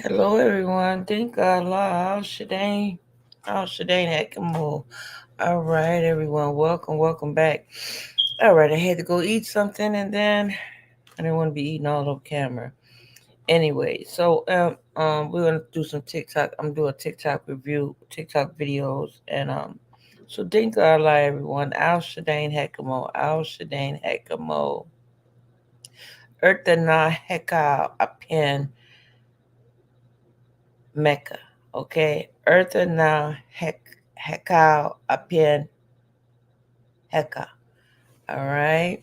Hello, everyone. Thank Allah. Al Shadane Hekamo. All right, everyone. Welcome back. All right, I had to go eat something, and then I didn't want to be eating all over camera. Anyway, so we're gonna do some TikTok. I'm doing TikTok review, TikTok videos, and so thank Allah, everyone. Al Shadane Hekamo. Al Shadane Hekamo. Ertana Heka Apen Mecca. Okay, Eartha now Hekau Apin Heka. All right,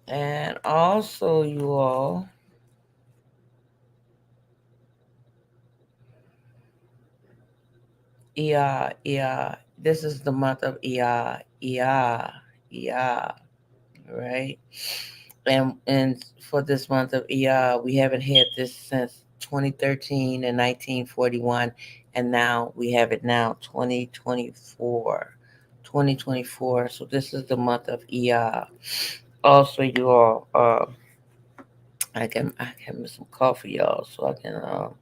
and also you all, Iya. This is the month of Iya. Right, and for this month of Iya, we haven't had this since 2013 and 1941, and now we have it now 2024. 2024. So this is the month of Iya. Also, you all, I can have some coffee, y'all, so I can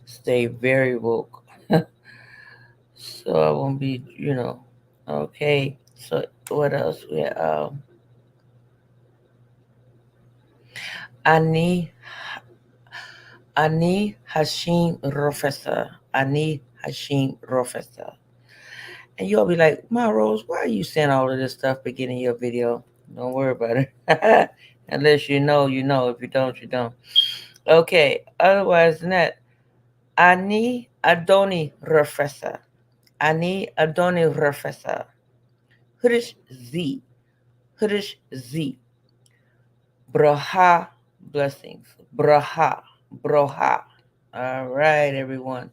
stay very woke. So I won't be, Okay. So what else? Ani Ani Hashim Rofessa. Ani Hashim Rofessa. And you'll be like, Ma Rose, why are you saying all of this stuff beginning your video? Don't worry about it. Unless you know, you know. If you don't, you don't. Okay. Otherwise than that, Ani Adoni Rofessa. Ani Adoni Rofessa. Hurish Z. Hurish Z. Braha blessings. Braha. Broha. All right, everyone.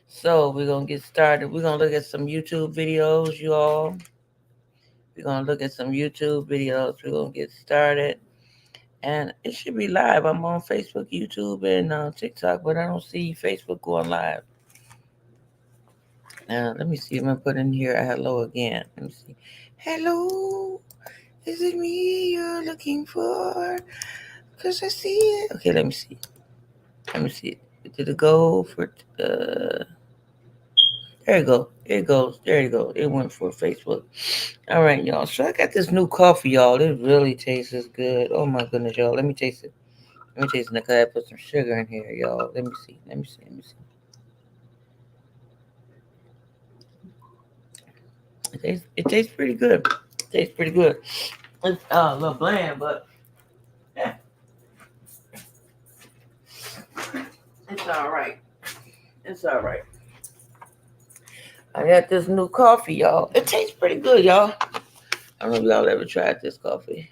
So we're gonna get started. We're gonna look at some YouTube videos, you all. We're gonna look at some YouTube videos. We're gonna get started. And it should be live. I'm on Facebook, YouTube, and TikTok, but I don't see Facebook going live. Now, let me see. I'm going to put in here a hello again. Let me see. Hello. Is it me you're looking for? Because I see it. Okay, let me see. Let me see. Did it go for... There you go. There it goes. There you go. It went for Facebook. All right, y'all. So I got this new coffee, y'all. It really tastes good. Oh, my goodness, y'all. Let me taste it. Let me taste it. Because I put some sugar in here, y'all. Let me see. Let me see. Let me see. It tastes pretty good. It tastes pretty good. It's a little bland, but yeah, it's all right. It's all right. I got this new coffee, y'all. It tastes pretty good, y'all. I don't know if y'all ever tried this coffee.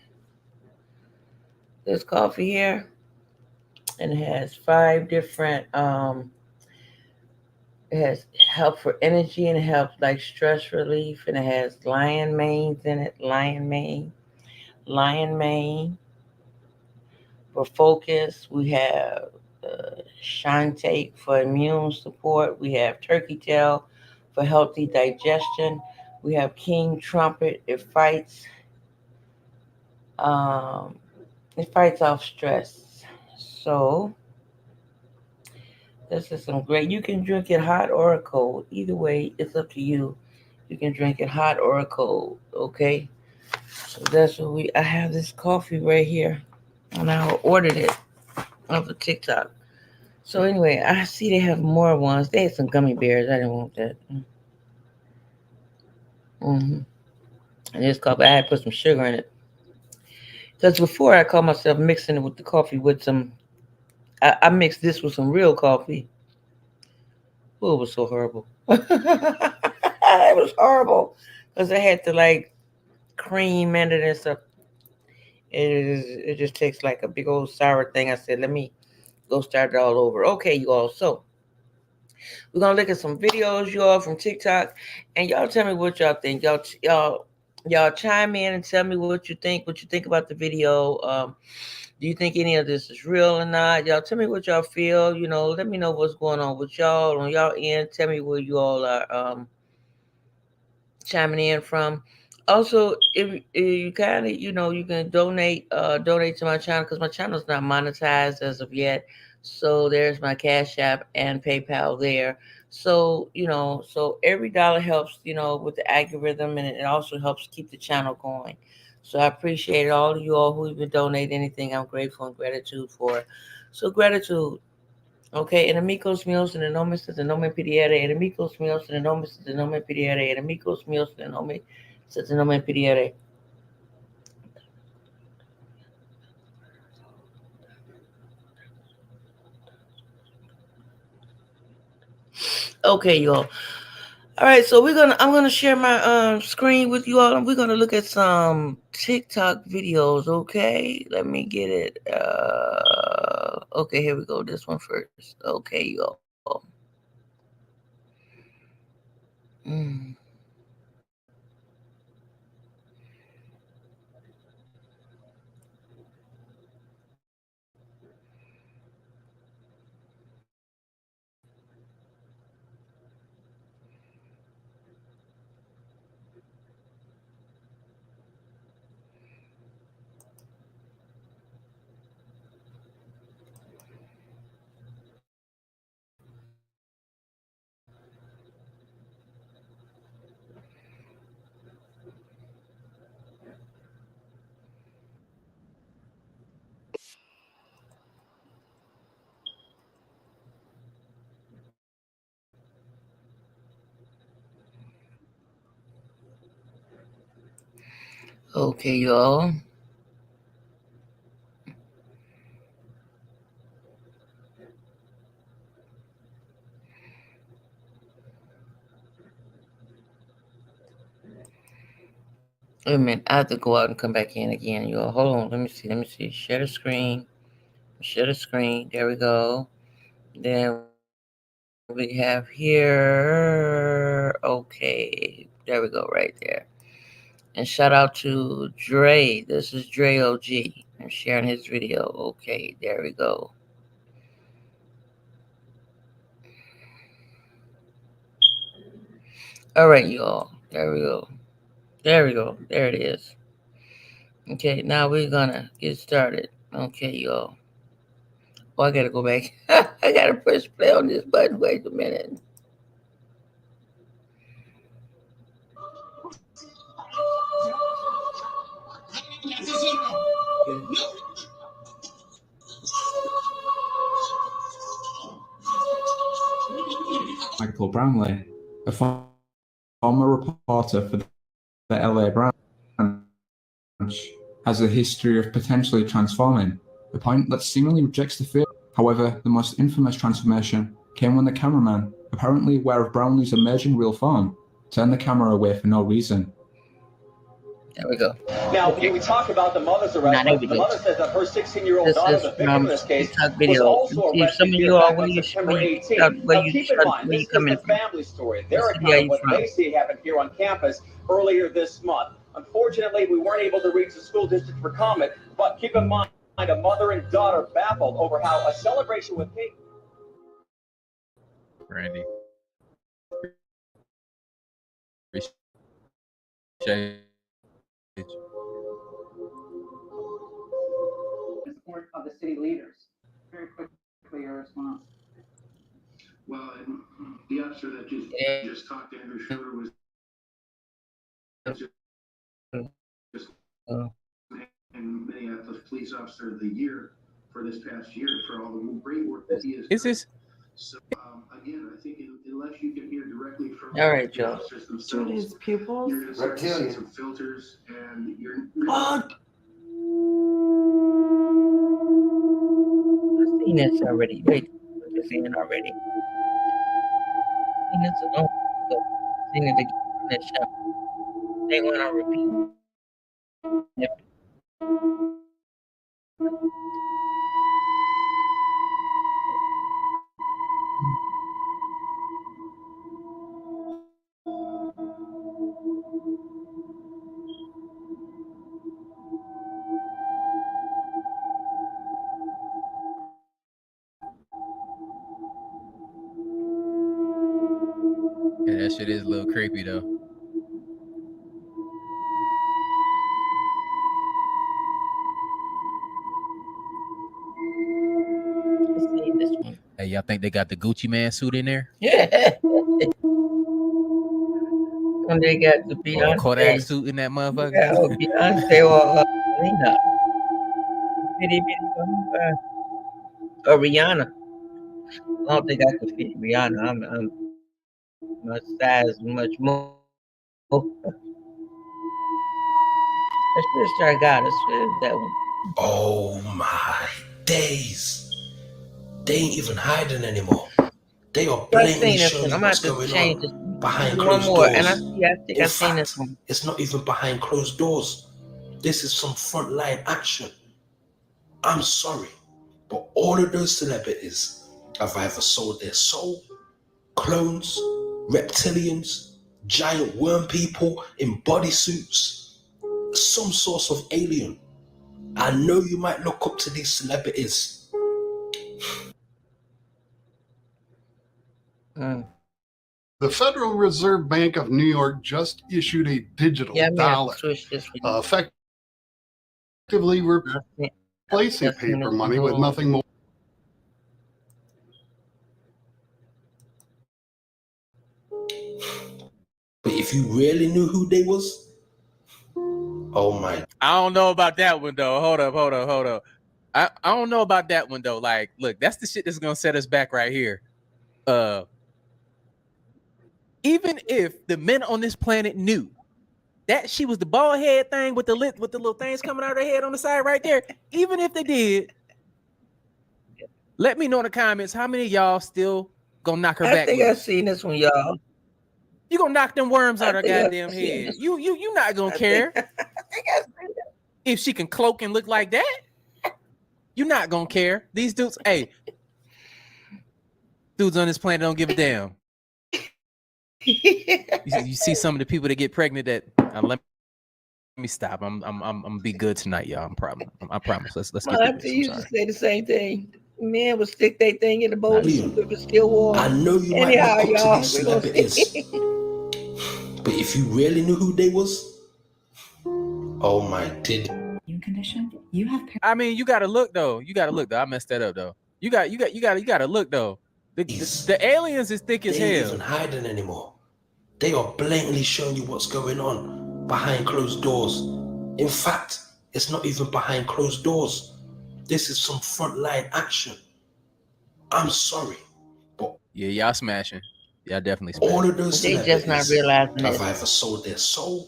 This coffee here, and it has five different. It has help for energy and it helps like stress relief, and it has lion manes in it. Lion mane for focus. We have Shantake for immune support. We have turkey tail for healthy digestion. We have king trumpet. Um, it fights off stress. So this is some great. You can drink it hot or cold. Either way, it's up to you. You can drink it hot or cold. Okay. So that's what I have this coffee right here, and I ordered it off of TikTok. So anyway, I see they have more ones. They had some gummy bears. I didn't want that. Mm-hmm. And this coffee, I had put some sugar in it. Because before I called myself mixing it with the coffee with some, I mixed this with some real coffee. Oh, it was so horrible. It was horrible. Because I had to like cream in it and stuff. It just takes like a big old sour thing. I said, let me go start it all over. Okay, you all. So we're gonna look at some videos, you all, from TikTok, and y'all tell me what y'all think. Y'all chime in and tell me what you think. What you think about the video? Do you think any of this is real or not? Y'all tell me what y'all feel. Let me know what's going on with y'all on y'all end. Tell me where you all are chiming in from. Also, if you kind of, you can donate to my channel because my channel's not monetized as of yet. So there's my Cash App and PayPal there. So, so every dollar helps, with the algorithm, and it also helps keep the channel going. So I appreciate all of you all who even donate anything. I'm grateful and gratitude for. So gratitude. Okay, enemigos míos, enormes de no me pidiere, enemigos míos, enormes de no me pidiere, enemigos míos, enormes de no me pidiere. Okay, y'all. All right, so I'm gonna share my screen with you all, and we're gonna look at some TikTok videos. Okay, let me get it. Okay, here we go. This one first. Okay, y'all. Mm. Okay, y'all. Wait a minute. I have to go out and come back in again, y'all. Hold on. Let me see. Let me see. Share the screen. Share the screen. There we go. Then we have here. Okay. There we go. Right there. And shout out to Dre. This is Dre OG. I'm sharing his video. Okay. There we go. All right, y'all. There we go. There we go. There it is. Okay. Now we're going to get started. Okay, y'all. Oh, I got to go back. I got to push play on this button. Wait a minute. Michael Brownlee, a former reporter for the LA branch, has a history of potentially transforming, a point that seemingly rejects the fear. However, the most infamous transformation came when the cameraman, apparently aware of Brownlee's emerging real form, turned the camera away for no reason. There we go. Now, we talk about the mother's arrest, but the mother says that her 16-year-old daughter, the victim in this case, was also arrested here back on September 18th. Now, keep in mind, this is the family story. Their account of what they see happened here on campus earlier this month. Unfortunately, we weren't able to reach the school district for comment, but keep in mind, a mother and daughter baffled over how a celebration with cake. Randy. Support of the city leaders. Very quickly, your response. Well, the officer that just talked to Andrew Schroeder was just and Minneapolis Police Officer of the Year for this past year for all the great work that he has done. Is this? So again, I think unless you can hear directly from All right, the Joe. officers themselves, Judy's pupils. you're going to start to see some filters, and you're What? I've seen this already. Wait, I've seen it already. Seen this alone. Seen it again on that show. They went on repeat. Yeah, that shit is a little creepy though. I've seen Hey, y'all think they got the Gucci Man suit in there? Yeah. And they got the Or the Kodak Beyonce. suit in that motherfucker? Yeah, or Beyonce or Selena. Bitty bitty or Rihanna. I don't think I could fit Rihanna. I'm my size much more. Let's just try God. Let's finish that one. Oh my days. They ain't even hiding anymore. They are So I blatantly seen this showing one. you I'm gonna what's have to going change this. on behind Do one closed more, and I doors. think In I seen this fact, one. it's not even behind closed doors. This is some frontline action. I'm sorry, but all of those celebrities have either sold their soul, clones, reptilians, giant worm people in bodysuits, some source of alien. I know you might look up to these celebrities. The Federal Reserve Bank of New York just issued a digital Yeah, I may have to dollar, switch this one. effectively replacing paper money with nothing more. But if you really knew who they was, oh my. I don't know about that one though. Hold up. I don't know about that one though. Like, look, that's the shit that's gonna set us back right here. Even if the men on this planet knew that she was the bald head thing with the little things coming out of her head on the side right there, even if they did, let me know in the comments how many of y'all still gonna knock her back. I think I seen this one, y'all. You gonna knock them worms out her goddamn head. You not gonna care. I think I seen that. If she can cloak and look like that, you're not gonna care. These dudes, hey, dudes on this planet don't give a damn. You see some of the people that get pregnant that let me stop. I'm gonna be good tonight, y'all. I promise. Let's get My through auntie this. used to say the same thing. Men would stick their thing in the bowl of soup if it's still warm. I know you might Anyhow, look up y'all, to these celebrities, but if you really knew who they was, oh my did. Condition. You have. I mean, you gotta look though. I messed that up though. You gotta look though. The aliens is thick as hell. They ain't even hiding anymore. They are blatantly showing you what's going on behind closed doors. In fact, it's not even behind closed doors. This is some frontline action. I'm sorry, but yeah, y'all smashing. Y'all definitely smashing. all of those they just not realizing have it. either sold their soul,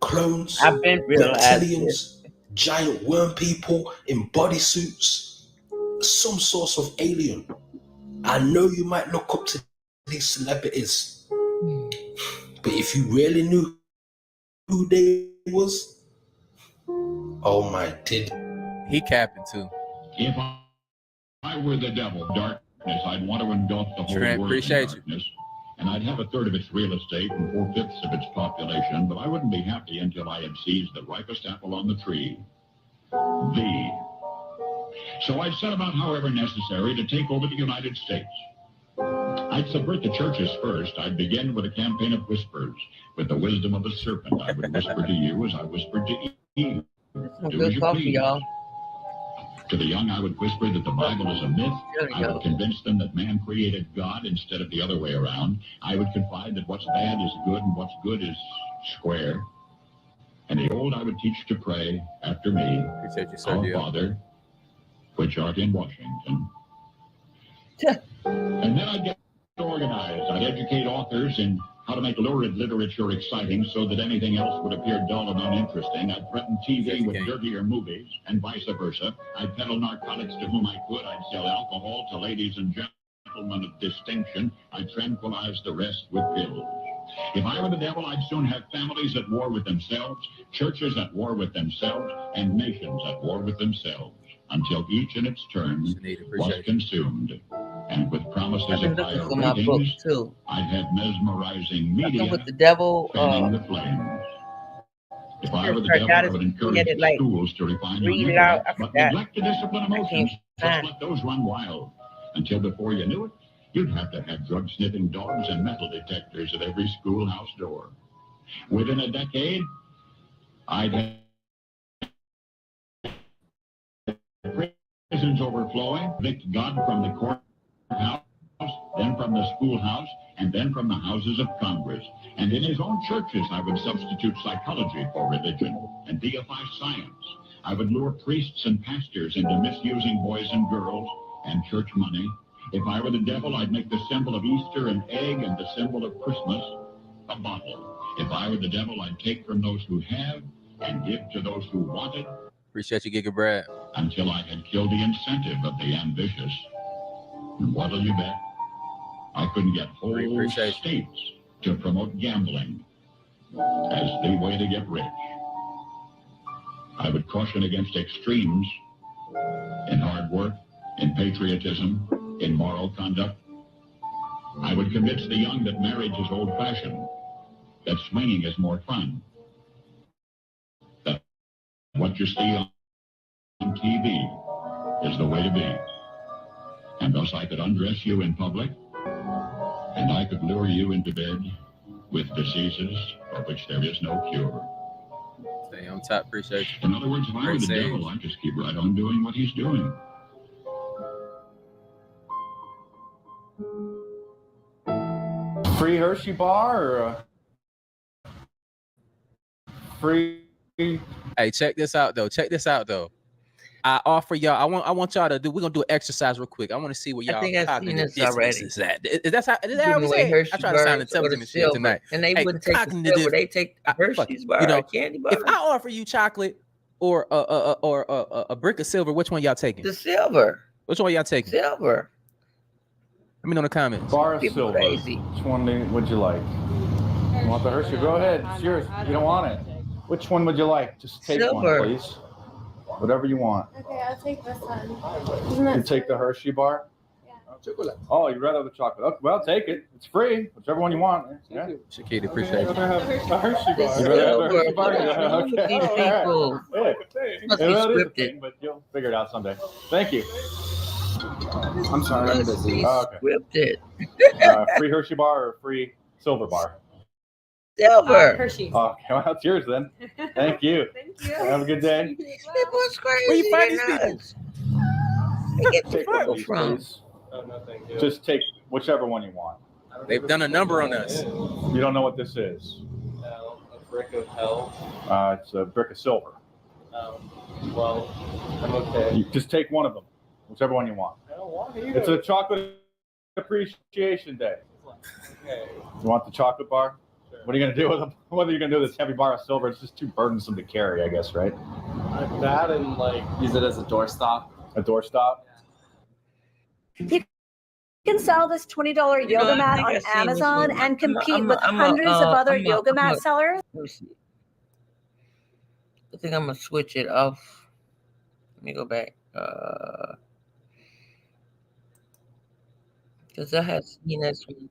clones, I've been realizing reptilians, giant worm people in bodysuits, some source of alien. I know you might look up to these celebrities, but if you really knew who they was, oh my did. He capping too. If I were the devil, darkness, I'd want to engulf the whole Trent, world appreciate in darkness. And I'd have a third of its real estate and 4/5 of its population, but I wouldn't be happy until I had seized the ripest apple on the tree. So I'd set about, however necessary, to take over the United States. I'd subvert the churches first. I'd begin with a campaign of whispers. With the wisdom of a serpent, I would whisper to you as I whispered to Eve. some good coffee, y'all. To the young, I would whisper that the Bible is a myth. I would convince them that man created God instead of the other way around. I would confide that what's bad is good and what's good is square. And the old I would teach to pray after me, Our Father, which art in Washington. And then I'd get organized. I'd educate authors in how to make lurid literature exciting so that anything else would appear dull and uninteresting. I'd threaten TV with dirtier movies and vice versa. I'd peddle narcotics to whom I could. I'd sell alcohol to ladies and gentlemen of distinction. I'd tranquilize the rest with pills. If I were the devil, I'd soon have families at war with themselves, churches at war with themselves, and nations at war with themselves, until each in its turn was consumed. And with promises of higher ratings, I'd have mesmerizing media with the devil, fanning the flames. If I were the devil, I would encourage schools to refine your intellect, but neglect to discipline emotions. Just let those run wild. Until before you knew it, you'd have to have drug-sniffing dogs and metal detectors at every schoolhouse door. Within a decade, I'd have prisons overflowing, evict God from the court house, then from the schoolhouse, and then from the houses of Congress. And in his own churches, I would substitute psychology for religion and deify science. I would lure priests and pastors into misusing boys and girls and church money. If I were the devil, I'd make the symbol of Easter an egg and the symbol of Christmas a bottle. If I were the devil, I'd take from those who have and give to those who wanted. Appreciate you, Giga Brad. Until I had killed the incentive of the ambitious. And what'll you bet? I couldn't get whole states to promote gambling as the way to get rich. I would caution against extremes in hard work, in patriotism, in moral conduct. I would convince the young that marriage is old-fashioned, that swinging is more fun, that what you see on TV is the way to be. And thus I could undress you in public, and I could lure you into bed with diseases for which there is no cure. Stay on top, appreciate you. In other words, if I were the devil, I'd just keep right on doing what he's doing. Free Hershey bar or free? Hey, check this out though. I offer y'all. I want y'all to do. We're gonna do an exercise real quick. I want to see what y'all. I think I've seen this already. Is that how we say it? I try to sound intelligent and shit tonight. And they wouldn't take the silver. They take the Hershey's bar, or candy bar. If I offer you chocolate or a brick of silver, which one y'all taking? The silver. Which one y'all taking? Silver. Let me know in the comments. Bar of silver. Crazy. Which one would you like? You want the Hershey? Go ahead. It's yours. You don't want it. Which one would you like? Just take silver. one, please. Whatever you want. Okay, I'll take this one. You take the Hershey bar? Yeah. Oh, you'd rather the chocolate. Okay, well, take it. It's free. Whichever one you want. Yeah. Shakita, appreciate you. A Hershey bar. You'd rather have a Hershey bar? Okay. These people. Yeah. Must be scripted. But you'll figure it out someday. Thank you. I'm sorry, I'm busy. Okay. Scripted. Free Hershey bar or free silver bar? Silver. Hershey. Okay, well, that's yours then. Thank you. Thank you. Have a good day. People's crazy. Where you find these people? They get the Take one of people these, from. please. Oh, no, thank you. Just take whichever one you want. They've done a number on us. You don't know what this is? No, a brick of hell. It's a brick of silver. Well, I'm okay. You just take one of them, whichever one you want. I don't want either. It's a chocolate appreciation day. Okay. You want the chocolate bar? Sure. What are you going to do with them? What are you going to do with this heavy bar of silver? It's just too burdensome to carry, I guess, right? That and use it as a doorstop. A doorstop? You can sell this $20 yoga mat on Amazon and compete with hundreds of other yoga mat sellers. Let me see. I think I'm gonna switch it off. Let me go back. Because I have seen this one.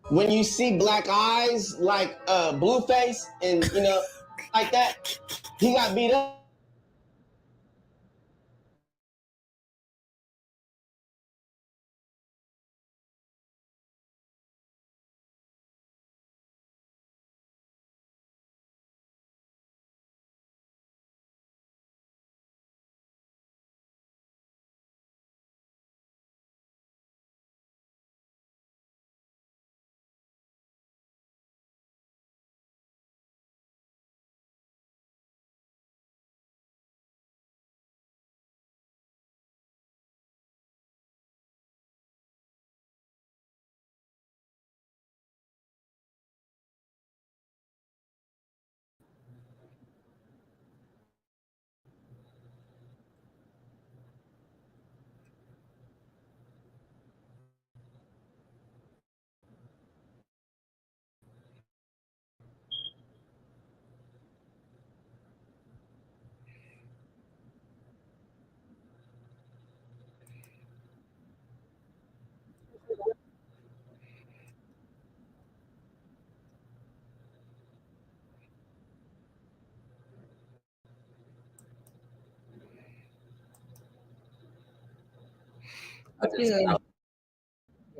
when you see black eyes like Blueface and like that, he got beat up.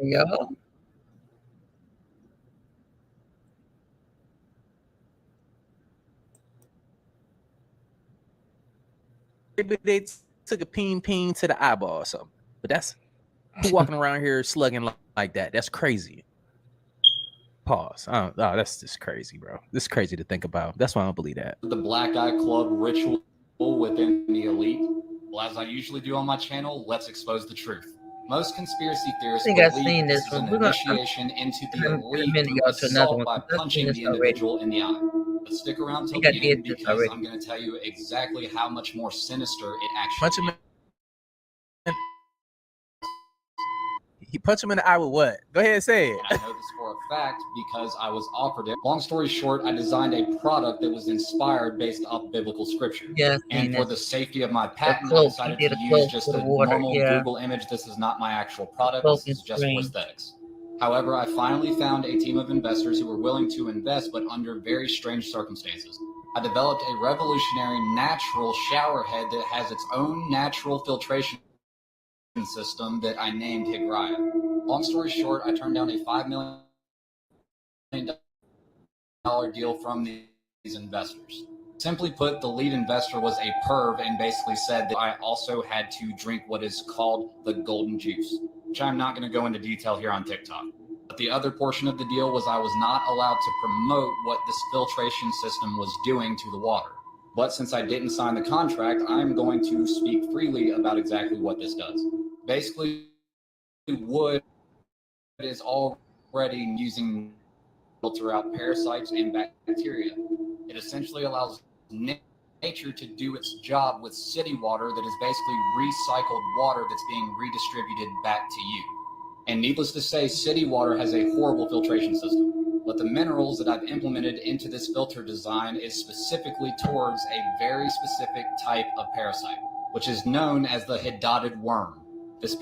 Yeah. Maybe they took a ping to the eyeball or something. But that's who walking around here slugging like that. That's crazy. Pause. Oh, that's just crazy, bro. This is crazy to think about. That's why I don't believe that. The Black Eye Club ritual within the elite. Well, as I usually do on my channel, let's expose the truth. Most conspiracy theorists I think I've believe seen this this is one. an initiation into the I'm elite recommend through y'all to another assault one. by I've seen punching this the already. individual in the eye. But stick around till I think the I end did this because already. I'm going to tell you exactly how much more sinister it actually Punch him in. He punched him in the eye with what? Go ahead and say it. I know this for a fact because I was offered it. Long story short, I designed a product that was inspired based off biblical scripture. Yeah, And for the safety of my patent, I decided to use just a normal Google image. This is not my actual product. This is just for aesthetics. However, I finally found a team of investors who were willing to invest, but under very strange circumstances. I developed a revolutionary natural shower head that has its own natural filtration system that I named Higraya. Long story short, I turned down a $5 million deal from these investors. Simply put, the lead investor was a perv and basically said that I also had to drink what is called the golden juice, which I'm not going to go into detail here on TikTok. But the other portion of the deal was I was not allowed to promote what this filtration system was doing to the water. But since I didn't sign the contract, I'm going to speak freely about exactly what this does. Basically, wood is already using filter out parasites and bacteria. It essentially allows nature to do its job with city water that is basically recycled water that's being redistributed back to you. And needless to say, city water has a horrible filtration system. But the minerals that I've implemented into this filter design is specifically towards a very specific type of parasite, which is known as the head-dotted worm. This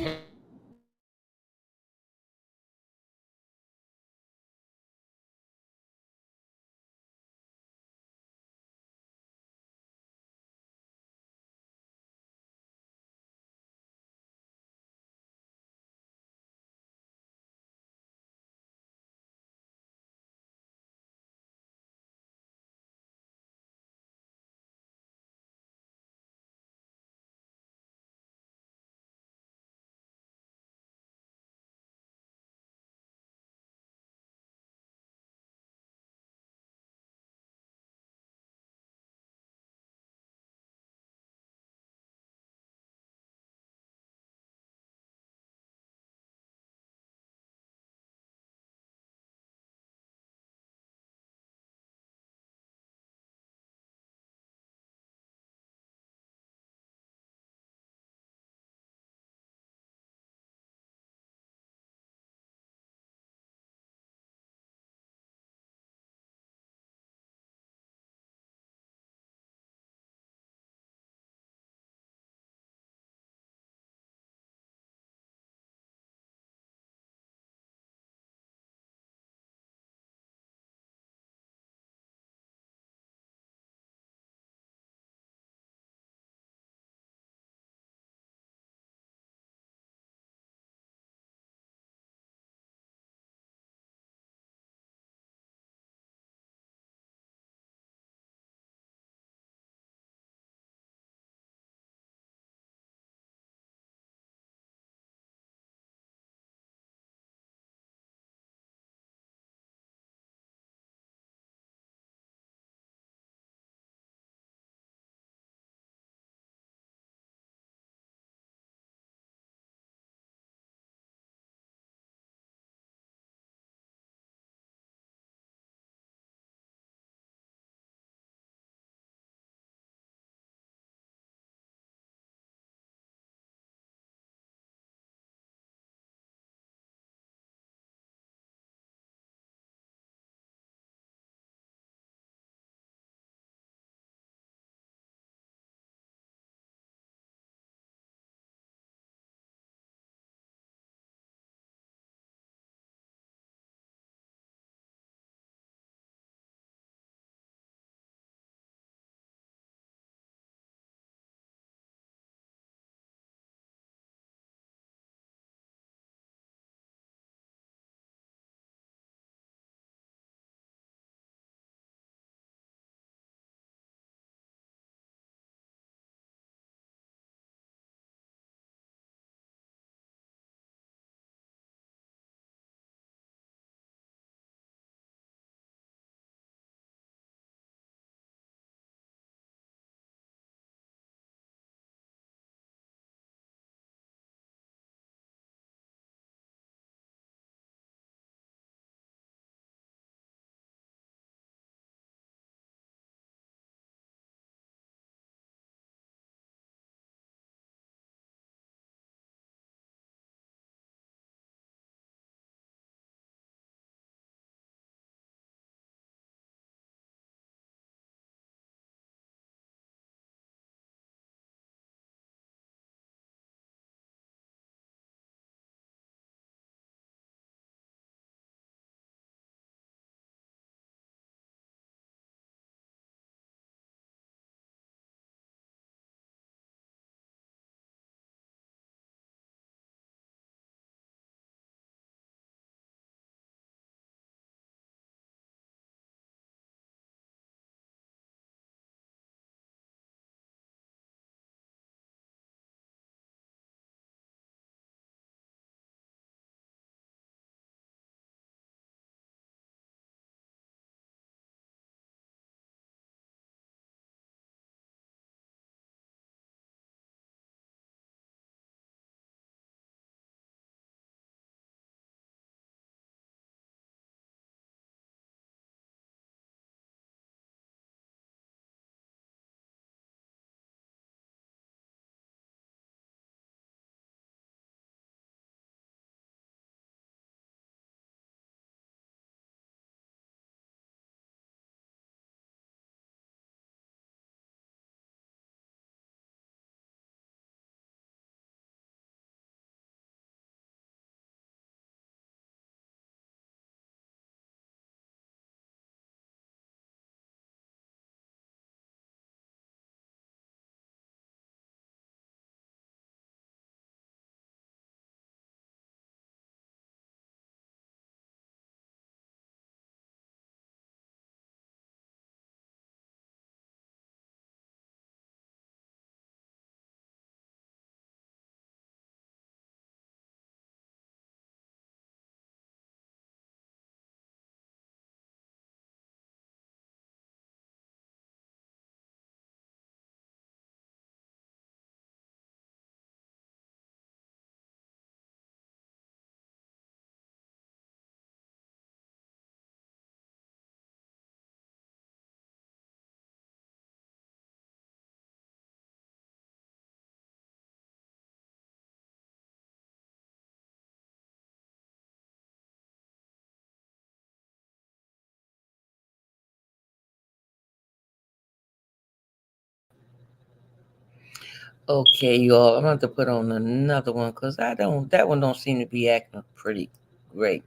Okay, y'all. I'm going to have to put on another one because that one don't seem to be acting pretty great.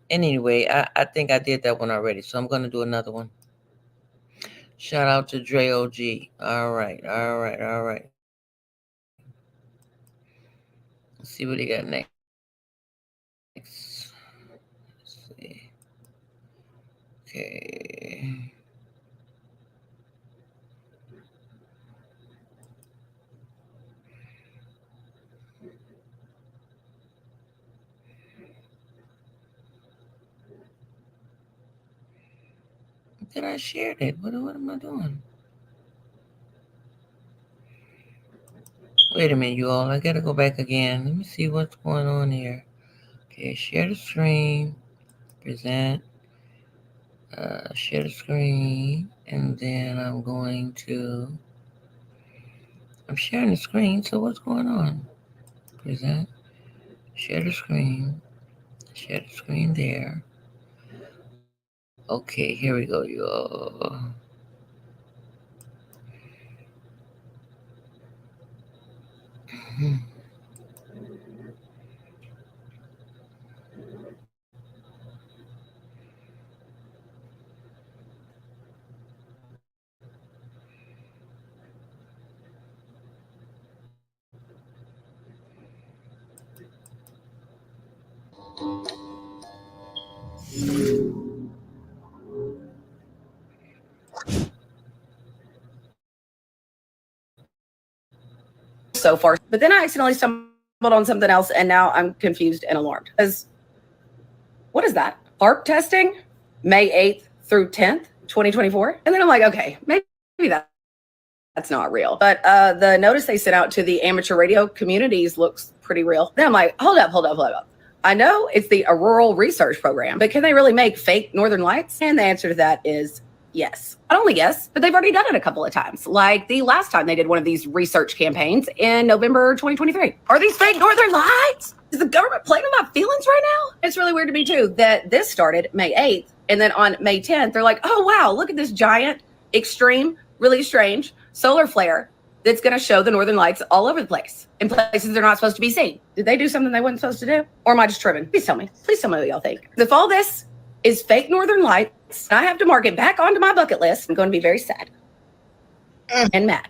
Anyway, I think I did that one already, so I'm going to do another one. Shout out to Dre OG. All right. Let's see what he got next. Let's see. Okay. Did I share it? What am I doing? Wait a minute, you all. I gotta go back again. Let me see what's going on here. Okay, share the screen. Present. Share the screen. And then I'm sharing the screen, so what's going on? Present. Share the screen. Share the screen there. Okay, here we go, y'all. So far, but then I accidentally stumbled on something else, and now I'm confused and alarmed. Because what is that? HARP testing, May 8th through 10th, 2024, and then I'm like, okay, maybe that's not real. But the notice they sent out to the amateur radio communities looks pretty real. Then I'm like, hold up. I know it's the Auroral Research Program, but can they really make fake Northern Lights? And the answer to that is yes. Not only yes, but they've already done it a couple of times. Like the last time they did one of these research campaigns in November 2023. Are these fake Northern Lights? Is the government playing with my feelings right now? It's really weird to me too that this started May 8th. And then on May 10th, they're like, oh, wow, look at this giant, extreme, really strange solar flare that's going to show the Northern Lights all over the place in places they're not supposed to be seen. Did they do something they weren't supposed to do? Or am I just tripping? Please tell me what y'all think. If all this is fake Northern Lights, I have to mark it back onto my bucket list. I'm going to be very sad and mad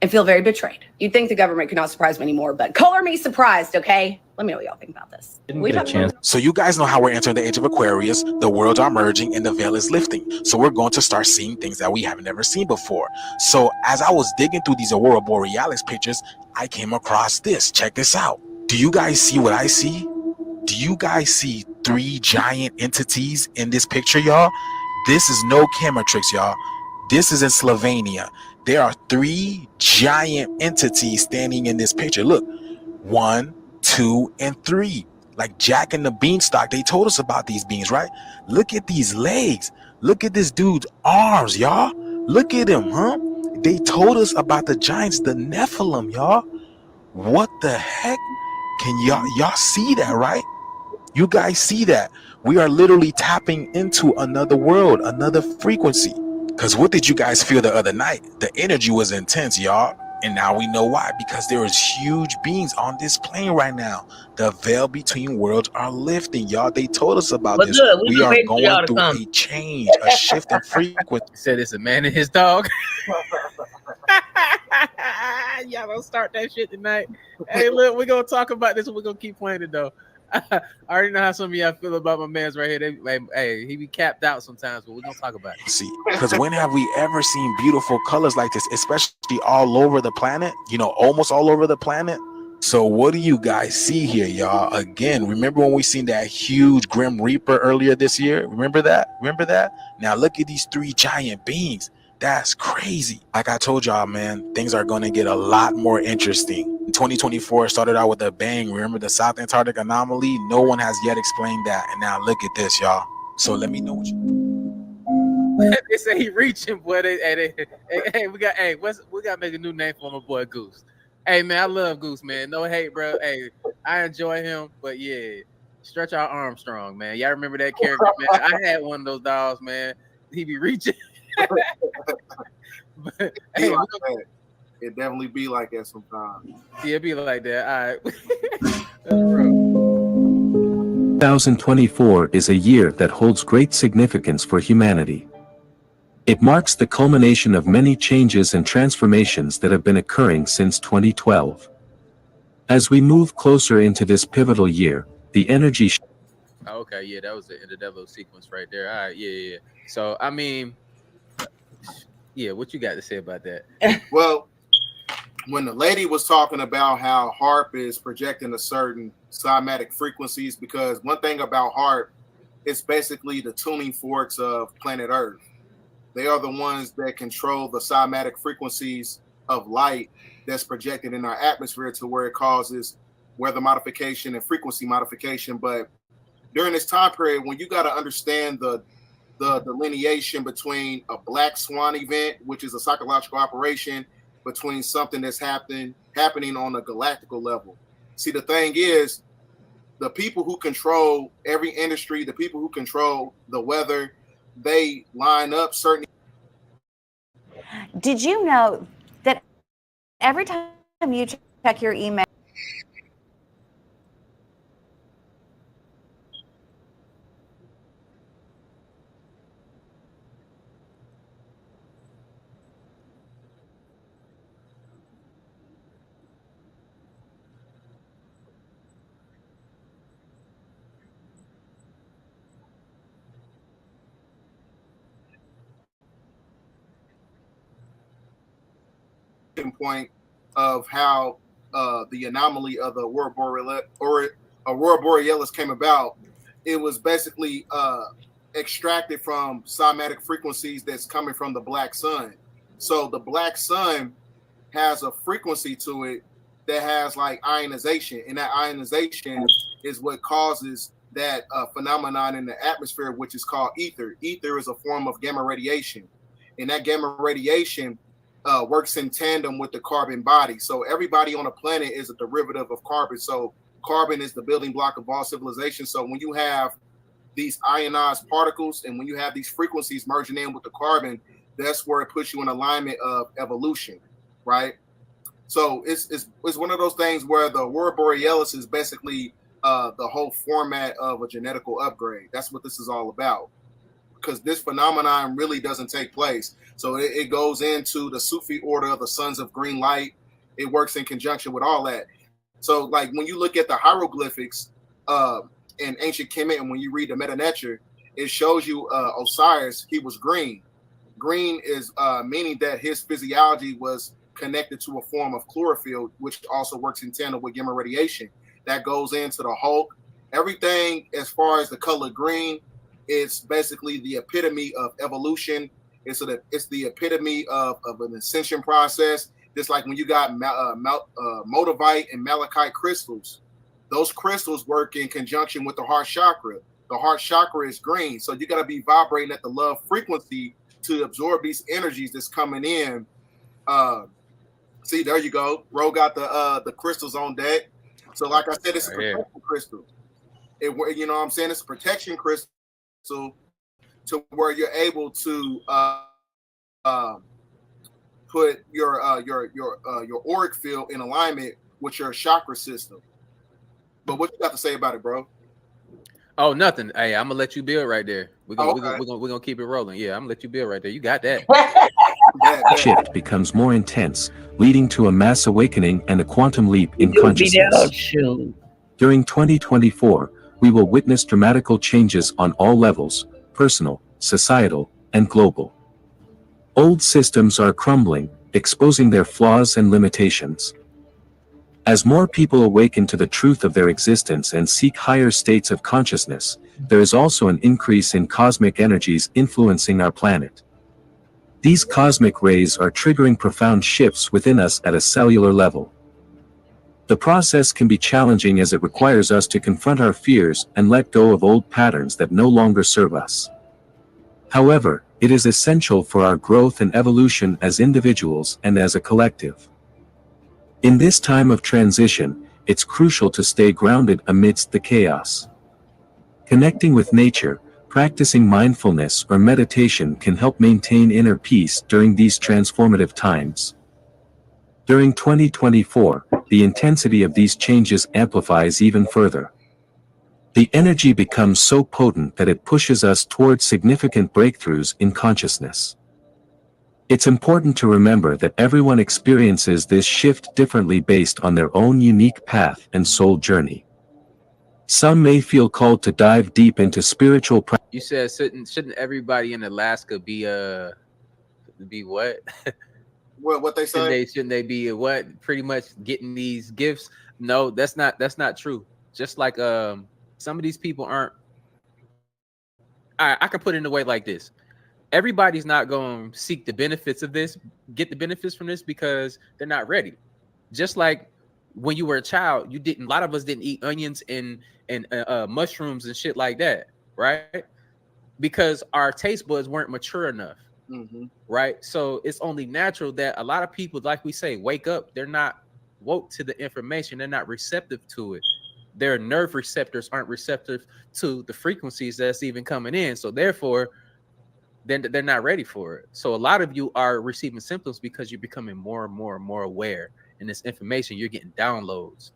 and feel very betrayed. You'd think the government could not surprise me anymore, but color me surprised, okay? Let me know what y'all think about this. So you guys know how we're entering the age of Aquarius, the worlds are merging, and the veil is lifting. So we're going to start seeing things that we have never seen before. So as I was digging through these Aurora Borealis pictures, I came across this. Check this out. Do you guys see what I see? Do you guys see 3 giant entities in this picture, y'all? This is no camera tricks, y'all. This is in Slovenia. There are 3 giant entities standing in this picture. Look, 1, 2, and 3. Like Jack and the Beanstalk, they told us about these beings, right? Look at these legs. Look at this dude's arms, y'all. Look at him, huh? They told us about the giants, the Nephilim, y'all. What the heck? Can y'all see that, right? You guys see that? We are literally tapping into another world, another frequency. Because what did you guys feel the other night? The energy was intense, y'all. And now we know why, because there is huge beings on this plane right now. The veil between worlds are lifting, y'all. They told us about this. We are going through a change, a shift in frequency. Said it's a man and his dog. Y'all don't start that shit tonight. Hey, look, we're gonna talk about this and we're gonna keep playing it though. I already know how some of y'all feel about my man's right here. Hey, he be capped out sometimes, but we're gonna talk about it. See, because when have we ever seen beautiful colors like this, especially all over the planet? You know, almost all over the planet. So what do you guys see here, y'all? Again, remember when we seen that huge Grim Reaper earlier this year? Remember that? Now look at these 3 giant beings. That's crazy. Like I told y'all, man, things are going to get a lot more interesting. 2024 started out with a bang. Remember the South Antarctic anomaly? No one has yet explained that. And now look at this, y'all. So let me know what you... They say he reaching, boy. Hey, we got to make a new name for my boy Goose. Hey, man, I love Goose, man. No hate, bro. Hey, I enjoy him, but yeah, Stretch Out Armstrong, man. Y'all remember that character, man? I had one of those dolls, man. He be reaching. But, hey, It definitely be like that sometimes. Yeah, it be like that. All right. That's real. 2024 is a year that holds great significance for humanity. It marks the culmination of many changes and transformations that have been occurring since 2012. As we move closer into this pivotal year, the energy Okay, yeah, that was the end of that little sequence right there. All right, yeah. So, I mean, yeah, what you got to say about that? Well, when the lady was talking about how HARP is projecting a certain cymatic frequencies, because one thing about HARP, it's basically the tuning forks of planet Earth. They are the ones that control the cymatic frequencies of light that's projected in our atmosphere to where it causes weather modification and frequency modification. But during this time period, when you got to understand the delineation between a black swan event, which is a psychological operation, between something that's happening on a galactical level. See, the thing is, the people who control every industry, the people who control the weather, they line up certain. Did you know that every time you check your email, point of how the anomaly of the Aurora Borealis came about, it was basically extracted from cymatic frequencies that's coming from the black sun. So the black sun has a frequency to it that has like ionization, and that ionization is what causes that phenomenon in the atmosphere, which is called ether. Ether is a form of gamma radiation, and that gamma radiation works in tandem with the carbon body. So everybody on the planet is a derivative of carbon. So carbon is the building block of all civilization. So when you have these ionized particles and when you have these frequencies merging in with the carbon, that's where it puts you in alignment of evolution, right? So it's one of those things where the Aurora Borealis is basically the whole format of a genetical upgrade. That's what this is all about, because this phenomenon really doesn't take place. So it goes into the Sufi order of the Sons of Green Light. It works in conjunction with all that. So like when you look at the hieroglyphics in ancient Kemet, and when you read the Meta Neter, it shows you Osiris, he was green. Green is meaning that his physiology was connected to a form of chlorophyll, which also works in tandem with gamma radiation. That goes into the Hulk. Everything as far as the color green, it's basically the epitome of evolution. It's the epitome of an ascension process. Just like when you got Moldavite and malachite crystals, those crystals work in conjunction with the heart chakra. The heart chakra is green, so you got to be vibrating at the love frequency to absorb these energies that's coming in. See, there you go. Ro got the crystals on deck. So, like I said, it's a protection crystal. You know what I'm saying? It's a protection crystal to where you're able to put your auric field in alignment with your chakra system. But what you got to say about it, bro? Oh, nothing. Hey, I'm gonna let you build right there. We're gonna keep it rolling. Yeah, I'm gonna let you build right there. You got that. shift becomes more intense, leading to a mass awakening and a quantum leap in consciousness. During 2024, we will witness dramatical changes on all levels: personal, societal, and global. Old systems are crumbling, exposing their flaws and limitations. As more people awaken to the truth of their existence and seek higher states of consciousness, there is also an increase in cosmic energies influencing our planet. These cosmic rays are triggering profound shifts within us at a cellular level. The process can be challenging as it requires us to confront our fears and let go of old patterns that no longer serve us. However, it is essential for our growth and evolution as individuals and as a collective. In this time of transition, it's crucial to stay grounded amidst the chaos. Connecting with nature, practicing mindfulness or meditation can help maintain inner peace during these transformative times. During 2024, the intensity of these changes amplifies even further. The energy becomes so potent that it pushes us towards significant breakthroughs in consciousness. It's important to remember that everyone experiences this shift differently based on their own unique path and soul journey. Some may feel called to dive deep into spiritual practice. You said shouldn't everybody in Alaska be what? What they say? Shouldn't they be what? Pretty much getting these gifts? No, that's not true. Just like some of these people aren't. I can put it in a way like this. Everybody's not going to seek the benefits of this, get the benefits from this because they're not ready. Just like when you were a child, a lot of us didn't eat onions and mushrooms and shit like that, right? Because our taste buds weren't mature enough, right? So it's only natural that a lot of people, like we say, wake up. They're not woke to the information. They're not receptive to it. Their nerve receptors aren't receptive to the frequencies that's even coming in. So therefore, then they're not ready for it. So a lot of you are receiving symptoms because you're becoming more and more and more aware. And this information, you're getting downloads,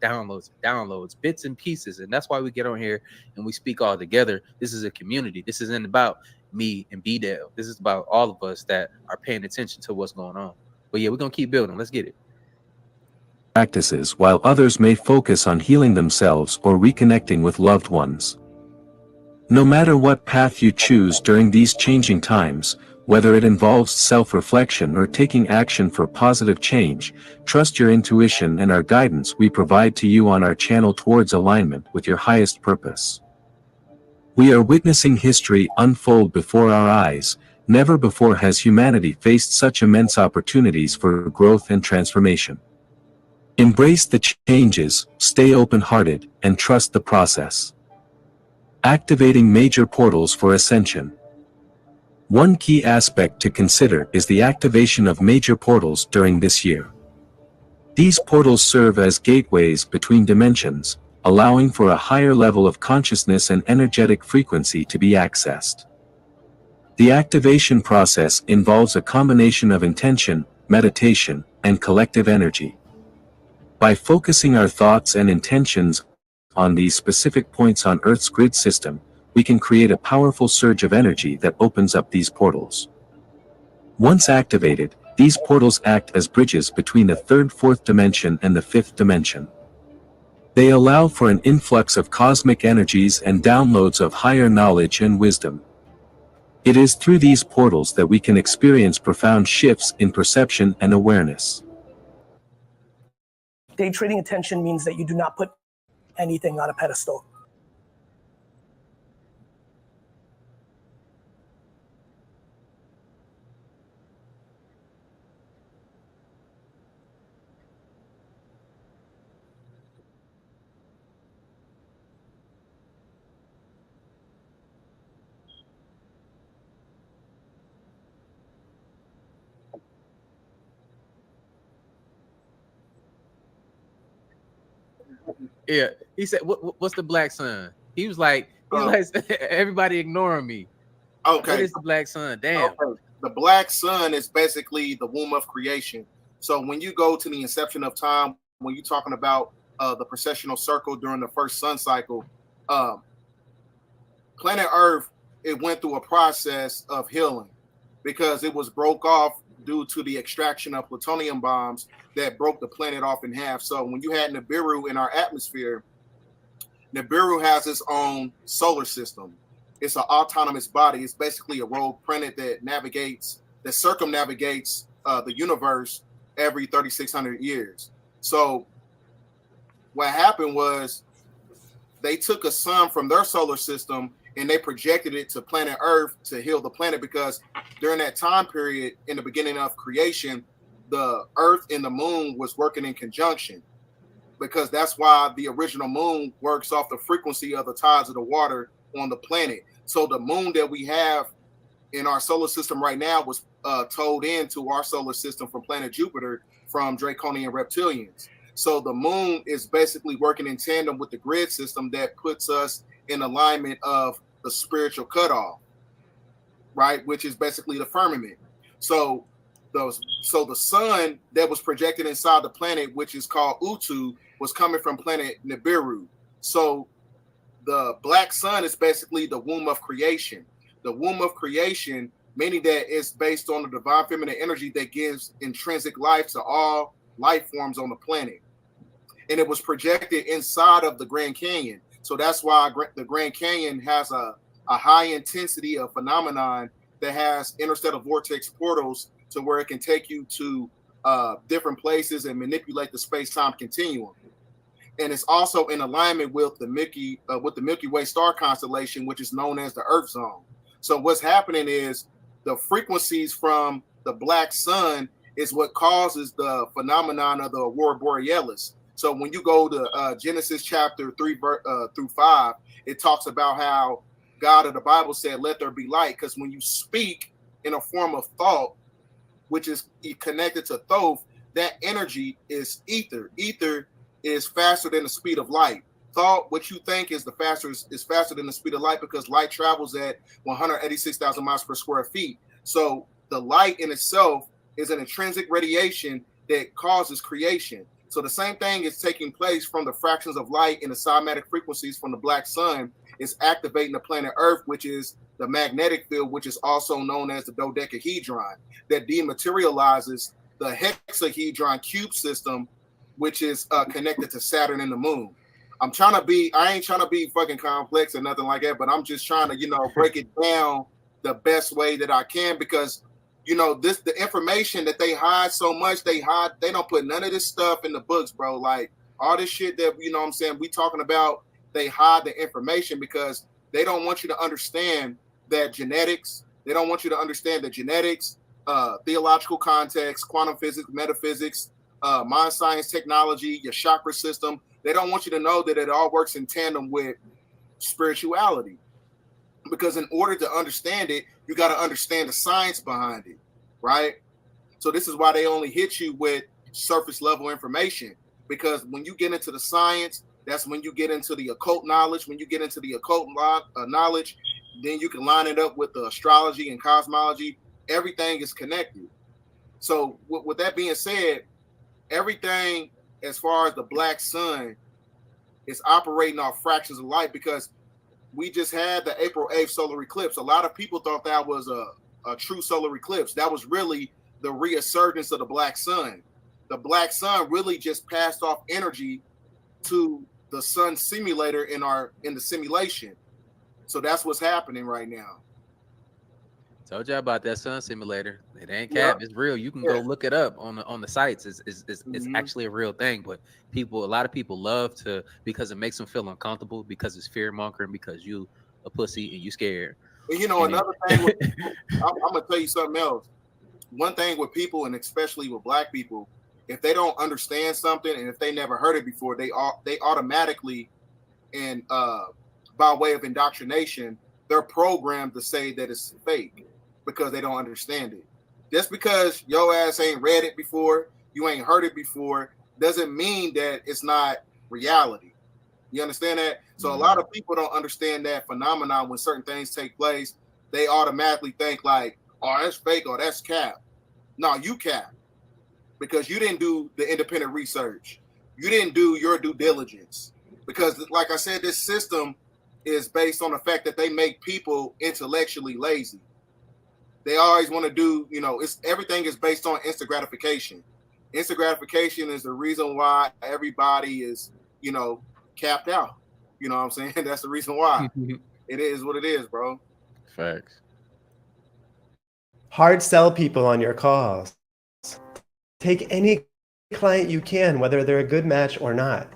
bits and pieces. And that's why we get on here and we speak all together. This is a community. This isn't about me and Bdell. This is about all of us that are paying attention to what's going on. But yeah, we're going to keep building. Let's get it. Practices, while others may focus on healing themselves or reconnecting with loved ones. No matter what path you choose during these changing times, whether it involves self-reflection or taking action for positive change, trust your intuition and our guidance we provide to you on our channel towards alignment with your highest purpose. We are witnessing history unfold before our eyes. Never before has humanity faced such immense opportunities for growth and transformation. Embrace the changes, stay open-hearted, and trust the process. Activating major portals for ascension. One key aspect to consider is the activation of major portals during this year. These portals serve as gateways between dimensions, allowing for a higher level of consciousness and energetic frequency to be accessed. The activation process involves a combination of intention, meditation, and collective energy. By focusing our thoughts and intentions on these specific points on Earth's grid system, we can create a powerful surge of energy that opens up these portals. Once activated, these portals act as bridges between the third, fourth dimension and the fifth dimension. They allow for an influx of cosmic energies and downloads of higher knowledge and wisdom. It is through these portals that we can experience profound shifts in perception and awareness. Day trading attention means that you do not put anything on a pedestal. Yeah, he said, "What's the black sun?" He was like, everybody ignoring me. Okay, what is the black sun? Damn. Okay. The black sun is basically the womb of creation. So when you go to the inception of time, when you're talking about the precessional circle during the first sun cycle, planet Earth, it went through a process of healing because it was broke off due to the extraction of plutonium bombs that broke the planet off in half. So when you had Nibiru in our atmosphere, Nibiru has its own solar system. It's an autonomous body. It's basically a rogue planet that circumnavigates the universe every 3,600 years. So what happened was they took a sun from their solar system and they projected it to planet Earth to heal the planet, because during that time period in the beginning of creation, the Earth and the moon was working in conjunction, because that's why the original moon works off the frequency of the tides of the water on the planet. So the moon that we have in our solar system right now was towed into our solar system from planet Jupiter from Draconian reptilians. So the moon is basically working in tandem with the grid system that puts us in alignment of the spiritual cutoff, right? Which is basically the firmament. So So the sun that was projected inside the planet, which is called Utu, was coming from planet Nibiru. So the black sun is basically the womb of creation. The womb of creation, meaning that it's based on the divine feminine energy that gives intrinsic life to all life forms on the planet. And it was projected inside of the Grand Canyon. So that's why the Grand Canyon has a high intensity of phenomenon that has interstellar vortex portals to where it can take you to different places and manipulate the space-time continuum. And it's also in alignment with the Milky Way star constellation, which is known as the Earth Zone. So what's happening is the frequencies from the black sun is what causes the phenomenon of the aurora borealis. So when you go to Genesis chapter 3 through 5, it talks about how God of the Bible said, "Let there be light," because when you speak in a form of thought, which is connected to Thoth, that energy is ether. Ether is faster than the speed of light. Thought, what you think is faster than the speed of light because light travels at 186,000 miles per square feet. So the light in itself is an intrinsic radiation that causes creation. So the same thing is taking place from the fractions of light and the cymatic frequencies from the black sun is activating the planet Earth, which is the magnetic field, which is also known as the dodecahedron, that dematerializes the hexahedron cube system, which is connected to Saturn and the moon. I ain't trying to be fucking complex or nothing like that, but I'm just trying to, break it down the best way that I can, because, the information that they hide so much, they don't put none of this stuff in the books, bro. Like all this shit that, what I'm saying, we talking about, they hide the information because they don't want you to understand that genetics. They don't want you to understand the genetics, theological context, quantum physics, metaphysics, mind science, technology, your chakra system. They don't want you to know that it all works in tandem with spirituality. Because in order to understand it, you got to understand the science behind it, right? So this is why they only hit you with surface level information. Because when you get into the science, that's when you get into the occult knowledge. When you get into the occult knowledge, then you can line it up with the astrology and cosmology. Everything is connected. So with that being said, everything as far as the black sun is operating off fractions of light, because we just had the April 8th solar eclipse. A lot of people thought that was a true solar eclipse. That was really the resurgence of the black sun. The black sun really just passed off energy to the sun simulator in the simulation. So that's what's happening right now. Told you about that sun simulator. It ain't cap. It's real. You can go look it up on the sites. It's actually a real thing. But a lot of people love to, because it makes them feel uncomfortable, because it's fear mongering, because you a pussy and you scared. And another thing, I'm gonna tell you something else. One thing with people, and especially with black people, if they don't understand something and if they never heard it before, they automatically, and by way of indoctrination, they're programmed to say that it's fake because they don't understand it. Just because your ass ain't read it before, you ain't heard it before, doesn't mean that it's not reality. You understand that? So a lot of people don't understand that phenomenon. When certain things take place, they automatically think like, oh, that's fake or that's cap. No, you cap. Because you didn't do the independent research. You didn't do your due diligence. Because like I said, this system is based on the fact that they make people intellectually lazy. They always want to do, everything is based on instant gratification. Instant gratification is the reason why everybody is, capped out. You know what I'm saying? That's the reason why. It is what it is, bro. Facts. Hard sell people on your calls. Take any client you can, whether they're a good match or not.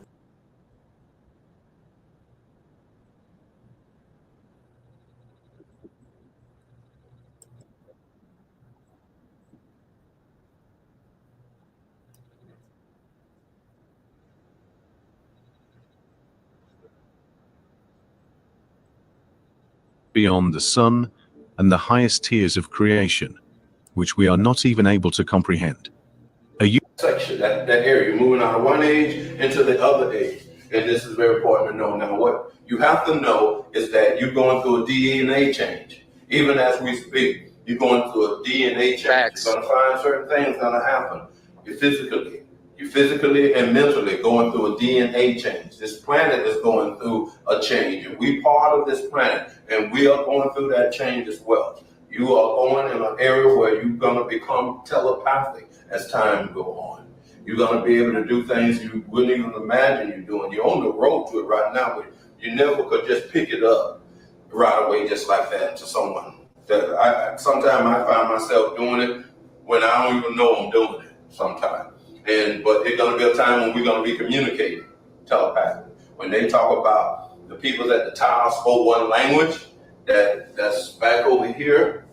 Beyond the sun and the highest tiers of creation, which we are not even able to comprehend. Section, that area, moving out of one age into the other age. And this is very important to know. Now, what you have to know is that you're going through a DNA change. Even as we speak, You're going through a DNA change. You're going to find certain things going to happen. You're physically and mentally going through a DNA change. This planet is going through a change, and we part of this planet, and we are going through that change as well. You are going in an area where you're going to become telepathic as time goes on. You're going to be able to do things you wouldn't even imagine you doing. You're on the road to it right now, but you never could just pick it up right away just like that to someone. Sometimes I find myself doing it when I don't even know I'm doing it sometimes. But it's going to be a time when we're going to be communicating telepathically. When they talk about the people at the tower spoke one language, that's back over here,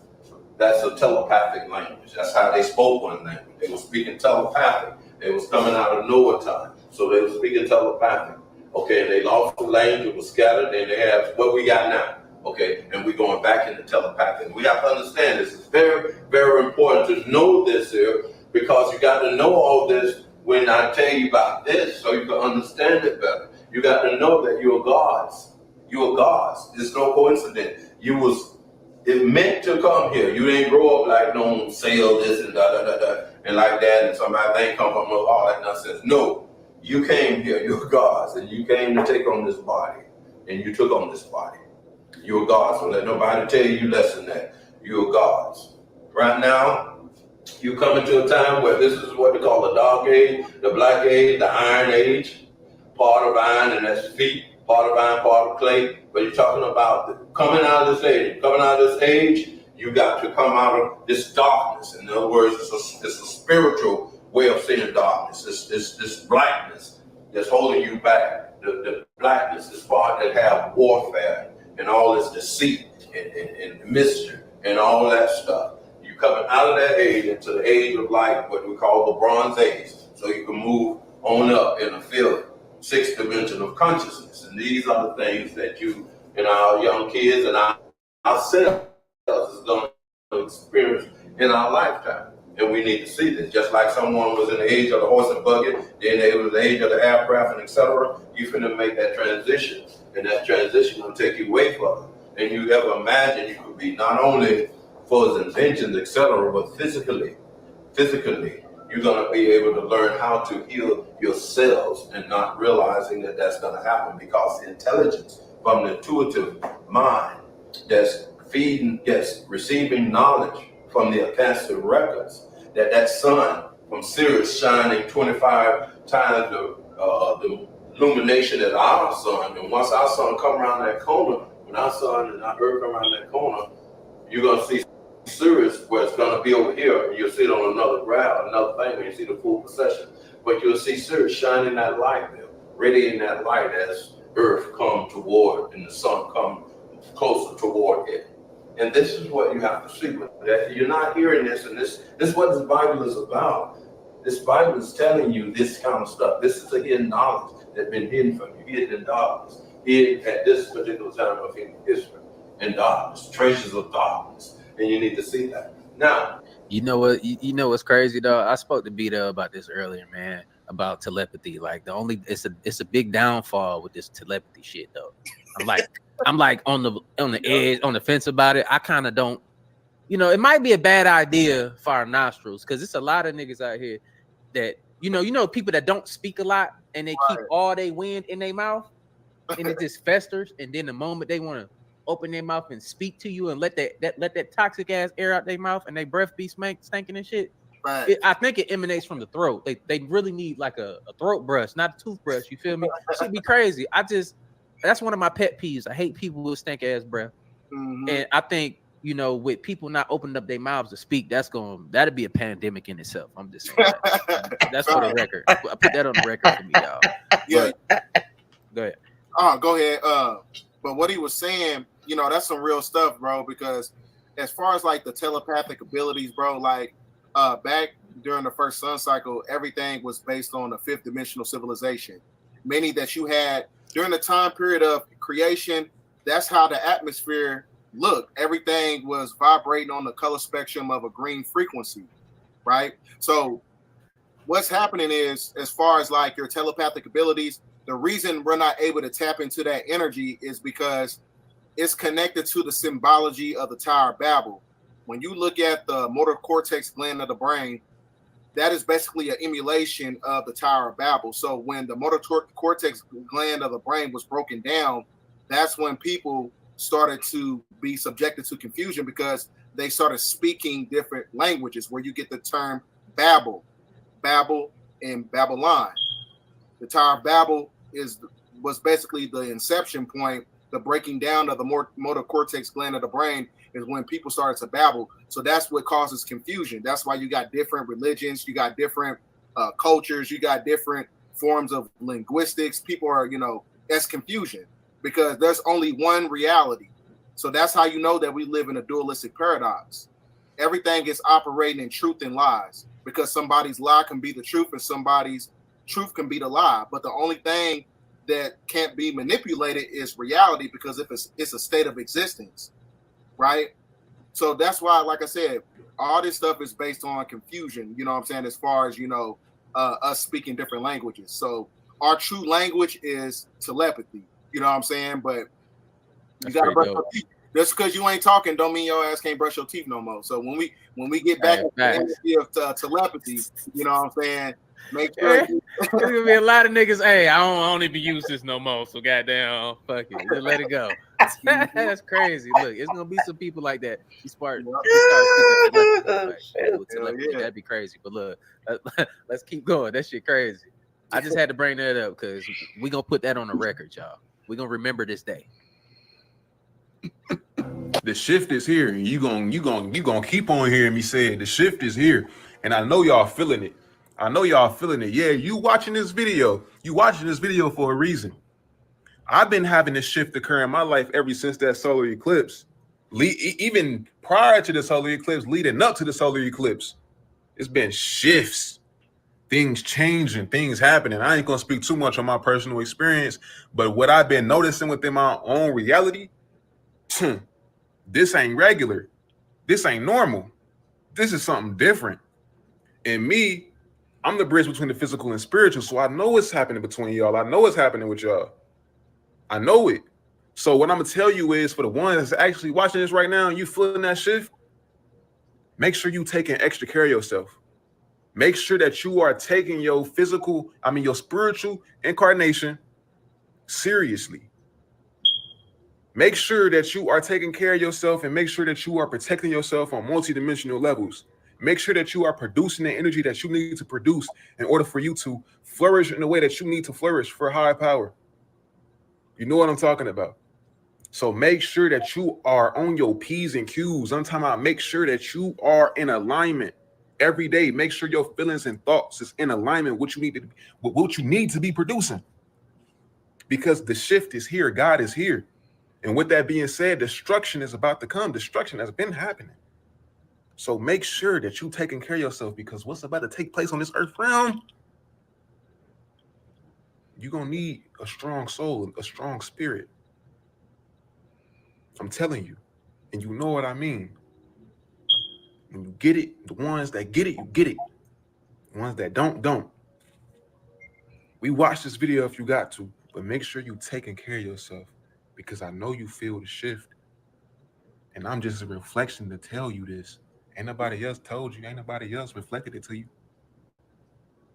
that's a telepathic language. That's how they spoke one language. They were speaking telepathic. They was coming out of nowhere time. So they were speaking telepathic. Okay, and they lost the language, it was scattered, and they have what we got now. Okay, and we're going back into telepathic. We have to understand this. It's very, very important to know this here, because you got to know all this when I tell you about this so you can understand it better. You got to know that you're gods. You're gods. It's no coincidence. It meant to come here. You didn't grow up like no sale this and and like that, and somebody think come from all that nonsense. No, you came here. You're gods, and you came to take on this body, and you took on this body. You're gods. So let nobody tell you less than that. You're gods. Right now, you come into a time where this is what they call the dark age, the black age, the iron age, part of iron, and that's feet, part of iron, part of clay. But you're talking about coming out of this age. Coming out of this age, you got to come out of this darkness. In other words, it's a spiritual way of seeing darkness. It's this blackness that's holding you back. The blackness is part that have warfare and all this deceit and mischief and all that stuff. You coming out of that age into the age of light, what we call the Bronze Age, so you can move on up in the field, sixth dimension of consciousness. And these are the things that you and our young kids and ourselves is going to experience in our lifetime. And we need to see this. Just like someone was in the age of the horse and buggy, then they was the age of the aircraft and etc. You finna make that transition. And that transition will take you way further. And you ever imagine you could be not only for his inventions, etc., but physically, you're going to be able to learn how to heal yourselves and not realizing that that's going to happen, because intelligence from the intuitive mind that's receiving knowledge from the Akashic records, that sun from Sirius shining 25 times the illumination as our sun. And once our sun come around that corner, when our sun and our earth come around that corner, you're going to see Sirius where it's going to be over here. You'll see it on another graph, another thing when you see the full procession. But you'll see Sirius shining that light there, radiating that light as earth come toward and the sun come closer toward it. And this is what you have to see with that. You're not hearing this, and this is what this Bible is about. This Bible is telling you this kind of stuff. This is a hidden knowledge that's been hidden from you, hidden in darkness, hidden at this particular time of human history, in darkness, treasures of darkness. And you need to see that. Now, you know what? You know what's crazy though? I spoke to Bdell about this earlier, man, about telepathy. Like it's a big downfall with this telepathy shit though. I'm like on the edge, on the fence about it. I kind of don't, it might be a bad idea for our nostrils, because it's a lot of niggas out here that people that don't speak a lot and they keep all their wind in their mouth and it just festers, and then the moment they want to open their mouth and speak to you and let that toxic ass air out their mouth and their breath be stinking and shit. I think it emanates from the throat. They really need like a throat brush, not a toothbrush. You feel me? Should be crazy. That's one of my pet peeves. I hate people with stink ass breath. Mm-hmm. And I think, with people not opening up their mouths to speak, that'd be a pandemic in itself. I'm just saying that. That's for the record. I put that on the record for me, y'all. Yeah. Go ahead. Go ahead. But what he was saying, that's some real stuff, bro, because as far as like the telepathic abilities, bro, like back during the first sun cycle, everything was based on a fifth dimensional civilization, meaning that you had during the time period of creation, that's how the atmosphere looked. Everything was vibrating on the color spectrum of a green frequency, right? So what's happening is, as far as like your telepathic abilities, the reason we're not able to tap into that energy is because it's connected to the symbology of the Tower of Babel, When you look at the motor cortex gland of the brain, that is basically an emulation of the Tower of Babel. So when the motor cortex gland of the brain was broken down, that's when people started to be subjected to confusion because they started speaking different languages, where you get the term Babel, and Babylon. The Tower of Babel was basically the inception point. The breaking down of the motor cortex gland of the brain is when people started to babble. So that's what causes confusion. That's why you got different religions, you got different cultures, you got different forms of linguistics. People are, that's confusion because there's only one reality. So that's how you know that we live in a dualistic paradox. Everything is operating in truth and lies because somebody's lie can be the truth and somebody's truth can be the lie. But the only thing that can't be manipulated is reality because if it's a state of existence, right? So that's why, like I said, all this stuff is based on confusion, you know what I'm saying, as far as, us speaking different languages. So our true language is telepathy, you know what I'm saying? But you got to brush your teeth. Just because you ain't talking don't mean your ass can't brush your teeth no more. So when we get back to the energy of telepathy, you know what I'm saying, make sure there's gonna be a lot of niggas. Hey, I don't even use this no more. So goddamn, fuck it, just let it go. That's crazy. Look, it's gonna be some people like that. You start speaking telepathy. That'd be crazy. But look, let's keep going. That shit crazy. I just had to bring that up because we gonna put that on the record, y'all. We gonna remember this day. The shift is here, and you gonna keep on hearing me say it. The shift is here, and I know y'all feeling it. Yeah, you watching this video for a reason. I've been having this shift occur in my life ever since that solar eclipse. Even prior to the solar eclipse, leading up to the solar eclipse, it's been shifts, things changing, things happening. I ain't gonna speak too much on my personal experience, but what I've been noticing within my own reality, this ain't regular. This ain't normal. This is something different. And me, I'm the bridge between the physical and spiritual, so I know what's happening between y'all. I know what's happening with y'all. I know it. So what I'm going to tell you is, for the ones that's actually watching this right now and you feeling that shift, make sure you taking extra care of yourself. Make sure that you are taking your spiritual incarnation seriously. Make sure that you are taking care of yourself and make sure that you are protecting yourself on multidimensional levels. Make sure that you are producing the energy that you need to produce in order for you to flourish in the way that you need to flourish for high power. You know what I'm talking about. So make sure that you are on your P's and Q's. I'm talking about make sure that you are in alignment every day. Make sure your feelings and thoughts is in alignment with what you need to be producing. Because the shift is here. God is here. And with that being said, destruction is about to come. Destruction has been happening. So make sure that you're taking care of yourself because what's about to take place on this earth realm, you're going to need a strong soul, a strong spirit. I'm telling you. And you know what I mean. When you get it, the ones that get it, you get it. The ones that don't. We watch this video if you got to, but make sure you're taking care of yourself because I know you feel the shift. And I'm just a reflection to tell you this. Ain't nobody else told you. Ain't nobody else reflected it to you.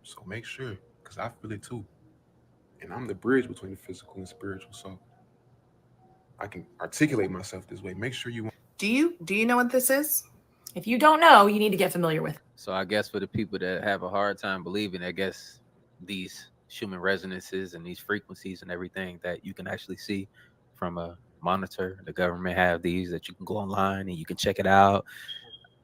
So make sure, because I feel it too. And I'm the bridge between the physical and spiritual. So I can articulate myself this way. Make sure you... Do you know what this is? If you don't know, you need to get familiar with it. So I guess for the people that have a hard time believing, I guess these human resonances and these frequencies and everything that you can actually see from a monitor, the government have these that you can go online and you can check it out.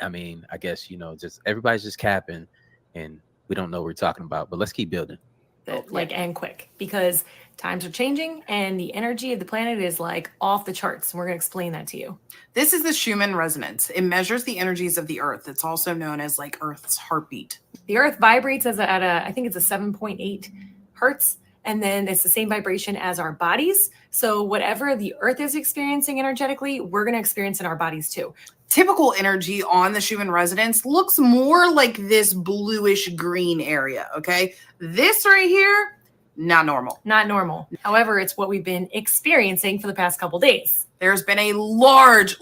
I mean, I guess, just everybody's just capping and we don't know what we're talking about, but let's keep building. And quick, because times are changing and the energy of the planet is off the charts. We're going to explain that to you. This is the Schumann resonance. It measures the energies of the earth. It's also known as Earth's heartbeat. The earth vibrates at I think it's a 7.8 hertz. And then it's the same vibration as our bodies. So whatever the earth is experiencing energetically, we're going to experience in our bodies too. Typical energy on the Schumann resonance looks more like this bluish green area, okay? This right here, not normal. Not normal. However, it's what we've been experiencing for the past couple days. There's been a large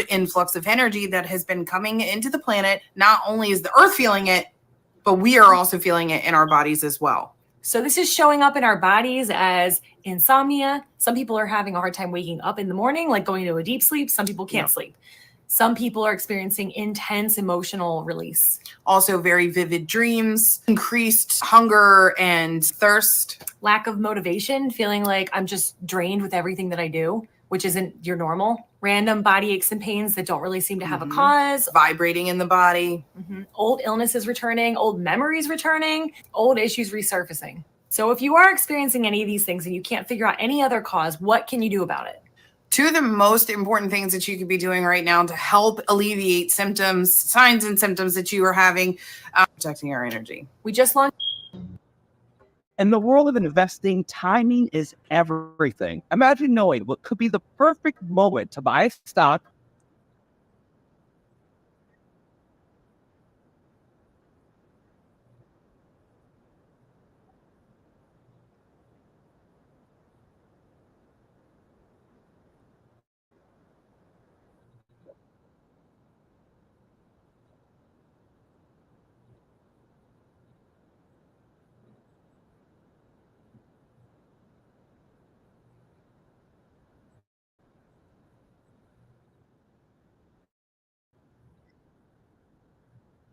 influx of energy that has been coming into the planet. Not only is the Earth feeling it, but we are also feeling it in our bodies as well. So this is showing up in our bodies as insomnia. Some people are having a hard time waking up in the morning, like going into a deep sleep. Some people can't sleep. Some people are experiencing intense emotional release. Also very vivid dreams, increased hunger and thirst. Lack of motivation, feeling like I'm just drained with everything that I do, which isn't your normal. Random body aches and pains that don't really seem to have a cause. Vibrating in the body. Old illnesses returning, old memories returning, old issues resurfacing. So if you are experiencing any of these things and you can't figure out any other cause, what can you do about it? Two of the most important things that you could be doing right now to help alleviate symptoms, signs and symptoms that you are having, protecting your energy. We just launched. In the world of investing, timing is everything. Imagine knowing what could be the perfect moment to buy a stock.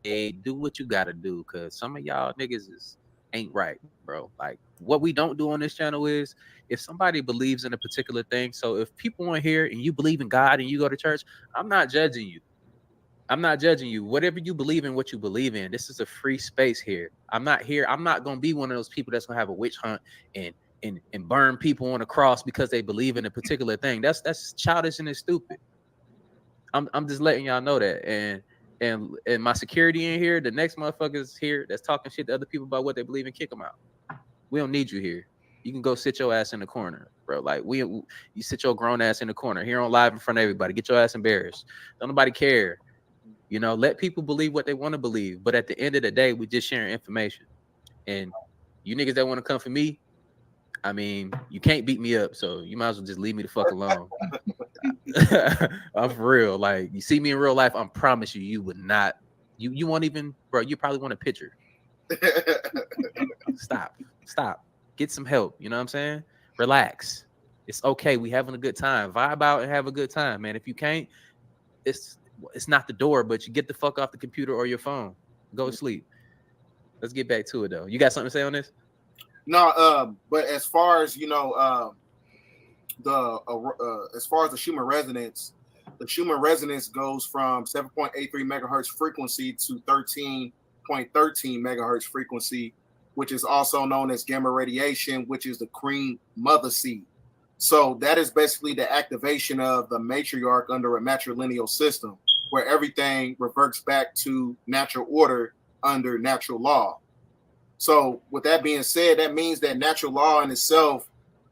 Hey, do what you gotta do, cause some of y'all niggas ain't right, bro. Like what we don't do on this channel is if somebody believes in a particular thing. So if people on here and you believe in God and you go to church, I'm not judging you. I'm not judging you. Whatever you believe in, what you believe in, this is a free space here. I'm not gonna be one of those people that's gonna have a witch hunt and burn people on a cross because they believe in a particular thing. That's childish and it's stupid. I'm just letting y'all know that. And my security in here, the next motherfuckers here that's talking shit to other people about what they believe in, kick them out. We don't need you here. You can go sit your ass in the corner, bro. Like you sit your grown ass in the corner here on live in front of everybody. Get your ass embarrassed. Don't nobody care. You know, let people believe what they want to believe. But at the end of the day, we just sharing information. And you niggas that want to come for me, I mean, you can't beat me up, so you might as well just leave me the fuck alone. I'm for real. Like, you see me in real life, I promise you, you would not. You won't even, bro. You probably want a picture. Stop. Get some help. You know what I'm saying? Relax. It's okay. We having a good time. Vibe out and have a good time, man. If you can't, it's not the door, but you get the fuck off the computer or your phone. Go to sleep. Let's get back to it though. You got something to say on this? No, but as far as as far as the Schumann resonance goes from 7.83 megahertz frequency to 13.13 megahertz frequency, which is also known as gamma radiation, which is the cream mother seed. So that is basically the activation of the matriarch under a matrilineal system, where everything reverts back to natural order under natural law. So with that being said, that means that natural law in itself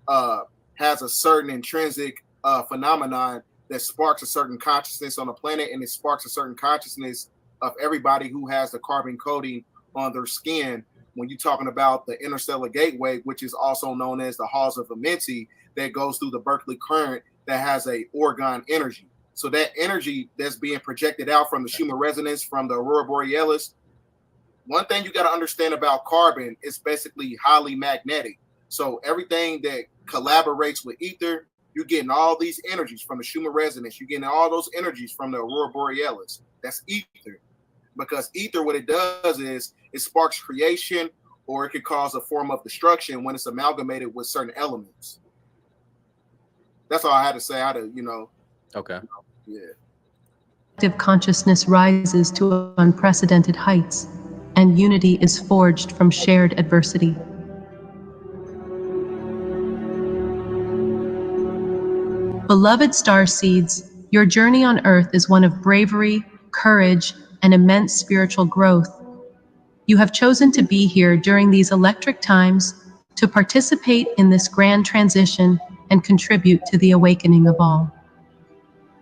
has a certain intrinsic phenomenon that sparks a certain consciousness on the planet, and it sparks a certain consciousness of everybody who has the carbon coating on their skin. When you're talking about the interstellar gateway, which is also known as the halls of Amenti, that goes through the Berkeley current that has a orgone energy. So that energy that's being projected out from the Schumann resonance, from the aurora borealis, one thing you got to understand about carbon is basically highly magnetic. So everything that collaborates with ether, you're getting all these energies from the Schumann resonance. You're getting all those energies from the aurora borealis. That's ether. Because ether, what it does is it sparks creation, or it could cause a form of destruction when it's amalgamated with certain elements. That's all I had to say. Okay. Yeah. Collective consciousness rises to unprecedented heights, and unity is forged from shared adversity. Beloved starseeds, your journey on Earth is one of bravery, courage, and immense spiritual growth. You have chosen to be here during these electric times to participate in this grand transition and contribute to the awakening of all.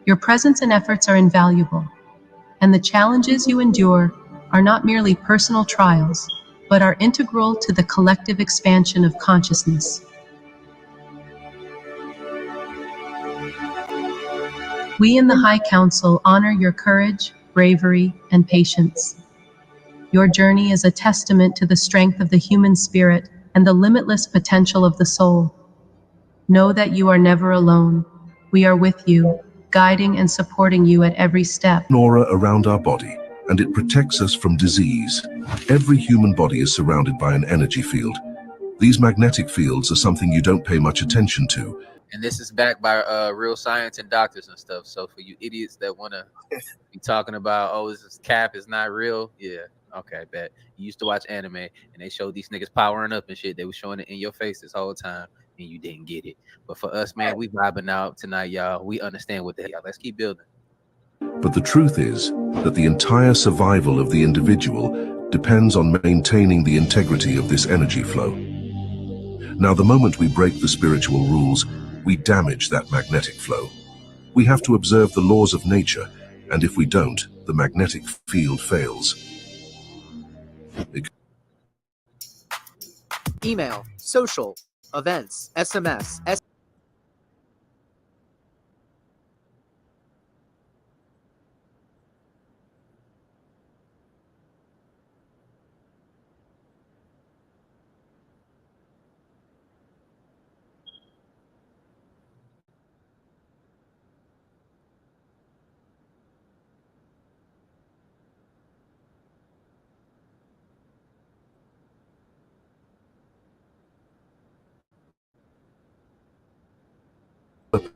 Your presence and efforts are invaluable, and the challenges you endure are not merely personal trials, but are integral to the collective expansion of consciousness. We in the High Council honor your courage, bravery, and patience. Your journey is a testament to the strength of the human spirit and the limitless potential of the soul. Know that you are never alone. We are with you, guiding and supporting you at every step. Aura around our body, and it protects us from disease. Every human body is surrounded by an energy field. These magnetic fields are something you don't pay much attention to. And this is backed by real science and doctors and stuff. So for you idiots that want to be talking about, oh, this is cap, is not real. Yeah, okay, bet. You used to watch anime and they showed these niggas powering up and shit. They were showing it in your face this whole time and you didn't get it. But for us, man, we vibing out tonight, y'all. We understand what the hell. Let's keep building. But the truth is that the entire survival of the individual depends on maintaining the integrity of this energy flow. Now, the moment we break the spiritual rules, we damage that magnetic flow. We have to observe the laws of nature, and if we don't, the magnetic field fails. Email, social, events, SMS,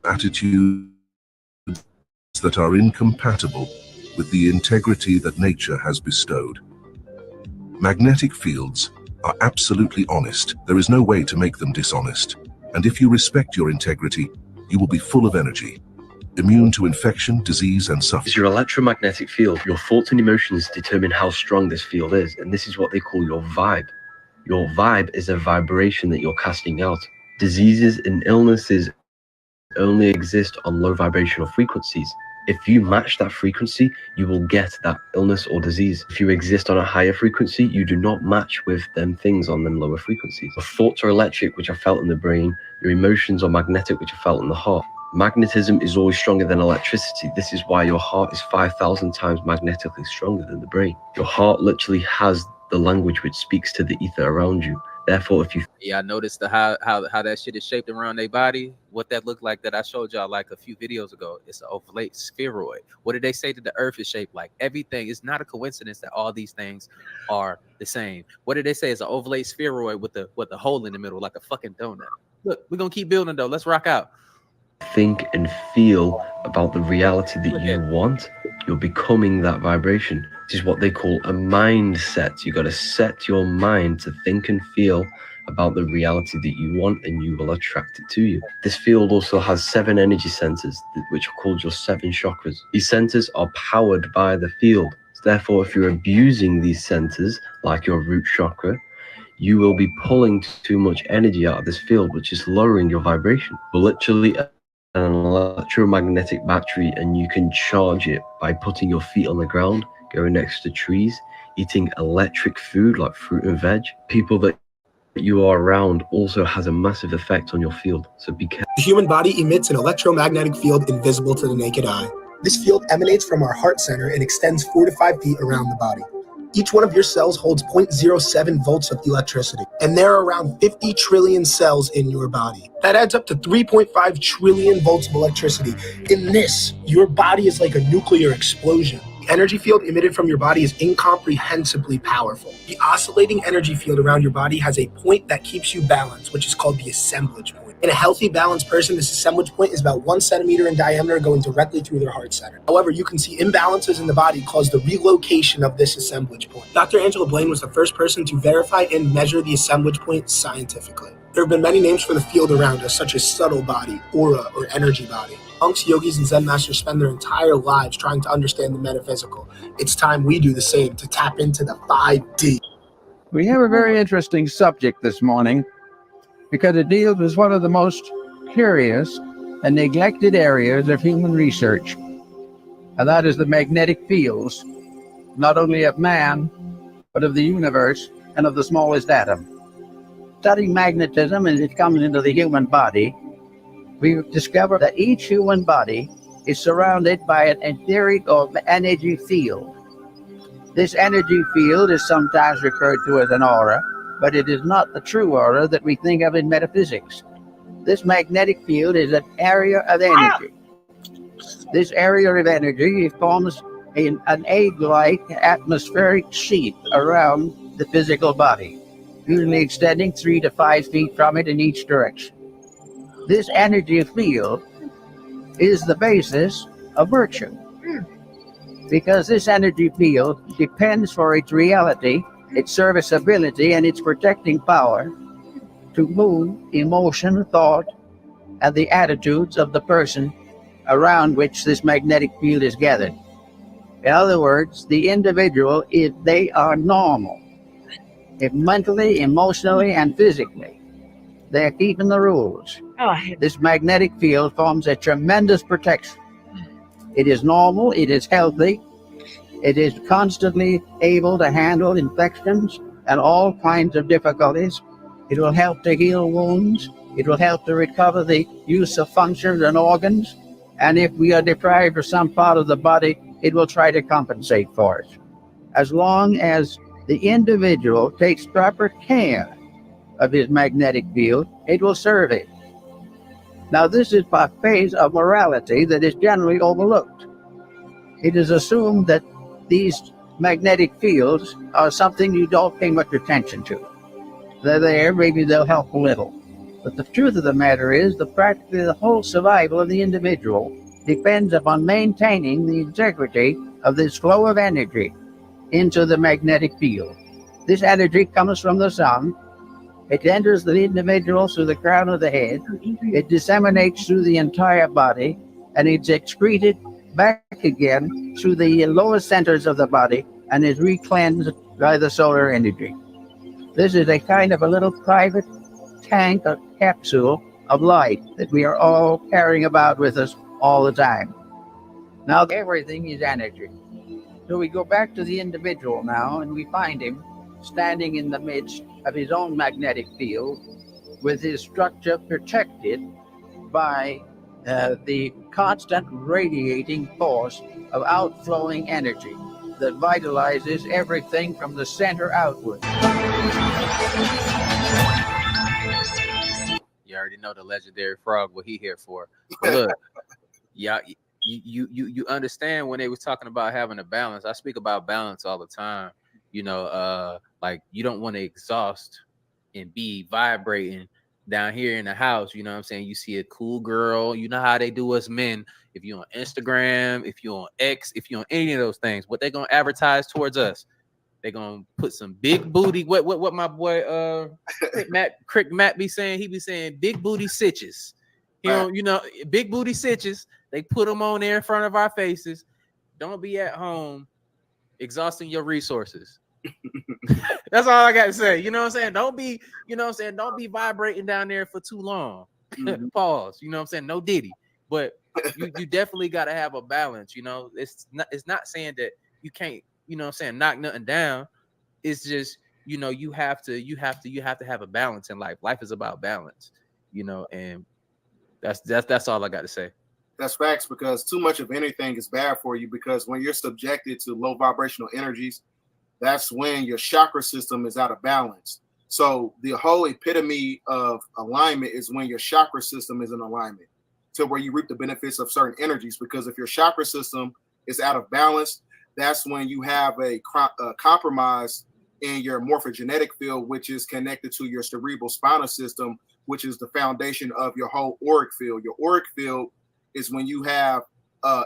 Attitudes that are incompatible with the integrity that nature has bestowed. Magnetic fields are absolutely honest. There is no way to make them dishonest. And if you respect your integrity, you will be full of energy, immune to infection, disease, and suffering. It's your electromagnetic field. Your thoughts and emotions determine how strong this field is, and this is what they call your vibe. Your vibe is a vibration that you're casting out. Diseases and illnesses only exist on low vibrational frequencies. If you match that frequency, you will get that illness or disease. If you exist on a higher frequency, you do not match with them things on them lower frequencies. Your thoughts are electric, which are felt in the brain. Your emotions are magnetic, which are felt in the heart. Magnetism is always stronger than electricity. This is why your heart is 5,000 times magnetically stronger than the brain. Your heart literally has the language which speaks to the ether around you. Therefore, if you I noticed how that shit is shaped around their body. What that looked like that I showed y'all like a few videos ago. It's an ovate spheroid. What did they say that the Earth is shaped like? Everything is not a coincidence that all these things are the same. What did they say? It's an ovate spheroid with the hole in the middle, like a fucking donut. Look, we're gonna keep building though. Let's rock out. think and feel about the reality that you want, you're becoming that vibration. This is what they call a mindset. You got to set your mind to think and feel about the reality that you want, and you will attract it to you. This field also has 7 energy centers, which are called your 7 chakras. These centers are powered by the field. Therefore, if you're abusing these centers, like your root chakra, you will be pulling too much energy out of this field, which is lowering your vibration. We're literally an electromagnetic battery, and you can charge it by putting your feet on the ground, going next to trees, eating electric food like fruit and veg. People that you are around also has a massive effect on your field, so be careful. The human body emits an electromagnetic field invisible to the naked eye. This field emanates from our heart center and extends 4 to 5 feet around the body. Each one of your cells holds 0.07 volts of electricity, and there are around 50 trillion cells in your body. That adds up to 3.5 trillion volts of electricity. In this, your body is like a nuclear explosion. The energy field emitted from your body is incomprehensibly powerful. The oscillating energy field around your body has a point that keeps you balanced, which is called the assemblage point. In a healthy, balanced person, this assemblage point is about 1 centimeter in diameter, going directly through their heart center. However, you can see imbalances in the body cause the relocation of this assemblage point. Dr. Angela Blaine was the first person to verify and measure the assemblage point scientifically. There have been many names for the field around us, such as subtle body, aura, or energy body. Monks, yogis, and Zen masters spend their entire lives trying to understand the metaphysical. It's time we do the same to tap into the 5D. We have a very interesting subject this morning, because it deals with one of the most curious and neglected areas of human research, and that is the magnetic fields, not only of man, but of the universe and of the smallest atom. Studying magnetism as it comes into the human body, we've discovered that each human body is surrounded by an etheric or energy field. This energy field is sometimes referred to as an aura, but it is not the true aura that we think of in metaphysics. This magnetic field is an area of energy. This area of energy forms an egg-like atmospheric sheath around the physical body, usually extending 3 to 5 feet from it in each direction. This energy field is the basis of virtue, because this energy field depends for its reality, its serviceability, and its protecting power to move emotion, thought, and the attitudes of the person around which this magnetic field is gathered. In other words, the individual, if they are normal, if mentally, emotionally, and physically, they're keeping the rules, this magnetic field forms a tremendous protection. It is normal, it is healthy, it is constantly able to handle infections and all kinds of difficulties. It will help to heal wounds. It will help to recover the use of functions and organs. And if we are deprived of some part of the body, it will try to compensate for it. As long as the individual takes proper care of his magnetic field, it will serve it. Now, this is a phase of morality that is generally overlooked. It is assumed that these magnetic fields are something you don't pay much attention to. They're there, maybe they'll help a little. But the truth of the matter is that practically the whole survival of the individual depends upon maintaining the integrity of this flow of energy into the magnetic field. This energy comes from the sun. It enters the individual through the crown of the head. It disseminates through the entire body, and it's excreted back again through the lower centers of the body and is recleansed by the solar energy. This is a kind of a little private tank or capsule of light that we are all carrying about with us all the time. Now, everything is energy. So we go back to the individual now, and we find him standing in the midst of his own magnetic field with his structure protected by the constant radiating force of outflowing energy that vitalizes everything from the center outward. You already know the legendary frog, what he here for. But look, yeah, you understand when they was talking about having a balance. I speak about balance all the time. You know, like you don't want to exhaust and be vibrating down here in the house. You know what I'm saying? You see a cool girl, you know how they do us men. If you're on Instagram, if you're on X, if you're on any of those things, what they're gonna advertise towards us, they're gonna put some big booty. What my boy Crick Matt be saying? He be saying big booty sitches. You know, big booty sitches. They put them on there in front of our faces. Don't be at home exhausting your resources. That's all I got to say. You know what I'm saying? Don't be, you know what I'm saying? Don't be vibrating down there for too long. Pause. You know what I'm saying? No diddy. But you definitely got to have a balance. You know, it's not saying that you can't, you know what I'm saying, knock nothing down. It's just, you know, you have to have a balance in life. Life is about balance, you know, and that's all I got to say. That's facts, because too much of anything is bad for you, because when you're subjected to low vibrational energies, that's when your chakra system is out of balance. So the whole epitome of alignment is when your chakra system is in alignment, to where you reap the benefits of certain energies. Because if your chakra system is out of balance, that's when you have a compromise in your morphogenetic field, which is connected to your cerebral spinal system, which is the foundation of your whole auric field. Your auric field is when you have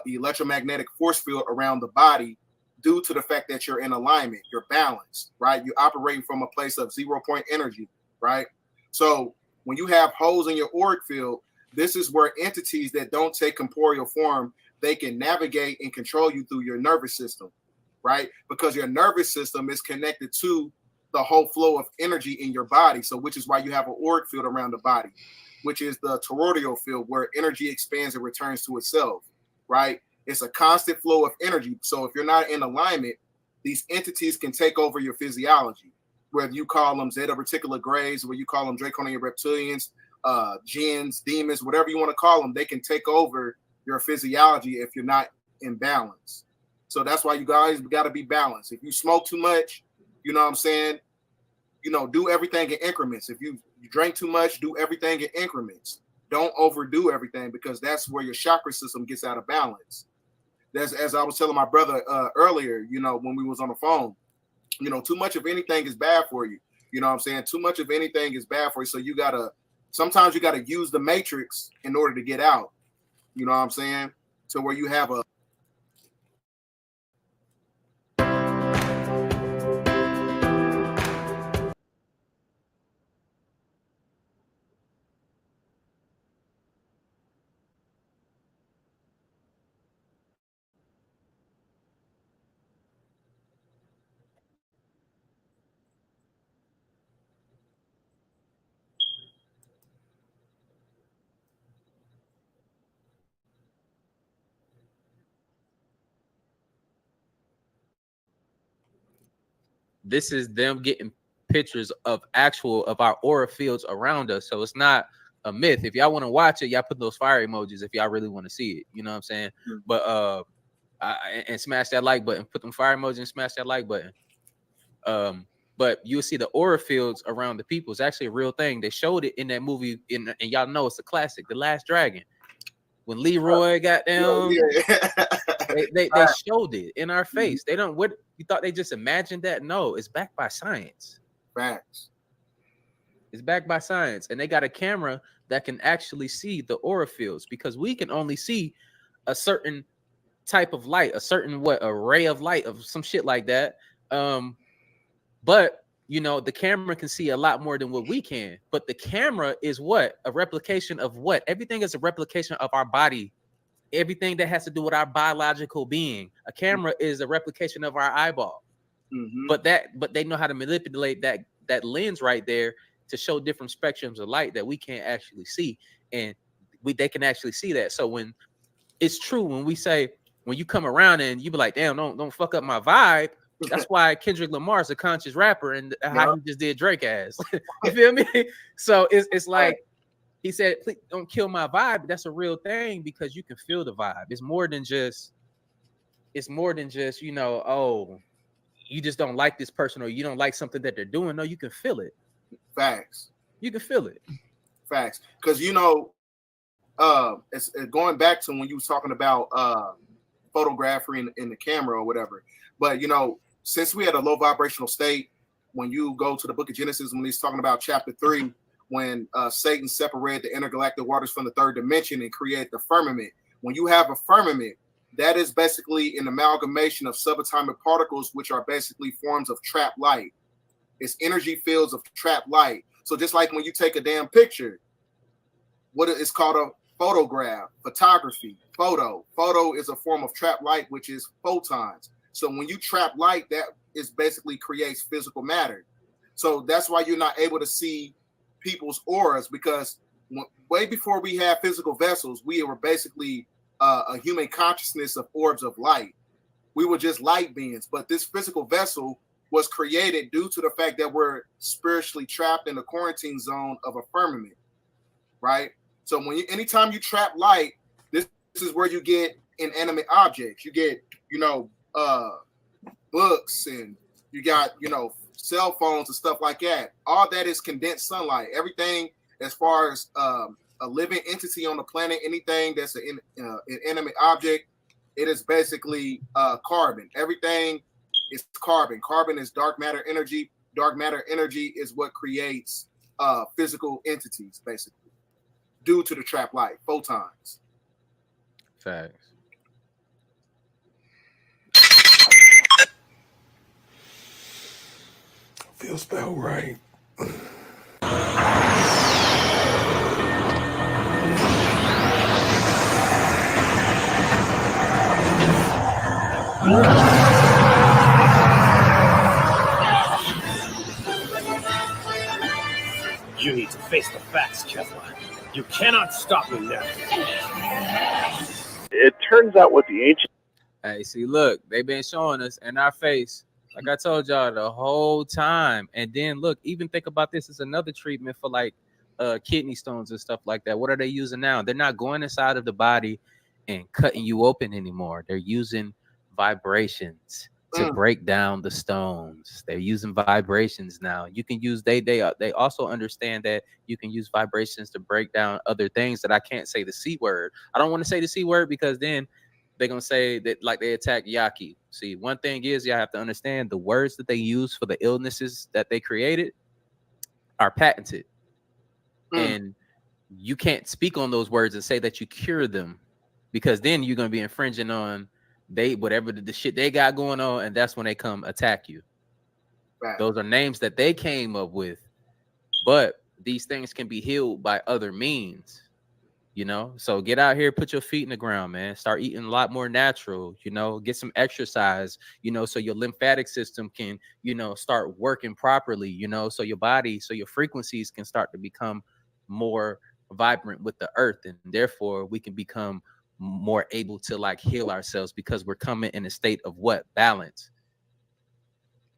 electromagnetic force field around the body due to the fact that you're in alignment, you're balanced, right? You're operating from a place of 0 point energy, right? So when you have holes in your auric field, this is where entities that don't take corporeal form, they can navigate and control you through your nervous system, right? Because your nervous system is connected to the whole flow of energy in your body. So which is why you have an auric field around the body, which is the toroidal field, where energy expands and returns to itself, right? It's a constant flow of energy. So if you're not in alignment, these entities can take over your physiology, whether you call them Zeta Reticulograys, whether you call them Draconian reptilians, jinns, demons, whatever you want to call them, they can take over your physiology if you're not in balance. So that's why you guys got to be balanced. If you smoke too much, you know what I'm saying? You know, do everything in increments. If you drink too much, do everything in increments. Don't overdo everything, because that's where your chakra system gets out of balance. That's, as I was telling my brother earlier, you know, when we was on the phone, you know, too much of anything is bad for you. You know what I'm saying? Too much of anything is bad for you. So you sometimes you gotta use the matrix in order to get out. You know what I'm saying? So where you have a This is them getting pictures of our aura fields around us. So it's not a myth. If y'all want to watch it, y'all put those fire emojis if y'all really want to see it. You know what I'm saying? Mm-hmm. But and smash that like button. Put them fire emojis and smash that like button. But you'll see the aura fields around the people. It's actually a real thing. They showed it in that movie, and y'all know it's a classic, The Last Dragon. When Leroy got down, they showed it in our face. They don't. What you thought they just imagined that? No, it's backed by science. Facts. It's backed by science, and they got a camera that can actually see the aura fields, because we can only see a certain type of light, a certain a ray of light of some shit like that. But you know, the camera can see a lot more than what we can. But the camera is what? A replication of what? Everything is a replication of our body. Everything that has to do with our biological being. A camera is a replication of our eyeball. Mm-hmm. But they know how to manipulate that lens right there to show different spectrums of light that we can't actually see. And they can actually see that. So when it's true, when we say, when you come around and you be like, damn, don't fuck up my vibe. That's why Kendrick Lamar is a conscious rapper, and how he just did Drake ass. You feel me? So it's like he said, please don't kill my vibe. That's a real thing, because you can feel the vibe. It's more than just, you know, oh, you just don't like this person, or you don't like something that they're doing. No, you can feel it. Facts. You can feel it. Facts. Because, you know, it's going back to when you was talking about photography in the camera or whatever. But, you know, since we had a low vibrational state, when you go to the book of Genesis, when he's talking about chapter 3, when Satan separated the intergalactic waters from the third dimension and created the firmament. When you have a firmament, that is basically an amalgamation of subatomic particles, which are basically forms of trapped light. It's energy fields of trapped light. So just like when you take a damn picture, what it's called a photograph, photography, photo. Photo is a form of trapped light, which is photons. So when you trap light, that is basically creates physical matter. So that's why you're not able to see people's auras, because way before we had physical vessels, we were basically a human consciousness of orbs of light. We were just light beings, but this physical vessel was created due to the fact that we're spiritually trapped in the quarantine zone of a firmament, right? So anytime you trap light, this is where you get inanimate objects. You get, you know, books, and you got, you know, cell phones and stuff like that. All that is condensed sunlight. Everything as far as a living entity on the planet, anything that's an inanimate object, it is basically carbon. Everything is carbon. Carbon is dark matter energy. Dark matter energy is what creates physical entities, basically, due to the trap light, photons. Facts. Feels about right. You need to face the facts, Kevlar. You cannot stop me now. It turns out what the ancient... Hey, see, look, they've been showing us in our face, like I told y'all the whole time. And then look, even think about this as another treatment for like kidney stones and stuff like that. What are they using now? They're not going inside of the body and cutting you open anymore. They're using vibrations to break down the stones. They're using vibrations now. You can use they also understand that you can use vibrations to break down other things that I can't say the C word. I don't want to say the C word because then they're gonna say that like they attack Yaki. See, one thing is you have to understand the words that they use for the illnesses that they created are patented. And you can't speak on those words and say that you cure them, because then you're gonna be infringing on whatever the shit they got going on, and that's when they come attack you. Right. Those are names that they came up with, but these things can be healed by other means. You know, so get out here, put your feet in the ground, man. Start eating a lot more natural, you know, get some exercise, you know, so your lymphatic system can, you know, start working properly, you know, so your body, so your frequencies can start to become more vibrant with the earth. And therefore we can become more able to like heal ourselves because we're coming in a state of what? Balance.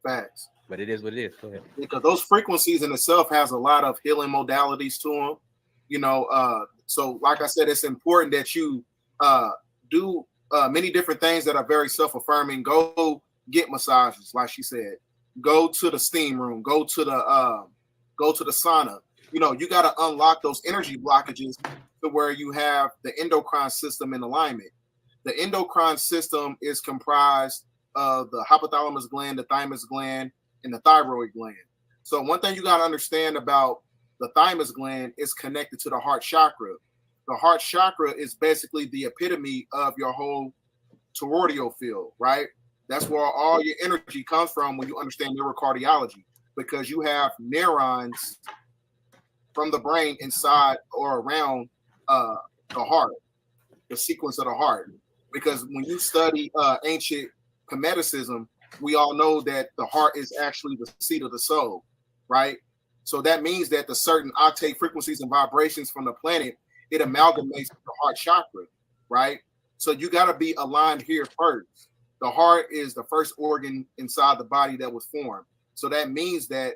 Facts. But it is what it is. Go ahead. Because those frequencies in itself has a lot of healing modalities to them. You know, so like I said, it's important that you do many different things that are very self-affirming. Go get massages, like she said. Go to the steam room. Go to the sauna. You know, you got to unlock those energy blockages to where you have the endocrine system in alignment. The endocrine system is comprised of the hypothalamus gland, the thymus gland, and the thyroid gland. So one thing you got to understand about the thymus gland is connected to the heart chakra. The heart chakra is basically the epitome of your whole toroidal field, right? That's where all your energy comes from when you understand neurocardiology, because you have neurons from the brain inside or around the heart, the sequence of the heart. Because when you study ancient Hermeticism, we all know that the heart is actually the seat of the soul, right? So that means that the certain octave frequencies and vibrations from the planet, it amalgamates the heart chakra, right? So you got to be aligned here first. The heart is the first organ inside the body that was formed. So that means that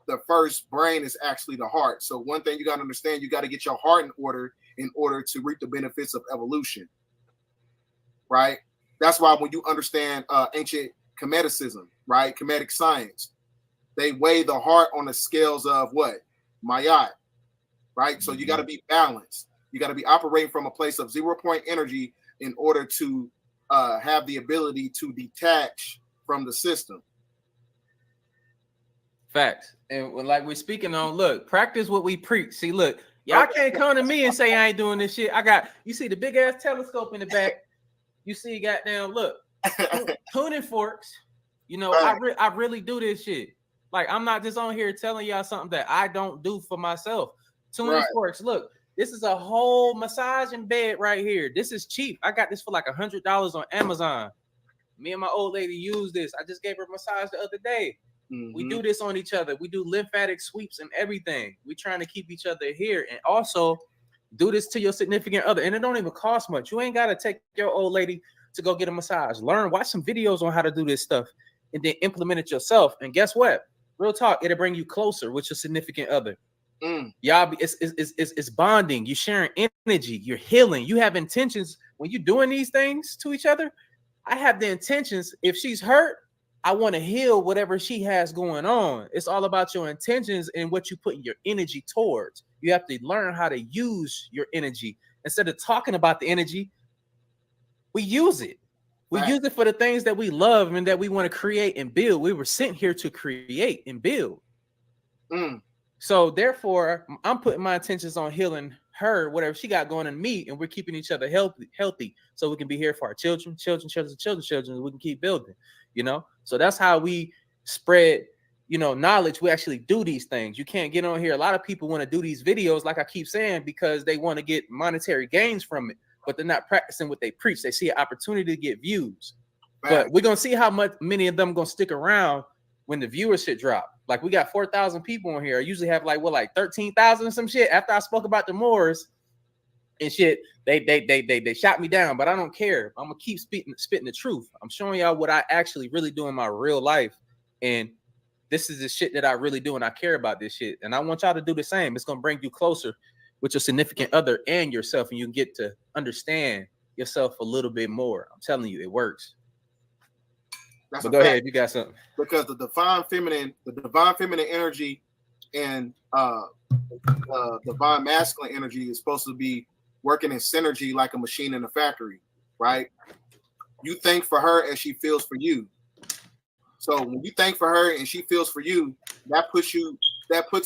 the first brain is actually the heart. So one thing you got to understand, you got to get your heart in order to reap the benefits of evolution, right? That's why when you understand ancient Hermeticism, right? Hermetic science, they weigh the heart on the scales of what? Mayat, right? So you got to be balanced. You got to be operating from a place of 0 point energy in order to have the ability to detach from the system. Facts. And like we're speaking on, look, practice what we preach. See, look, y'all can't come to me and say I ain't doing this shit. You see the big ass telescope in the back. You see, goddamn, look, tuning forks. You know, I really do this shit. Like, I'm not just on here telling y'all something that I don't do for myself. Tuning forks. Look, this is a whole massaging bed right here. This is cheap. I got this for like $100 on Amazon. Me and my old lady use this. I just gave her a massage the other day. We do this on each other. We do lymphatic sweeps and everything. We trying to keep each other here, and also do this to your significant other. And it don't even cost much. You ain't got to take your old lady to go get a massage. Learn, watch some videos on how to do this stuff, and then implement it yourself. And guess what? Real talk, it'll bring you closer with your significant other. Y'all, it's bonding. You're sharing energy. You're healing. You have intentions when you're doing these things to each other. I have the intentions. If she's hurt, I want to heal whatever she has going on. It's all about your intentions and what you put your energy towards. You have to learn how to use your energy. Instead of talking about the energy, we use it. We use it for the things that we love and that we want to create and build. We were sent here to create and build. So therefore, I'm putting my intentions on healing her, whatever she got going in me, and we're keeping each other healthy, so we can be here for our children, and we can keep building, you know? So that's how we spread, you know, knowledge. We actually do these things. You can't get on here. A lot of people want to do these videos, like I keep saying, because they want to get monetary gains from it, but they're not practicing what they preach. They see an opportunity to get views. But we're going to see how many of them going to stick around when the viewership drop. Like, we got 4,000 people on here. I usually have like 13,000 or some shit. After I spoke about the Moors and shit, they shot me down, but I don't care. I'm gonna keep spitting the truth. I'm showing y'all what I actually really do in my real life, and this is the shit that I really do, and I care about this shit, and I want y'all to do the same. It's gonna bring you closer with your significant other and yourself, and you can get to understand yourself a little bit more. I'm telling you, it works. That's but a go fact. ahead, you got something. Because the divine feminine energy and divine masculine energy is supposed to be working in synergy like a machine in a factory, right? You think for her as she feels for you. So when you think for her and she feels for you, that puts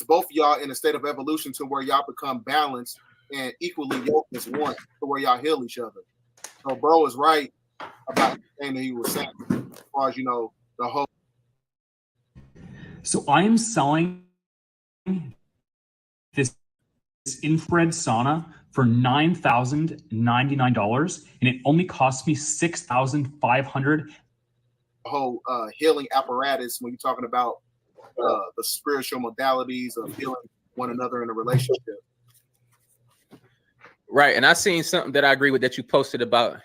both of y'all in a state of evolution to where y'all become balanced and equally yoked as one, to where y'all heal each other. So bro is right about everything that he was saying, as far as the whole. So I am selling this infrared sauna for $9,099, and it only cost me $6,500. Whole healing apparatus when you're talking about the spiritual modalities of healing one another in a relationship. Right, and I seen something that I agree with that you posted about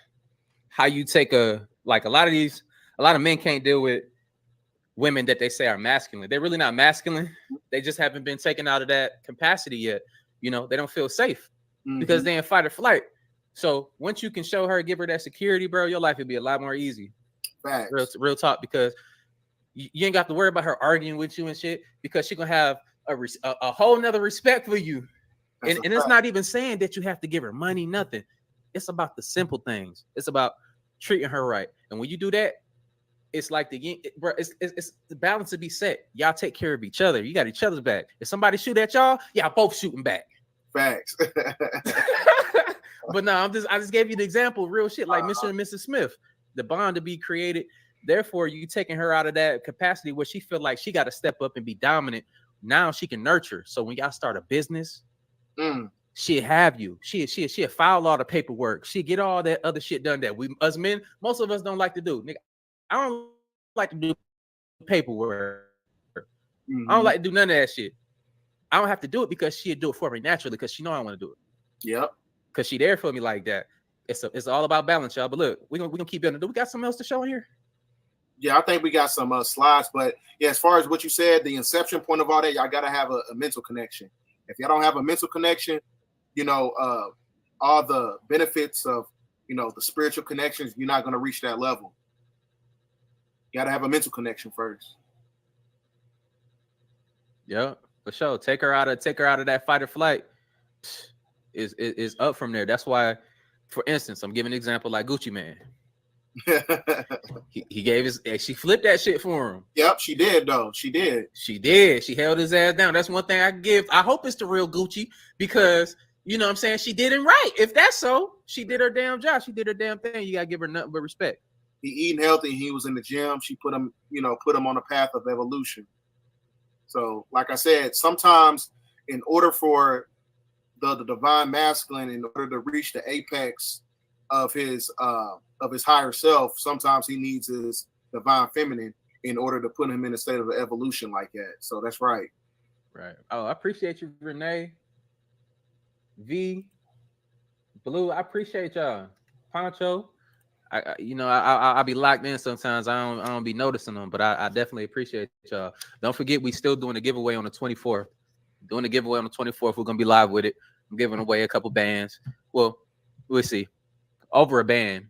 how you take a lot of men can't deal with women that they say are masculine. They're really not masculine. They just haven't been taken out of that capacity yet. They don't feel safe because they're in fight or flight. So once you can show her, give her that security, bro, your life will be a lot more easy. Facts. Real talk, because you ain't got to worry about her arguing with you and shit, because she gonna have a whole nother respect for you. And it's not even saying that you have to give her money, nothing. It's about the simple things. It's about treating her right. And when you do that, it's like it's the balance to be set. Y'all take care of each other. You got each other's back. If somebody shoot at y'all both shooting back. Facts. But no, I just gave you the example, real shit, like Mr. and Mrs. Smith. The bond to be created. Therefore, you taking her out of that capacity where she feel like she got to step up and be dominant. Now she can nurture. So when y'all start a business, she'll have you. She'll file all the paperwork. She'll get all that other shit done that we, us men, most of us don't like to do. Nigga, I don't like to do paperwork. I don't like to do none of that shit. I don't have to do it because she'll do it for me naturally because she know I want to do it. Yep. Because she there for me like that. It's all about balance, y'all. But look, we're gonna keep building. Do we got something else to show in here? Yeah, I think we got some slides. But yeah, as far as what you said, the inception point of all that, y'all gotta have a mental connection. If y'all don't have a mental connection, all the benefits of the spiritual connections, you're not gonna reach that level. You gotta have a mental connection first. Yeah, for sure. Take her out of that fight or flight. Is up from there. That's why, for instance, I'm giving an example like Gucci Man. he gave she flipped that shit for him. Yep, she did though. She did. She held his ass down. That's one thing I give. I hope it's the real Gucci, because you know what I'm saying, she did him right. If that's so, she did her damn job. She did her damn thing. You gotta give her nothing but respect. He eating healthy. He was in the gym. She put him on a path of evolution. So, like I said, sometimes in order for the divine masculine, in order to reach the apex of his higher self, sometimes he needs his divine feminine in order to put him in a state of evolution like that. So that's right. Right. Oh, I appreciate you, Renee. V, Blue, I appreciate y'all. Poncho, I be locked in sometimes. I don't be noticing them, but I definitely appreciate y'all. Don't forget, we still doing a giveaway on the 24th. Doing the giveaway on the 24th. We're gonna be live with it. I'm giving away a couple bands. Well, we'll see. Over a band,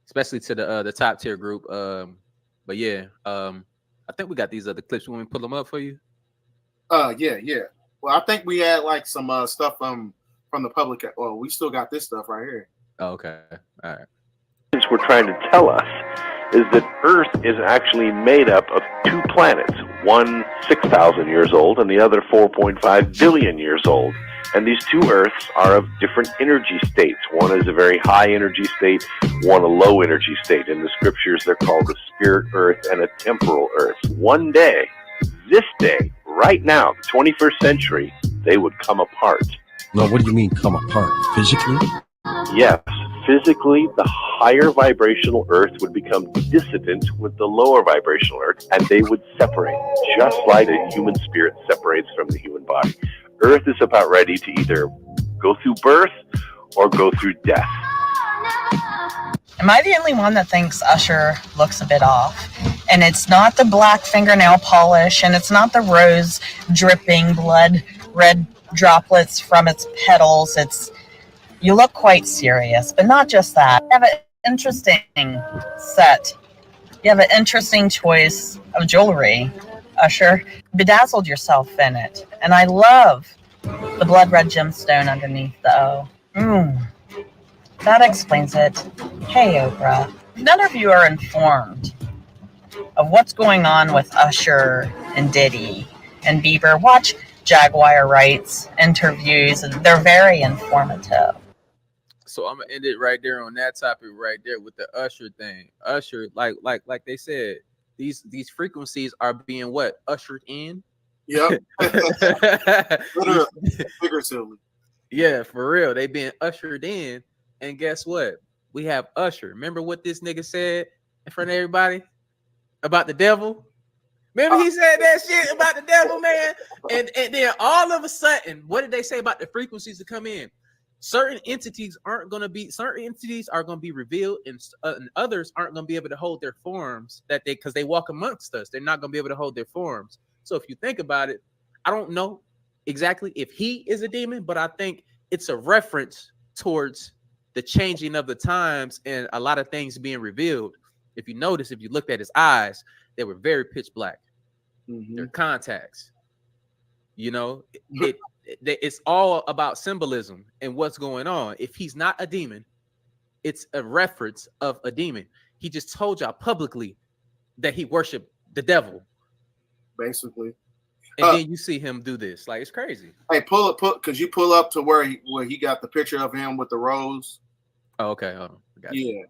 especially to the top tier group. But yeah, I think we got these other clips. You want me to pull them up for you? Yeah. Well, I think we had like some stuff from the public. Well, we still got this stuff right here. Oh, okay. All right. We're trying to tell us is that Earth is actually made up of two planets, one 6,000 years old and the other 4.5 billion years old. And these two Earths are of different energy states. One is a very high energy state, one a low energy state. In the scriptures, they're called a spirit Earth and a temporal Earth. One day, this day, right now, the 21st century, they would come apart. No, what do you mean come apart? Physically? Yes, physically, the higher vibrational Earth would become dissident with the lower vibrational Earth, and they would separate, just like a human spirit separates from the human body. Earth is about ready to either go through birth or go through death. Am I the only one that thinks Usher looks a bit off? And it's not the black fingernail polish, and it's not the rose dripping blood red droplets from its petals. You look quite serious, but not just that. You have an interesting set. You have an interesting choice of jewelry, Usher. Bedazzled yourself in it. And I love the blood red gemstone underneath the O. That explains it. Hey, Oprah. None of you are informed of what's going on with Usher and Diddy and Bieber. Watch Jaguar Wright's interviews. They're very informative. So I'm gonna end it right there on that topic right there with the Usher thing. Usher, like they said, these frequencies are being what? Ushered in. Yep. Figuratively. Yeah, for real. They being ushered in. And guess what? We have Usher. Remember what this nigga said in front of everybody about the devil? Remember he said that shit about the devil, man? And then all of a sudden, what did they say about the frequencies to come in? Certain entities are going to be revealed, and others aren't going to be able to hold their forms because they walk amongst us. They're not going to be able to hold their forms. So if you think about it, I don't know exactly if he is a demon, but I think it's a reference towards the changing of the times and a lot of things being revealed. If you notice, if you looked at his eyes, they were very pitch black. They're contacts. You know, it's all about symbolism and what's going on. If he's not a demon, it's a reference of a demon. He just told y'all publicly that he worshiped the devil, basically. And then you see him do this. Like, it's crazy. Hey, could you pull up to where he got the picture of him with the rose? Oh, okay. Hold on. Yeah.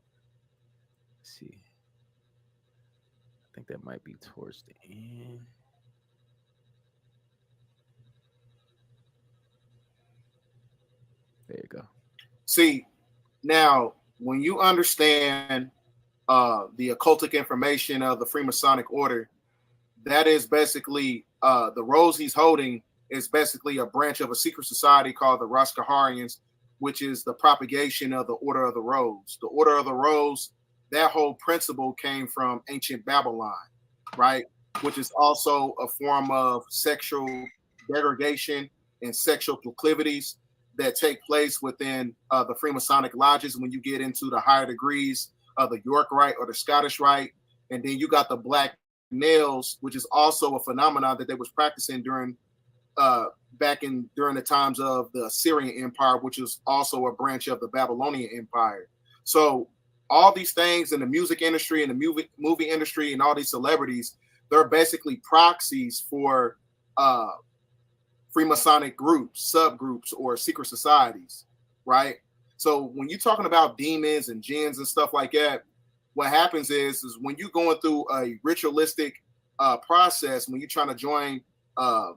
Let's see. I think that might be towards the end. There you go. See, now when you understand the occultic information of the Freemasonic order, that is basically the rose he's holding is basically a branch of a secret society called the Roscaharians, which is the propagation of the Order of the Rose. The Order of the Rose, that whole principle came from ancient Babylon, right? Which is also a form of sexual degradation and sexual proclivities that take place within the Freemasonic lodges when you get into the higher degrees of the York Rite or the Scottish Rite. And then you got the black nails, which is also a phenomenon that they was practicing during during the times of the Assyrian Empire, which is also a branch of the Babylonian Empire. So all these things in the music industry and the movie industry and all these celebrities, they're basically proxies for Freemasonic groups, subgroups, or secret societies, right? So when you're talking about demons and jinns and stuff like that, what happens is when you're going through a ritualistic process, when you're trying to join a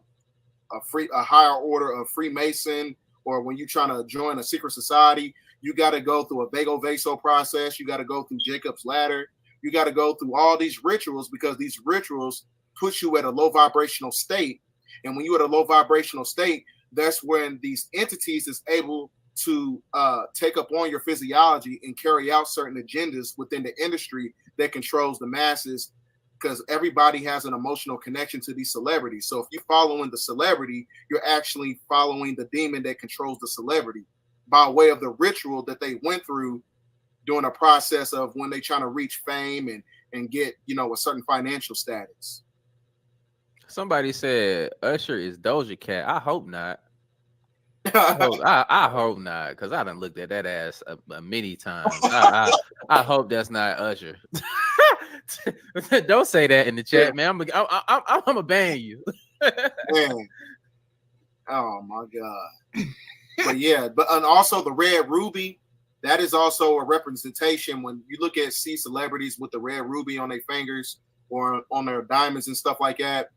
higher order of Freemason, or when you're trying to join a secret society, you got to go through a vago-vaso process. You got to go through Jacob's ladder. You got to go through all these rituals because these rituals put you at a low vibrational state. And when you're at a low vibrational state, that's when these entities is able to take up on your physiology and carry out certain agendas within the industry that controls the masses, because everybody has an emotional connection to these celebrities. So if you're following the celebrity, you're actually following the demon that controls the celebrity by way of the ritual that they went through during a process of when they trying to reach fame and get, a certain financial status. Somebody said Usher is Doja Cat. I hope not. I hope not, because I done looked at that ass many times. I hope that's not Usher. Don't say that in the chat, man. I'm gonna ban you. Man. Oh my god. But yeah, and also the red ruby, that is also a representation. When you look at celebrities with the red ruby on their fingers or on their diamonds and stuff like that,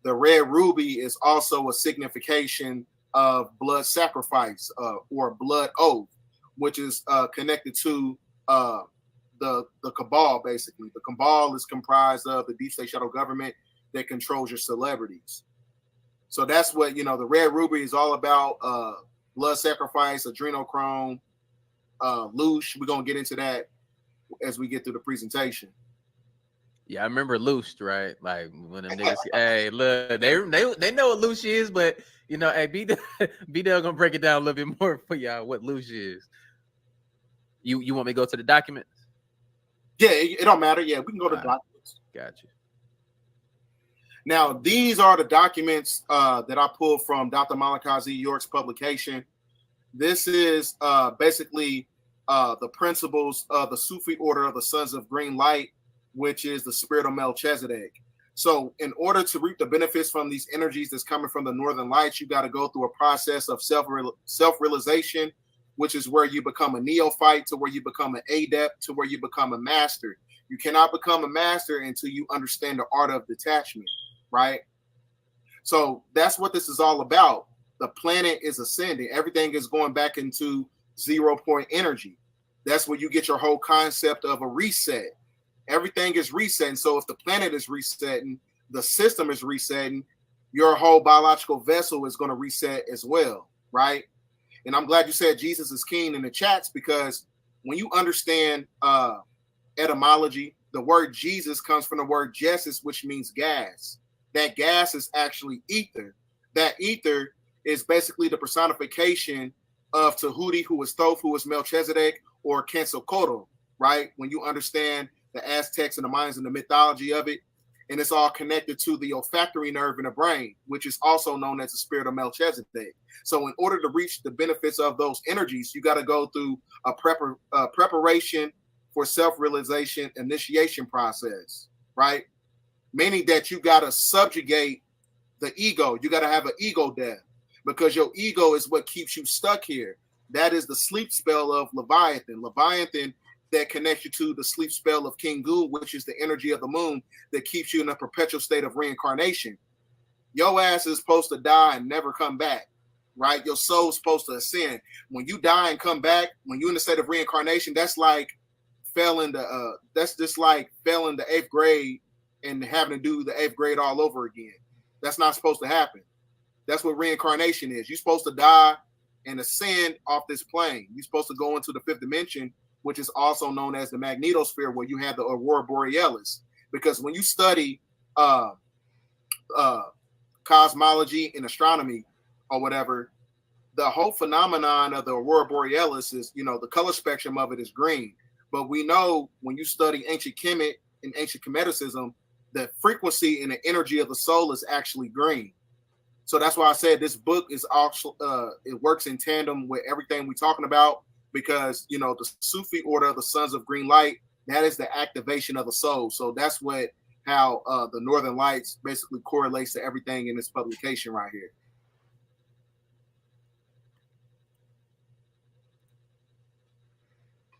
the red ruby is also a signification of blood sacrifice or blood oath, which is connected to the cabal. Basically, the cabal is comprised of the deep state shadow government that controls your celebrities. So that's what the red ruby is all about. Blood sacrifice, adrenochrome, loosh. We're gonna get into that as we get through the presentation. Yeah, I remember Loose, right? Like when them niggas, hey, look, they know what Loose is, but you know, hey, Bdell gonna break it down a little bit more for y'all what Loose is. You want me to go to the documents? Yeah, it don't matter. Yeah, we can go to documents. Gotcha. Now, these are the documents that I pulled from Dr. Malachi Z. York's publication. This is basically the principles of the Sufi order of the Sons of Green Light, which is the spirit of Melchizedek. So in order to reap the benefits from these energies that's coming from the Northern Lights, you got to go through a process of self-realization, which is where you become a neophyte, to where you become an adept, to where you become a master. You cannot become a master until you understand the art of detachment, right? So that's what this is all about. The planet is ascending. Everything is going back into 0 point energy. That's where you get your whole concept of a reset. Everything is resetting. So if the planet is resetting, the system is resetting, your whole biological vessel is going to reset as well, right? And I'm glad you said Jesus is king in the chats, because when you understand etymology, the word Jesus comes from the word Jesus, which means gas. That gas is actually ether. That ether is basically the personification of Tahuti, who is Thoth, who is Melchizedek, or Quetzalcoatl, right? When you understand the Aztecs and the Mayans and the mythology of it, and it's all connected to the olfactory nerve in the brain, which is also known as the spirit of Melchizedek. So in order to reach the benefits of those energies, you got to go through a preparation for self-realization initiation process, right? Meaning that you got to subjugate the ego. You got to have an ego death, because your ego is what keeps you stuck here. That is the sleep spell of Leviathan. Leviathan that connects you to the sleep spell of King Gu, which is the energy of the moon that keeps you in a perpetual state of reincarnation. Your ass is supposed to die and never come back, right? Your soul's supposed to ascend. When you die and come back, when you're in a state of reincarnation, that's like failing the that's just like failing the 8th grade and having to do the 8th grade all over again. That's not supposed to happen. That's what reincarnation is. You're supposed to die and ascend off this plane. You're supposed to go into the 5th dimension, which is also known as the magnetosphere, where you have the aurora borealis. Because when you study cosmology and astronomy or whatever, the whole phenomenon of the aurora borealis is, you know, the color spectrum of it is green. But we know when you study ancient Kemet and ancient Kemeticism, the frequency and the energy of the soul is actually green. So that's why I said this book is also it works in tandem with everything we're talking about, because, you know, the Sufi order of the Sons of Green Light, that is the activation of the soul. So that's what how the Northern Lights basically correlates to everything in this publication right here.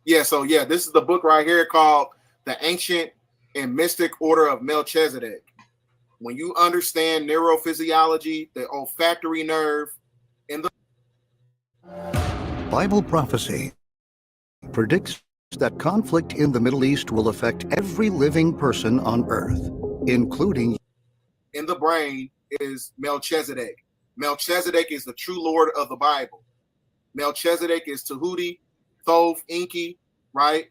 Yeah, so yeah, this is the book right here called The Ancient and Mystic Order of Melchizedek. When you understand neurophysiology, the olfactory nerve, and the Bible prophecy predicts that conflict in the Middle East will affect every living person on earth, including in the brain is Melchizedek. Melchizedek is the true Lord of the Bible. Melchizedek is Tahuti, Thoth, Enki, right?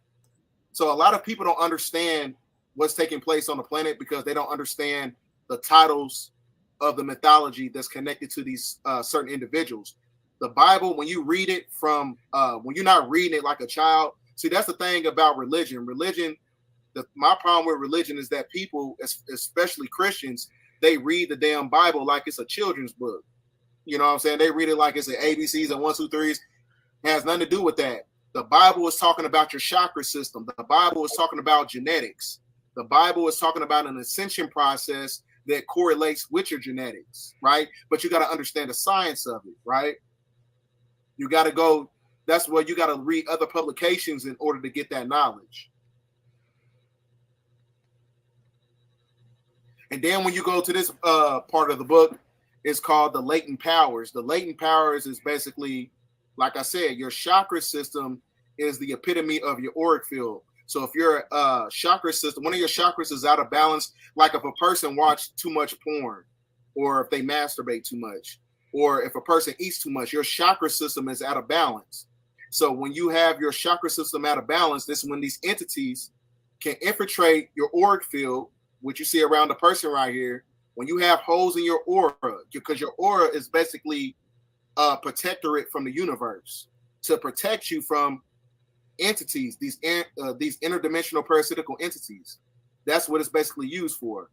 So a lot of people don't understand what's taking place on the planet because they don't understand the titles of the mythology that's connected to these certain individuals. The Bible, when you read it from, when you're not reading it like a child, see, that's the thing about religion. My problem with religion is that people, especially Christians, they read the damn Bible like it's a children's book. You know what I'm saying? They read it like it's an ABCs and 1, 2, 3s. It has nothing to do with that. The Bible is talking about your chakra system. The Bible is talking about genetics. The Bible is talking about an ascension process that correlates with your genetics, right? But you got to understand the science of it, right? You got to go, that's where you got to read other publications in order to get that knowledge. And then when you go to this part of the book, it's called the latent powers. The latent powers is basically, like I said, your chakra system is the epitome of your auric field. So if your chakra system, one of your chakras is out of balance, like if a person watched too much porn, or if they masturbate too much, or if a person eats too much, your chakra system is out of balance. So when you have your chakra system out of balance, this is when these entities can infiltrate your auric field, which you see around the person right here. When you have holes in your aura, because your aura is basically a protectorate from the universe to protect you from entities, these interdimensional parasitical entities. That's what it's basically used for.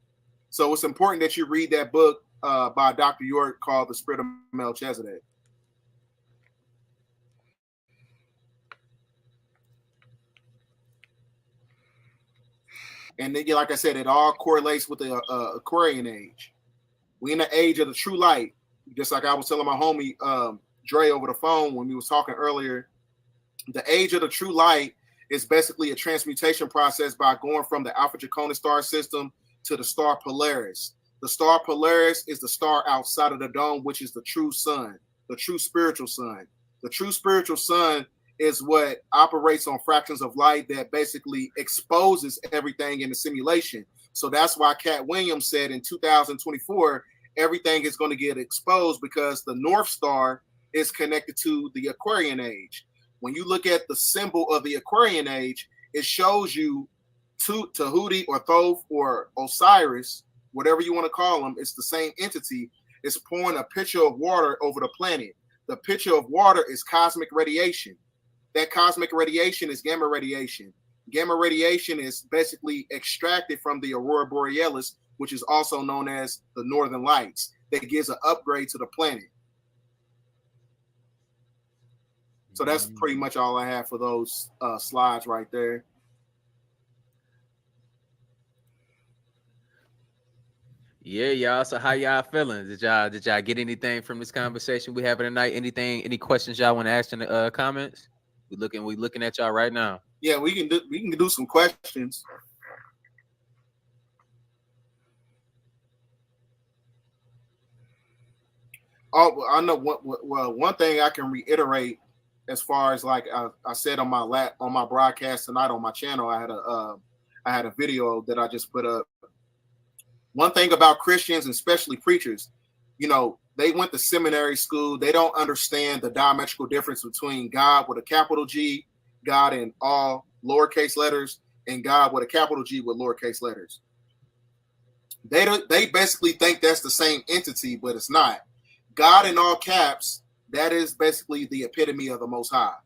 So it's important that you read that book by Dr. York called The Spirit of Melchizedek. And then, like I said, it all correlates with the Aquarian age. We in the age of the true light, just like I was telling my homie Dre over the phone when we was talking earlier. The age of the true light is basically a transmutation process by going from the Alpha Draconis star system to the star Polaris. The star Polaris is the star outside of the dome, which is the true sun, the true spiritual sun. The true spiritual sun is what operates on fractions of light that basically exposes everything in the simulation. So that's why Cat Williams said in 2024, everything is going to get exposed because the North Star is connected to the Aquarian age. When you look at the symbol of the Aquarian age, it shows you Tahuti or Thoth or Osiris, whatever you want to call them, it's the same entity. It's pouring a pitcher of water over the planet. The pitcher of water is cosmic radiation. That cosmic radiation is gamma radiation. Gamma radiation is basically extracted from the aurora borealis, which is also known as the northern lights, that gives an upgrade to the planet. So that's pretty much all I have for those slides right there. Yeah, y'all. So how y'all feeling? Did y'all get anything from this conversation we having tonight? Any questions y'all want to ask in the comments? We looking at y'all right now. Yeah, we can do some questions. Oh, I know one thing I can reiterate as far as like I said on my broadcast tonight on my channel, I had a video that I just put up. One thing about Christians and especially preachers, you know, they went to seminary school. They don't understand the diametrical difference between God with a capital G, God in all lowercase letters, and God with a capital G with lowercase letters. They basically think that's the same entity, but it's not. God in all caps, that is basically the epitome of the Most High.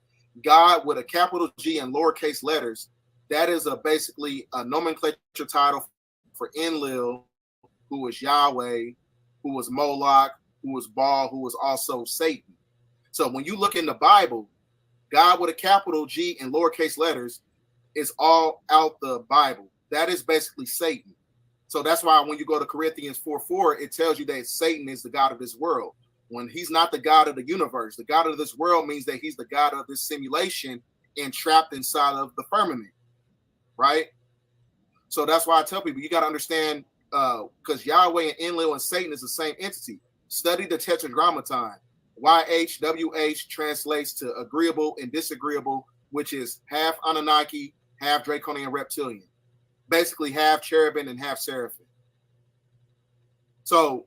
God with a capital G and lowercase letters, that is basically a nomenclature title for Enlil, who was Yahweh, who was Moloch, who was Baal, who was also Satan. So when you look in the Bible, God with a capital G and lowercase letters is all out the Bible. That is basically Satan. So that's why when you go to Corinthians 4:4, it tells you that Satan is the God of this world. When he's not the God of the universe, the God of this world means that he's the God of this simulation and trapped inside of the firmament, right? So that's why I tell people, you got to understand, because Yahweh and Enlil and Satan is the same entity. Study the Tetragrammaton. YHWH translates to agreeable and disagreeable, which is half Anunnaki, half Draconian reptilian. Basically half cherubim and half seraphim. So,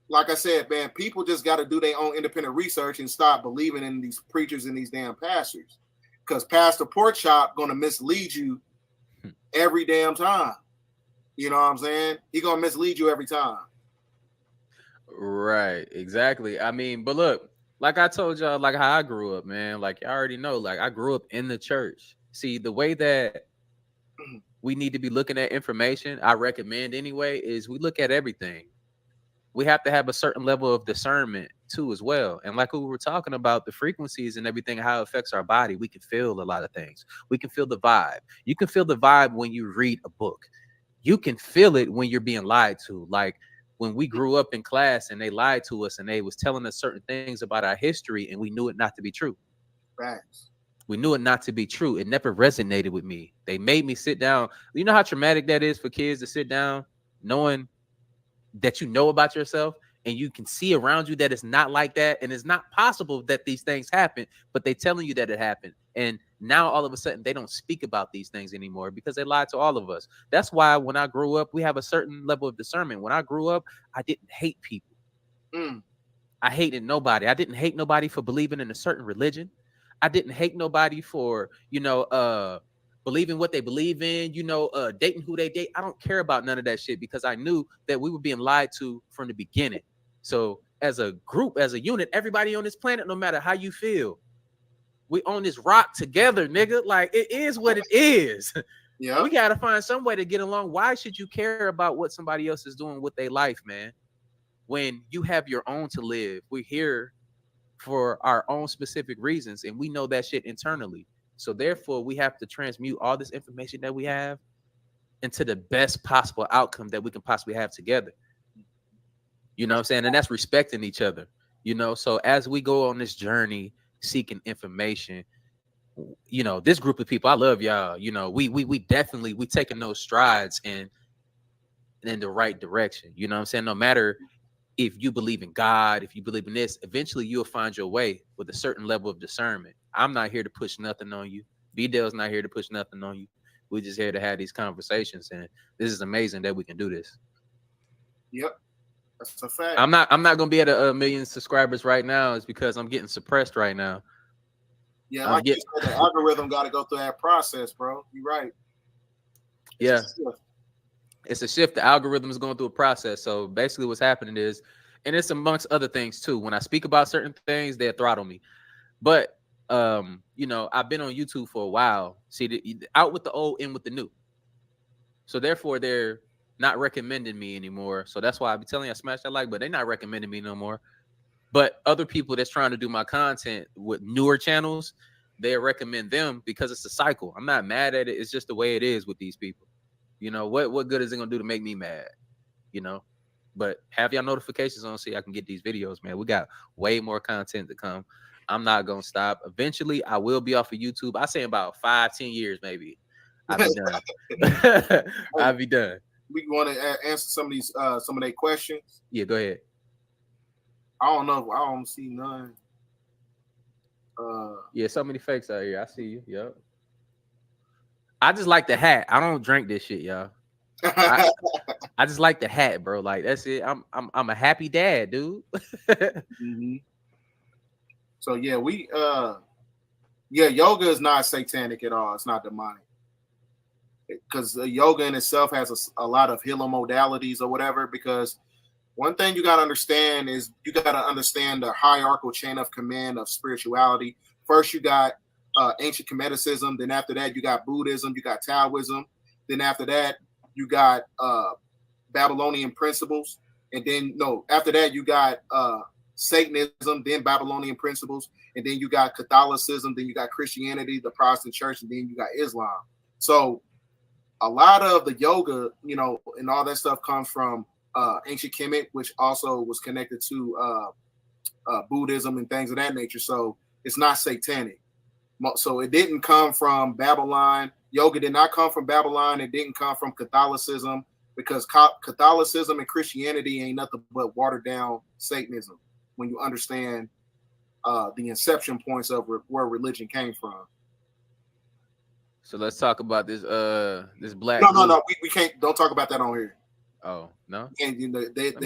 like I said, man, people just got to do their own independent research and stop believing in these preachers and these damn pastors. Because Pastor Porkchop going to mislead you every damn time. You know what I'm saying? He going to mislead you every time. Right, exactly. I mean, but look, like I told y'all, like how I grew up, man. Like you already know, like I grew up in the church. See, the way that we need to be looking at information, I recommend anyway, is we look at everything. We have to have a certain level of discernment too, as well. And like we were talking about, the frequencies and everything, how it affects our body, we can feel a lot of things. We can feel the vibe. You can feel the vibe when you read a book. You can feel it when you're being lied to. Like when we grew up in class and they lied to us and they was telling us certain things about our history and we knew it not to be true. Facts. We knew it not to be true. It never resonated with me. They made me sit down. You know how traumatic that is for kids to sit down knowing that you know about yourself and you can see around you that it's not like that. And it's not possible that these things happen, but they telling you that it happened. And now all of a sudden they don't speak about these things anymore because they lied to all of us. That's why when I grew up, we have a certain level of discernment. When I grew up, I didn't hate people. I hated nobody. I didn't hate nobody for believing in a certain religion. I didn't hate nobody for, believing what they believe in, dating who they date. I don't care about none of that shit because I knew that we were being lied to from the beginning. So as a group, as a unit, everybody on this planet, no matter how you feel, we on this rock together, nigga. Like, it is what it is. Yeah. We got to find some way to get along. Why should you care about what somebody else is doing with their life, man? When you have your own to live. We're here for our own specific reasons, and we know that shit internally. So therefore, we have to transmute all this information that we have into the best possible outcome that we can possibly have together. You know what I'm saying? And that's respecting each other. So as we go on this journey seeking information, this group of people, I love y'all. We definitely taking those strides in the right direction. You know what I'm saying? No matter if you believe in God, if you believe in this, eventually you'll find your way with a certain level of discernment. I'm not here to push nothing on you. Bdell's not here to push nothing on you. We're just here to have these conversations, and this is amazing that we can do this. Yep, that's a fact. I'm not gonna be at a million subscribers right now. It's because I'm getting suppressed right now. Yeah, like you said, the algorithm got to go through that process, bro. You're right. It's a shift. The algorithm is going through a process. So basically what's happening is, and it's amongst other things too, when I speak about certain things, they throttle me. But I've been on YouTube for a while. See, out with the old, in with the new. So therefore they're not recommending me anymore. So that's why I be telling you I smash that like, but they're not recommending me no more. But other people that's trying to do my content with newer channels, they recommend them because it's a cycle. I'm not mad at it. It's just the way it is with these people. What good is it gonna do to make me mad? But have y'all notifications on so I can get these videos, man. We got way more content to come. I'm not gonna stop. Eventually, I will be off of YouTube. I say in about 5-10 years, maybe. I'll be done. I'll be done. We want to answer some of their questions. Yeah, go ahead. I don't know. I don't see none. Yeah, so many fakes out here. I see you. Yep. I just like the hat. I don't drink this shit, y'all. I just like the hat, bro. Like, that's it. I'm a happy dad, dude. Mm-hmm. So yeah, yoga is not satanic at all. It's not demonic, because yoga in itself has a lot of healing modalities or whatever. Because one thing you got to understand is you got to understand the hierarchical chain of command of spirituality. First, you got ancient Kemetic, then after that you got Buddhism, you got Taoism, then after that you got Babylonian principles, and then after that you got Satanism, then Babylonian principles, and then you got Catholicism, then you got Christianity, the Protestant church, and then you got Islam. So a lot of the yoga, and all that stuff comes from ancient Kemet, which also was connected to Buddhism and things of that nature. So it's not satanic. So it didn't come from Babylon. Yoga did not come from Babylon. It didn't come from Catholicism, because Catholicism and Christianity ain't nothing but watered down Satanism when you understand the inception points of where religion came from. So let's talk about this this black. No, we can't. Don't talk about that on here. Oh no! And they take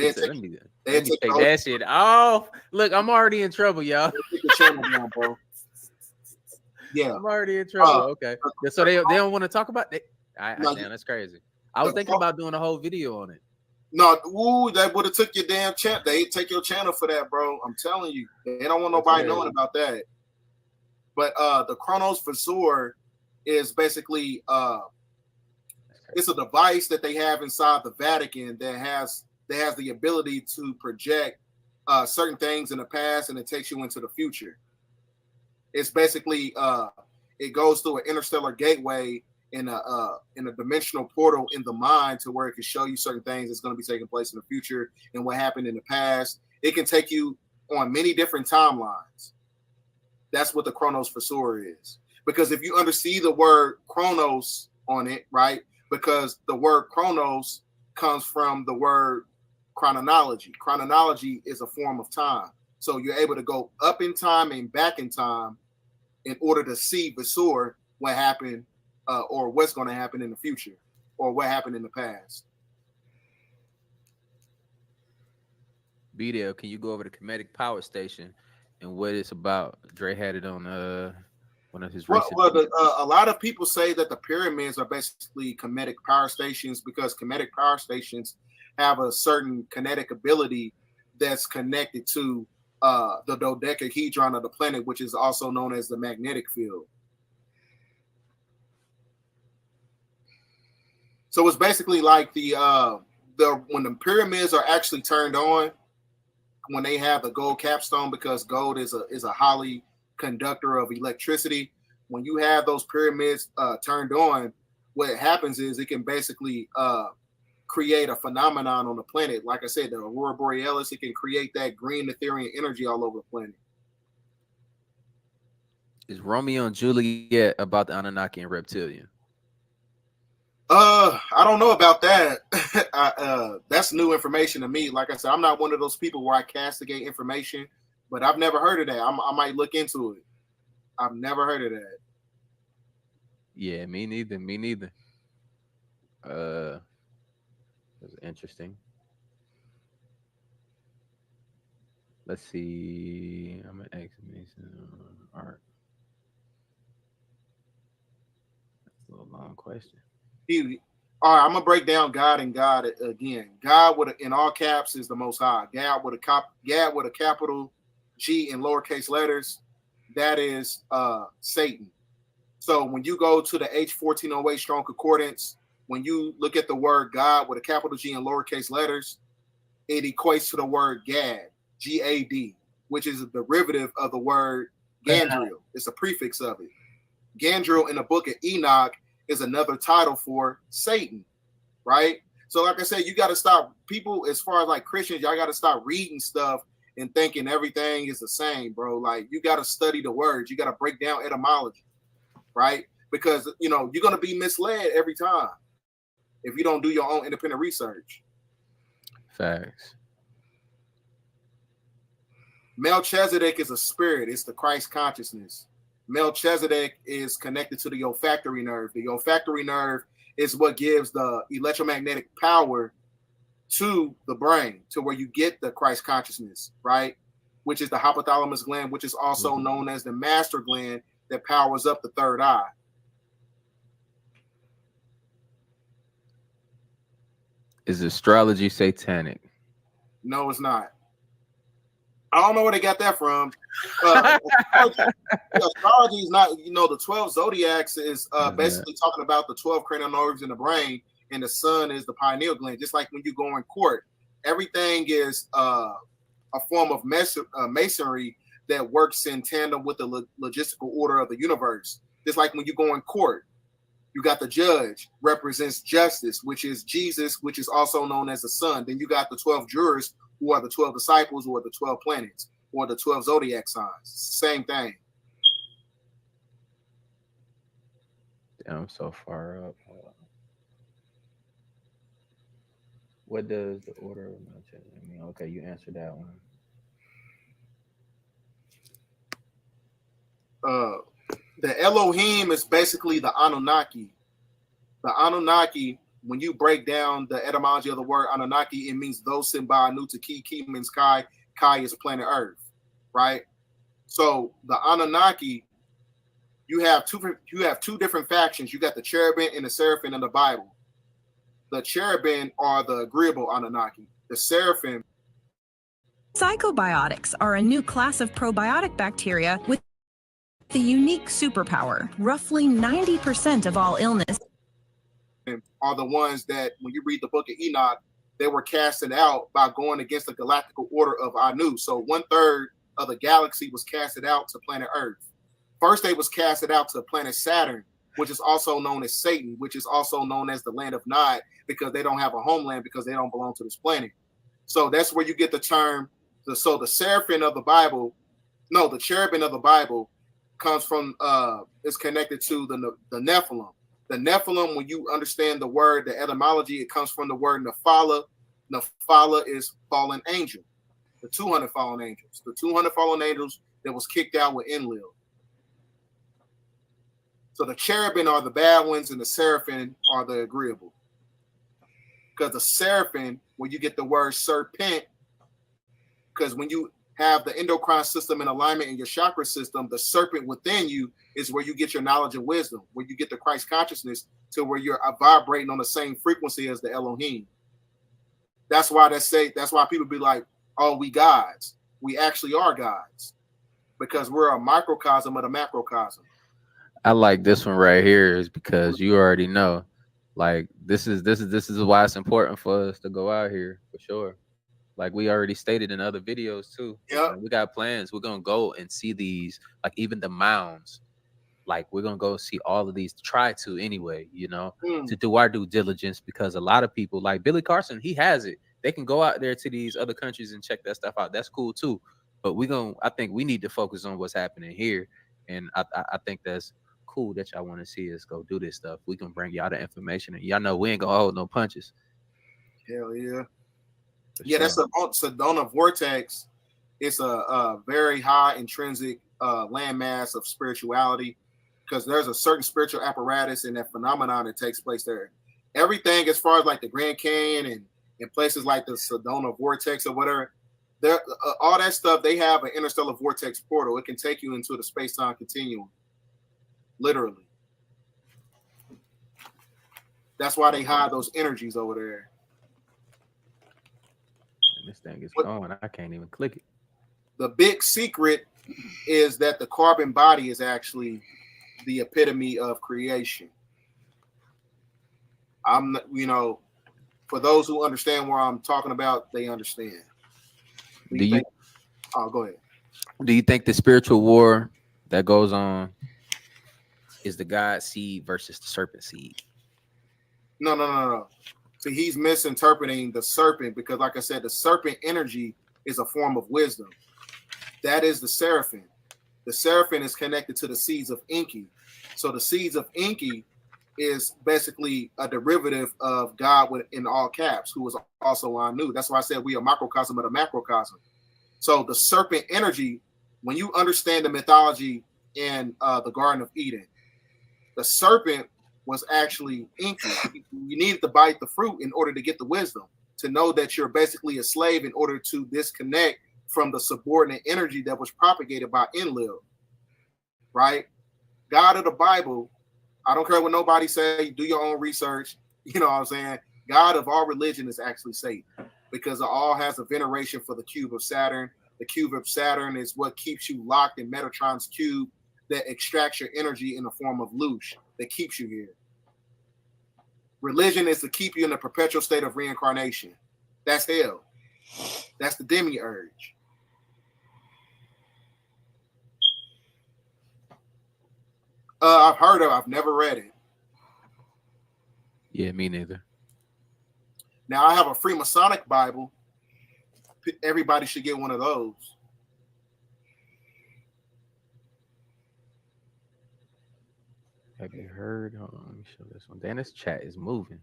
that shit off. Look, I'm already in trouble, y'all. Take the channel down, bro. Yeah, I'm already in trouble. Okay, so they don't want to talk about it. Damn, that's crazy. I was thinking about doing a whole video on it. No, that would have took your damn channel. They take your channel for that, bro. I'm telling you, they don't want nobody knowing about that. But the Chronos Visor is basically it's a device that they have inside the Vatican that has the ability to project certain things in the past, and it takes you into the future. It's basically it goes through an interstellar gateway in a dimensional portal in the mind, to where it can show you certain things that's going to be taking place in the future and what happened in the past. It can take you on many different timelines. That's what the Chronos Visor is. Because if you understand the word Chronos on it, right? Because the word Chronos comes from the word chronology. Chronology is a form of time. So you're able to go up in time and back in time in order to see Visor what happened or what's going to happen in the future, or what happened in the past. Bdell, can you go over to Kemetic Power Station and what it's about? Dre had it on One of his Well, recent. a lot of people say that the pyramids are basically kinetic power stations because kinetic power stations have a certain kinetic ability that's connected to the dodecahedron of the planet, which is also known as the magnetic field. So it's basically like the when the pyramids are actually turned on, when they have the gold capstone, because gold is a highly conductor of electricity. When you have those pyramids turned on, what happens is it can basically create a phenomenon on the planet. Like I said, the aurora borealis, it can create that green ethereal energy all over the planet. Is Romeo and Juliet about the Anunnaki and reptilian? I don't know about that. That's new information to me. Like I said, I'm not one of those people where I castigate information, but I've never heard of that. I might look into it. I've never heard of that. Yeah, me neither. Me neither. It was interesting. Let's see. I'm an exclamation art. That's a little long question. All right, I'm gonna break down God and God again. God with in all caps is the Most High. God with a capital G in lowercase letters, that is Satan. So when you go to the H1408 Strong Concordance, when you look at the word God with a capital G in lowercase letters, it equates to the word Gad, G-A-D, which is a derivative of the word Gandriel. It's a prefix of it. Gandriel in the book of Enoch is another title for Satan, right? So like I said, you got to stop, people, as far as like Christians, y'all got to stop reading stuff and thinking everything is the same, bro. Like, you got to study the words. You got to break down etymology, right? Because, you know, you're going to be misled every time if you don't do your own independent research. Facts. Melchizedek is a spirit. It's the Christ consciousness. Melchizedek is connected to the olfactory nerve. The olfactory nerve is what gives the electromagnetic power to the brain, to where you get the Christ consciousness, right? Which is the hypothalamus gland, which is also known as the master gland that powers up the third eye. Is astrology satanic? No, it's not. I don't know where they got that from. Astrology is not, you know, the 12 zodiacs is basically talking about the 12 cranial nerves in the brain, and the sun is the pineal gland. Just like when you go in court, everything is a form of masonry that works in tandem with the logistical order of the universe. Just like when you go in court, you got the judge, represents justice, which is Jesus, which is also known as the sun. Then you got the 12 jurors, who are the 12 disciples, or the 12 planets, or the 12 zodiac signs. Same thing. Damn, I'm so far up. What does the order of Melchizedek mean? Okay, you answered that one. The Elohim is basically the Anunnaki. The Anunnaki, when you break down the etymology of the word Anunnaki, it means those sent by Anu to Ki. Ki means Kai. Kai is planet Earth, right? So the Anunnaki, you have two different factions. You got the cherubim and the seraphim in the Bible. The cherubim are the agreeable Anunnaki. The seraphim. Psychobiotics are a new class of probiotic bacteria with the unique superpower. Roughly 90% of all illness are the ones that, when you read the book of Enoch, they were casted out by going against the galactical order of Anu. So 1/3 of the galaxy was casted out to planet Earth. First, they was casted out to planet Saturn, which is also known as Satan, which is also known as the land of Nod, because they don't have a homeland, because they don't belong to this planet. So that's where you get the term. The seraphim of the Bible, no, the cherubim of the Bible comes from, is connected to the Nephilim. The Nephilim, when you understand the word, the etymology, it comes from the word Nephala. Nephala is fallen angel. The 200 fallen angels. The 200 fallen angels that was kicked out with Enlil. So the cherubim are the bad ones, and the seraphim are the agreeable. Because the seraphim, when you get the word serpent, because when you have the endocrine system in alignment in your chakra system, the serpent within you is where you get your knowledge and wisdom, where you get the Christ consciousness, to where you're vibrating on the same frequency as the Elohim. That's why that's why people be like, oh, we gods. We actually are gods because we're a microcosm of the macrocosm. I like this one right here is because you already know, like this is why it's important for us to go out here for sure. Like we already stated in other videos too. Yeah, we got plans. We're gonna go and see these, like even the mounds. Like we're gonna go see all of these. Try to anyway, to do our due diligence because a lot of people, like Billy Carson, he has it. They can go out there to these other countries and check that stuff out. That's cool too. But I think we need to focus on what's happening here, and I think that's cool that y'all want to see us go do this stuff. We can bring y'all the information, and y'all know we ain't gonna hold no punches. Hell yeah. Yeah, that's a Sedona vortex. It's a very high intrinsic landmass of spirituality because there's a certain spiritual apparatus and that phenomenon that takes place there. Everything as far as like the Grand Canyon and places like the Sedona vortex or whatever, there all that stuff, they have an interstellar vortex portal. It can take you into the space-time continuum, literally. That's why they hide those energies over there. This thing is going. I can't even click it. The big secret is that the carbon body is actually the epitome of creation. For those who understand what I'm talking about, they understand. Oh, go ahead. Do you think the spiritual war that goes on is the God seed versus the serpent seed? No. See, he's misinterpreting the serpent because, like I said, the serpent energy is a form of wisdom. That is the seraphim. The seraphim is connected to the seeds of Enki. So the seeds of Enki is basically a derivative of God in all caps, who was also Anu. That's why I said we are microcosm of the macrocosm. So the serpent energy, when you understand the mythology in the Garden of Eden, the serpent was actually Enki. You needed to bite the fruit in order to get the wisdom, to know that you're basically a slave in order to disconnect from the subordinate energy that was propagated by Enlil, right? God of the Bible, I don't care what nobody say, do your own research, you know what I'm saying? God of all religion is actually Satan because it all has a veneration for the cube of Saturn. The cube of Saturn is what keeps you locked in Metatron's cube that extracts your energy in the form of loosh that keeps you here. Religion is to keep you in a perpetual state of reincarnation. That's hell. That's the demiurge. I've heard of it. I've never read it. Yeah, me neither. Now, I have a Freemasonic Bible. Everybody should get one of those. Have you heard? Hold on, let me show this one. Damn, this chat is moving.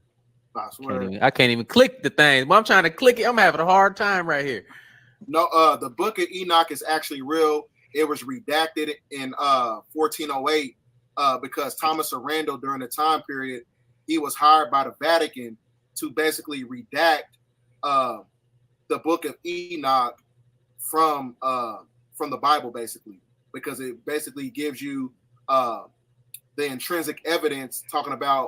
I swear. I can't even click the thing. But I'm trying to click it. I'm having a hard time right here. No, the Book of Enoch is actually real. It was redacted in 1408 because Thomas Arundel, during the time period, he was hired by the Vatican to basically redact the Book of Enoch from the Bible, basically, because it basically gives you the intrinsic evidence talking about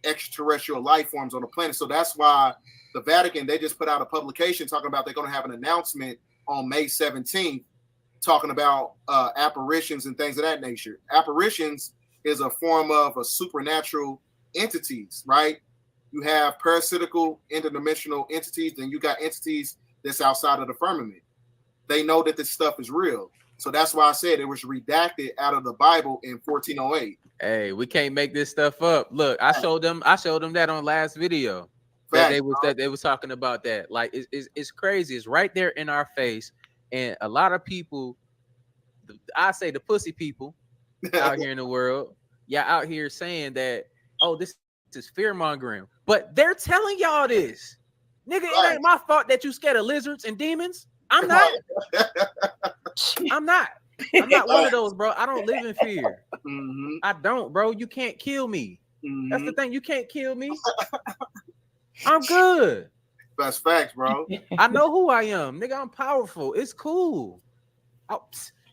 extraterrestrial life forms on the planet. So that's why the Vatican, they just put out a publication talking about they're going to have an announcement on May 17th talking about apparitions and things of that nature. Apparitions is a form of a supernatural entities, right? You have parasitical interdimensional entities, then you got entities that's outside of the firmament. They know that this stuff is real. So that's why I said it was redacted out of the Bible in 1408. Hey, we can't make this stuff up. Look, I showed them that on last video. That they was talking about that. Like it's crazy. It's right there in our face. And a lot of people, I say the pussy people out here in the world, out here saying that, oh, this is fear mongering. But they're telling y'all this. Nigga, it ain't my fault that you scared of lizards and demons. I'm not. I'm not one of those, bro. I don't live in fear. Mm-hmm. I don't, bro. You can't kill me. Mm-hmm. That's the thing. You can't kill me. I'm good. Best facts, bro. I know who I am, nigga. I'm powerful. It's cool.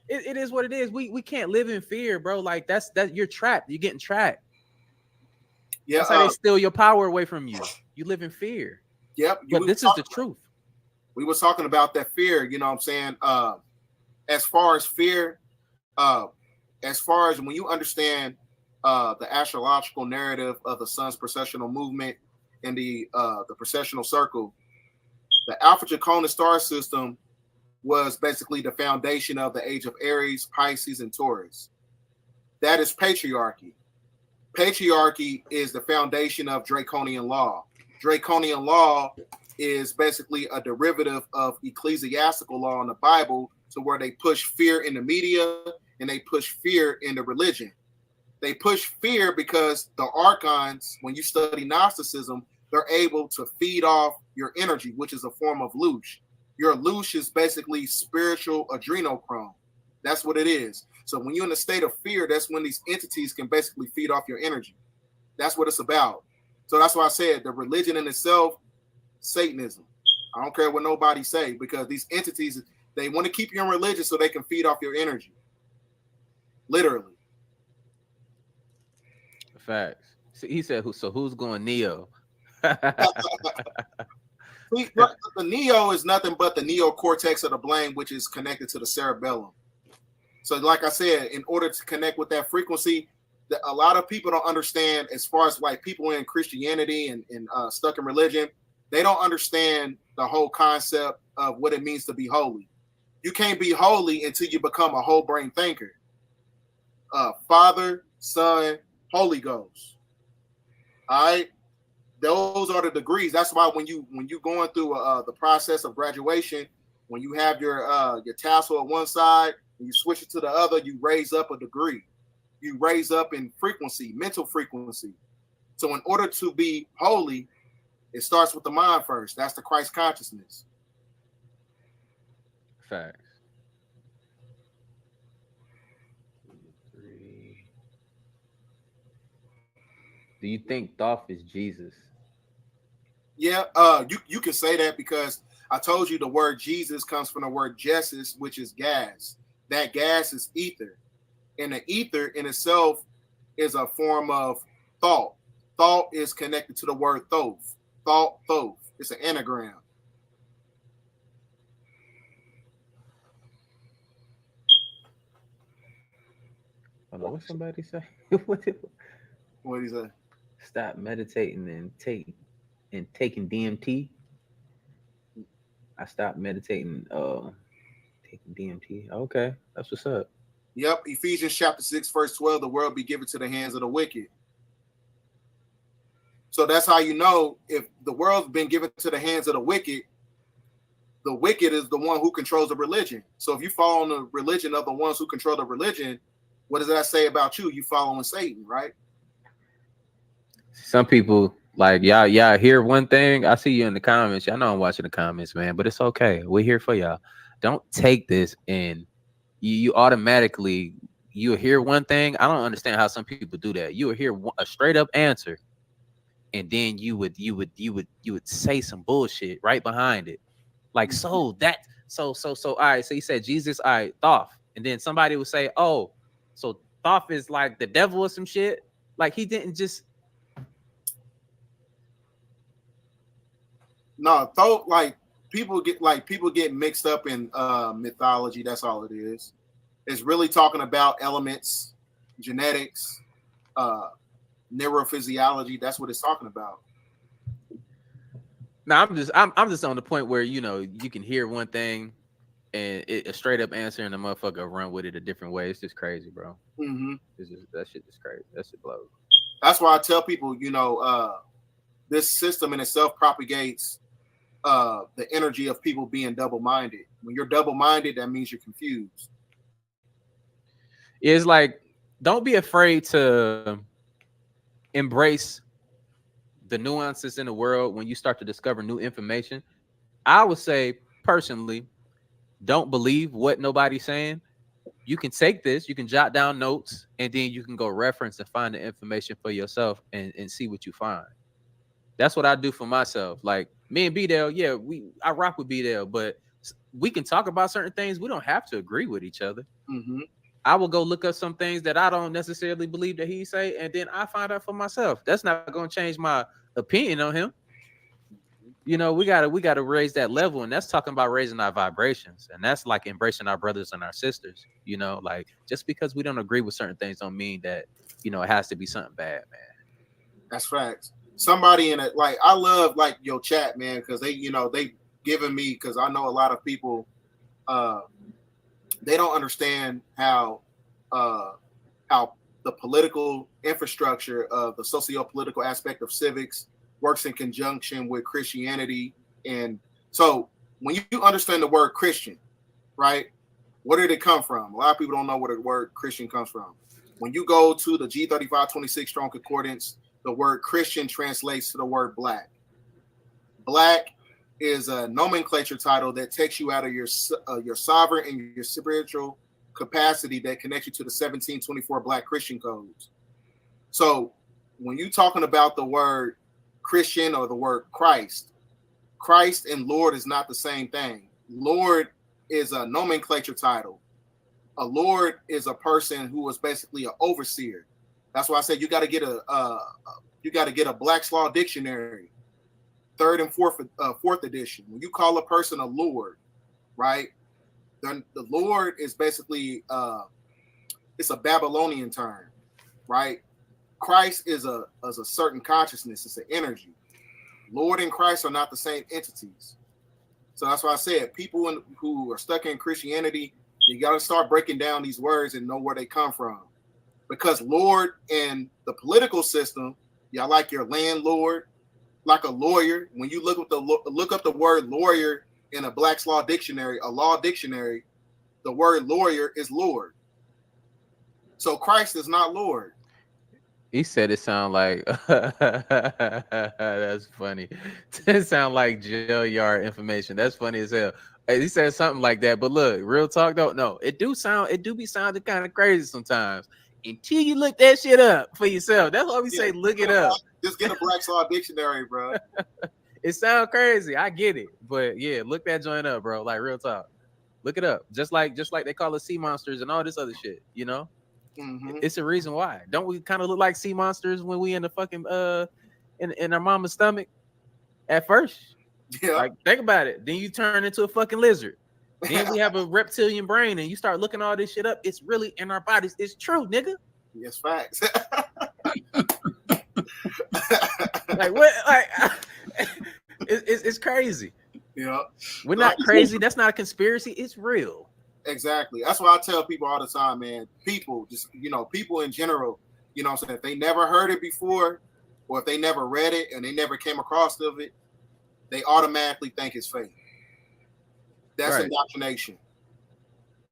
It is what it is. We can't live in fear, bro. Like that you're trapped. You're getting trapped. Yeah, that's how they steal your power away from you. You live in fear. Yep. But this is the truth. We were talking about that fear, you know what I'm saying? As far as fear, as far as when you understand the astrological narrative of the sun's precessional movement and the precessional circle, the Alpha Draconis star system was basically the foundation of the age of Aries, Pisces, and Taurus. That is patriarchy. Patriarchy is the foundation of draconian law. Draconian law is basically a derivative of ecclesiastical law in the Bible, to where they push fear in the media and they push fear in the religion. They push fear because the archons, when you study Gnosticism, they're able to feed off your energy, which is a form of loosh. Your loosh is basically spiritual adrenochrome. That's what it is. So when you're in a state of fear, that's when these entities can basically feed off your energy. That's what it's about. So that's why I said the religion in itself, Satanism. I don't care what nobody say, because these entities, they want to keep you in religion so they can feed off your energy. Literally. Facts. See, he said, so who's going Neo? The Neo is nothing but the neocortex of the brain, which is connected to the cerebellum. So like I said, in order to connect with that frequency, a lot of people don't understand, as far as like people in Christianity and stuck in religion, they don't understand the whole concept of what it means to be holy. You can't be holy until you become a whole brain thinker. Father, Son, Holy Ghost. All right. Those are the degrees. That's why when you going through the process of graduation, when you have your tassel on one side and you switch it to the other, you raise up a degree. You raise up in frequency, mental frequency. So in order to be holy, it starts with the mind first. That's the Christ consciousness. Facts. Do you think Thoth is Jesus? Yeah, you can say that, because I told you the word Jesus comes from the word Jesus, which is gas. That gas is ether. And the ether in itself is a form of thought. Thought is connected to the word thoth. Thought, thoth. It's an anagram. I don't know what somebody say. What did he say? Stop meditating and taking DMT. I stopped meditating, taking DMT. Okay, that's what's up. Yep, Ephesians chapter 6, verse 12, the world be given to the hands of the wicked. So that's how you know if the world's been given to the hands of the wicked is the one who controls the religion. So if you follow the religion of the ones who control the religion, what does that say about you? You following Satan, right? Some people, like, y'all hear one thing. I see you in the comments. Y'all know I'm watching the comments, man, but it's okay. We're here for y'all. Don't take this and you automatically, you hear one thing. I don't understand how some people do that. You will hear a straight up answer, and then you would say some bullshit right behind it. Like, so all right, so you said Jesus, all right, Thoth. And then somebody would say, oh, so Thoth is like the devil or some shit. Like, he didn't just. No, Thoth, like people get mixed up in mythology. That's all it is. It's really talking about elements, genetics, neurophysiology. That's what it's talking about. No, I'm just on the point where, you know, you can hear one thing and a straight up answer, and the motherfucker run with it a different way. It's just crazy, bro. Mm-hmm. That shit is crazy. That shit blows. That's why I tell people, you know, this system in itself propagates the energy of people being double-minded. When you're double-minded, that means you're confused. It's like, don't be afraid to embrace the nuances in the world when you start to discover new information. I would say, personally, don't believe what nobody's saying. You can take this, you can jot down notes, and then you can go reference and find the information for yourself and see what you find. That's what I do for myself. Like me and Bdell, yeah, I rock with Bdell, but we can talk about certain things. We don't have to agree with each other. Mm-hmm. I will go look up some things that I don't necessarily believe that he say, and then I find out for myself. That's not going to change my opinion on him. You know, we gotta raise that level, and that's talking about raising our vibrations, and that's like embracing our brothers and our sisters. You know, like just because we don't agree with certain things don't mean that, you know, it has to be something bad, man. That's facts. Somebody in it, like I love like your chat, man, because they, you know, they giving me, because I know a lot of people, they don't understand how the political infrastructure of the socio-political aspect of civics works in conjunction with Christianity. And so when you understand the word Christian, right, where did it come from? A lot of people don't know where the word Christian comes from. When you go to the G3526 Strong Concordance, the word Christian translates to the word black. Black is a nomenclature title that takes you out of your sovereign and your spiritual capacity that connects you to the 1724 Black Christian codes. So when you're talking about the word Christian or the word Christ and Lord is not the same thing. Lord is a nomenclature title. A Lord is a person who is basically an overseer. That's why I said you got to get a Black's Law Dictionary, 3rd and 4th edition. When you call a person a Lord, right? The Lord is basically it's a Babylonian term, right? Christ is a certain consciousness. It's an energy. Lord and Christ are not the same entities. So that's why I said people who are stuck in Christianity, you got to start breaking down these words and know where they come from. Because Lord in the political system, y'all like your landlord, like a lawyer. When you look up the word lawyer in a Black's Law Dictionary, a law dictionary, the word lawyer is Lord. So Christ is not Lord. He said it sound like that's funny. It sound like jail yard information. That's funny as hell. Hey, he said something like that, but look, real talk though. No, it do be sounding kind of crazy sometimes until you look that shit up for yourself. That's why we say look it up. Just get a Black's Law Dictionary, bro. It sounds crazy. I get it, but yeah, look that joint up, bro. Like real talk. Look it up. Just like they call us sea monsters and all this other shit, you know? Mm-hmm. It's a reason why. Don't we kind of look like sea monsters when we in the fucking in our mama's stomach at first? Yeah. Like think about it. Then you turn into a fucking lizard. Then we have a reptilian brain, and you start looking all this shit up. It's really in our bodies. It's true, nigga. Yes, facts. Like what? Like it's crazy. Yeah. We're not crazy. That's not a conspiracy. It's real. Exactly. That's why I tell people all the time, man. People, just people in general, what I'm saying, if they never heard it before, or if they never read it and they never came across of it, they automatically think it's fake. That's right. Indoctrination.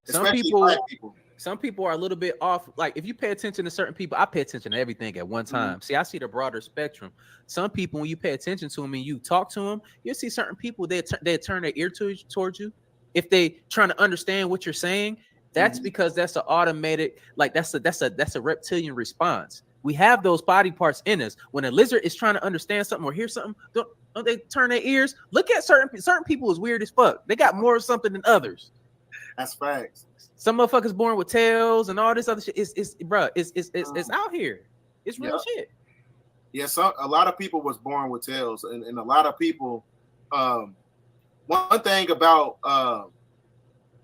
Some people are a little bit off. Like if you pay attention to certain people, I pay attention to everything at one time. See, I see the broader spectrum. Some people, when you pay attention to them and you talk to them, you'll see certain people they turn their ear towards you. If they trying to understand what you're saying, that's because that's an automated, like that's a reptilian response. We have those body parts in us. When a lizard is trying to understand something or hear something, don't they turn their ears? Look at certain people is weird as fuck. They got more of something than others. That's facts. Some motherfuckers born with tails and all this other shit. It's out here. It's real shit. Yeah, a lot of people was born with tails, and a lot of people. One thing about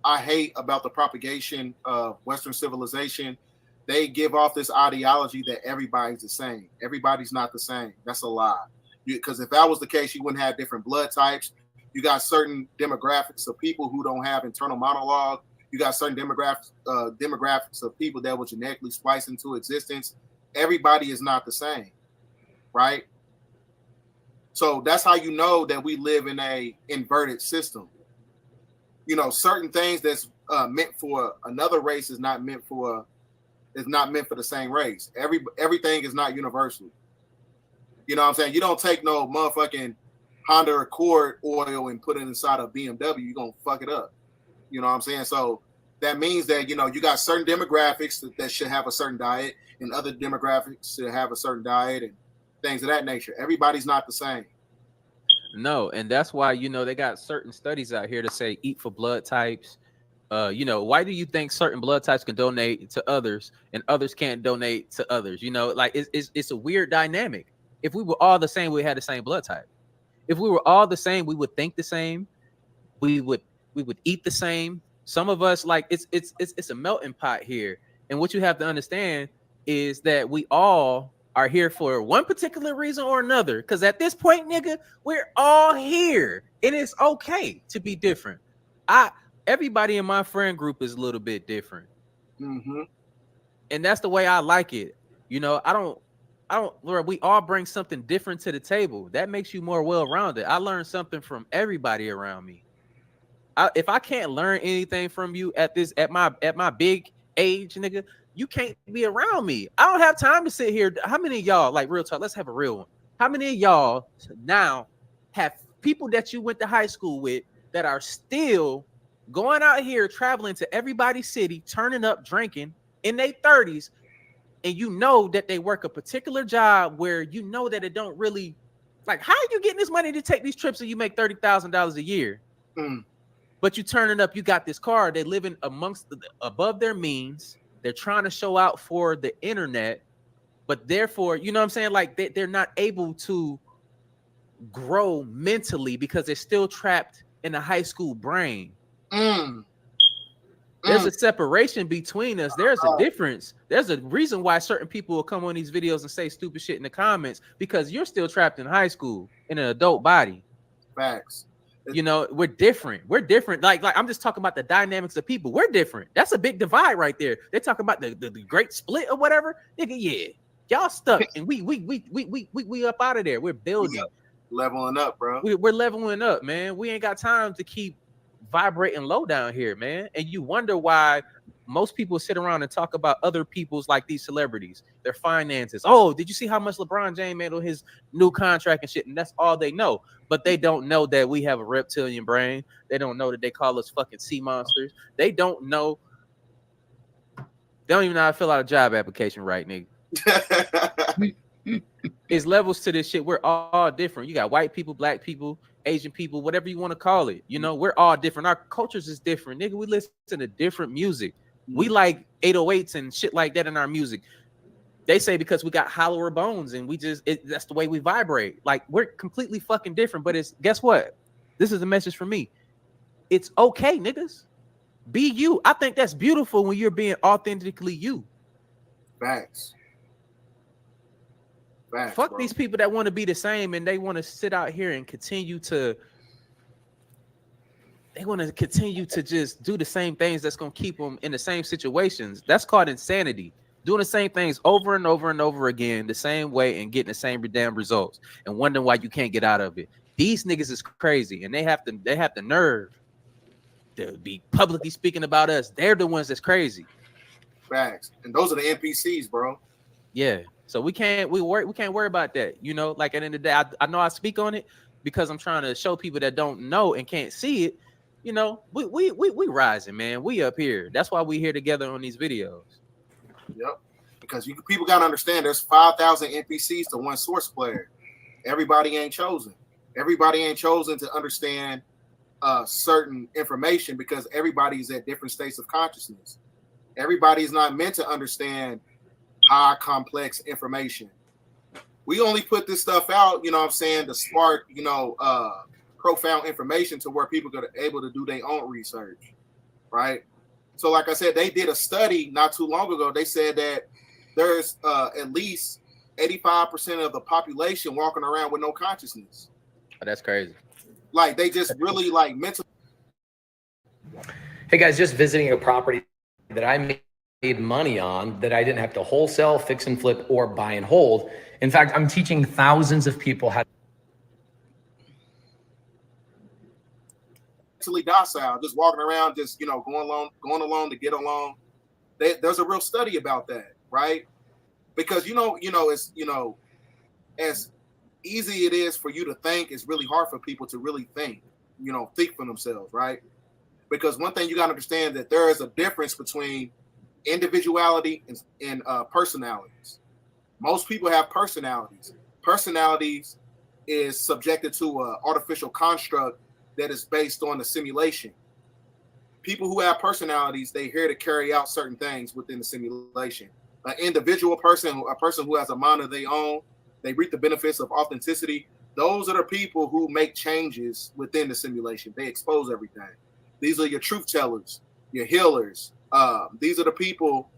I hate about the propagation of Western civilization, they give off this ideology that everybody's the same. Everybody's not the same. That's a lie. Because if that was the case, you wouldn't have different blood types. You got certain demographics of people who don't have internal monologue. You got certain demographics of people that were genetically spliced into existence. Everybody is not the same, right? So that's how you know that we live in a inverted system. Certain things that's meant for another race is not meant for the same race. Everything is not universal. You know what I'm saying? You don't take no motherfucking Honda Accord oil and put it inside a BMW. You're gonna fuck it up. You know what I'm saying? So that means that you got certain demographics that should have a certain diet, and other demographics should have a certain diet, and things of that nature. Everybody's not the same. No, and that's why, you know, they got certain studies out here to say eat for blood types. You know, why do you think certain blood types can donate to others and others can't donate to others? You know, like it's a weird dynamic. If we were all the same, we had the same blood type. If we were all the same, we would think the same. We would eat the same. Some of us, like, it's a melting pot here. And what you have to understand is that we all are here for one particular reason or another. Because at this point, nigga, we're all here, and it's okay to be different. Everybody in my friend group is a little bit different, and that's the way I like it. You know, I don't. We all bring something different to the table. That makes you more well-rounded. I learned something from everybody around me. If I can't learn anything from you at my big age, nigga, you can't be around me. I don't have time to sit here. How many of y'all, like, real talk, let's have a real one. How many of y'all now have people that you went to high school with that are still going out here traveling to everybody's city, turning up, drinking in their 30s, and you know that they work a particular job where you know that it don't really, like, how are you getting this money to take these trips and you make $30,000 a year? But you turning up, you got this car, they living above their means, they're trying to show out for the internet, but therefore, you know what I'm saying? Like, they're not able to grow mentally because they're still trapped in a high school brain. There's a separation between us. There's a difference. There's a reason why certain people will come on these videos and say stupid shit in the comments, because you're still trapped in high school in an adult body. Facts. You know, we're different. We're different. Like I'm just talking about the dynamics of people. We're different. That's a big divide right there. They're talking about the great split or whatever. Nigga, yeah. Y'all stuck and we up out of there. We're building. Leveling up, bro. We're leveling up, man. We ain't got time to keep vibrating low down here, man. And you wonder why most people sit around and talk about other people's, like these celebrities, their finances. Oh, did you see how much LeBron James made on his new contract and shit? And that's all they know. But they don't know that we have a reptilian brain. They don't know that they call us fucking sea monsters. They don't know. They don't even know how to fill out a job application right, nigga. It's levels to this shit. We're all different. You got white people, black people, Asian people, whatever you want to call it. You know, we're all different. Our cultures is different, nigga. We listen to different music. We like 808s and shit like that in our music. They say because we got hollower bones and we just, that's the way we vibrate. Like, we're completely fucking different. But it's, guess what? This is a message for me. It's okay, niggas. Be you. I think that's beautiful when you're being authentically you. Facts. Facts, fuck bro. These people that want to be the same and they want to sit out here and continue to just do the same things that's going to keep them in the same situations. That's called insanity. Doing the same things over and over and over again the same way and getting the same damn results and wondering why you can't get out of it. These niggas is crazy and they have the nerve to be publicly speaking about us. They're the ones that's crazy. Facts. And those are the NPCs, bro. Yeah. So we can't worry about that. You know, like at the end of the day, I know I speak on it because I'm trying to show people that don't know and can't see it. You know, we rising, man. We up here. That's why we here together on these videos. Yep. Because people got to understand there's 5,000 NPCs to one source player. Everybody ain't chosen. Everybody ain't chosen to understand certain information because everybody's at different states of consciousness. Everybody's not meant to understand high complex information. We only put this stuff out, you know what I'm saying, to spark, you know, profound information to where people are able to do their own research, right? So like I said, they did a study not too long ago. They said that there's at least 85% of the population walking around with no consciousness. Oh, that's crazy. Like they just really like mental. Hey guys, just visiting a property that I made money on that I didn't have to wholesale, fix and flip, or buy and hold. In fact, I'm teaching thousands of people how mentally docile, just walking around, just, you know, going along to get along. There's a real study about that, right? Because you know, it's, you know, as easy it is for you to think, it's really hard for people to really think, you know, think for themselves, right? Because one thing you got to understand that there is a difference between individuality and personalities. Most people have personalities. personalities is subjected to an artificial construct that is based on a simulation. People who have personalities, they're here to carry out certain things within the simulation. An individual person, a person who has a mind of their own, they reap the benefits of authenticity. Those are the people who make changes within the simulation. They expose everything. These are your truth tellers, your healers. These are the people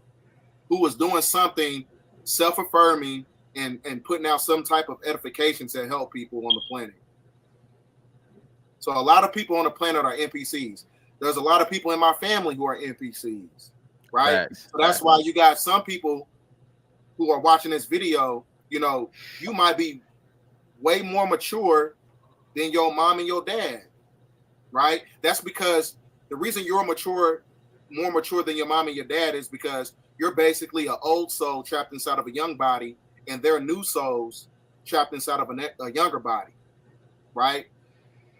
who was doing something self-affirming and putting out some type of edification to help people on the planet. So a lot of people on the planet are NPCs. There's a lot of people in my family who are NPCs, right? So that's why you got some people who are watching this video, you know, you might be way more mature than your mom and your dad, right? That's because the reason you're more mature than your mom and your dad is because you're basically an old soul trapped inside of a young body, and they're new souls trapped inside of a younger body, right?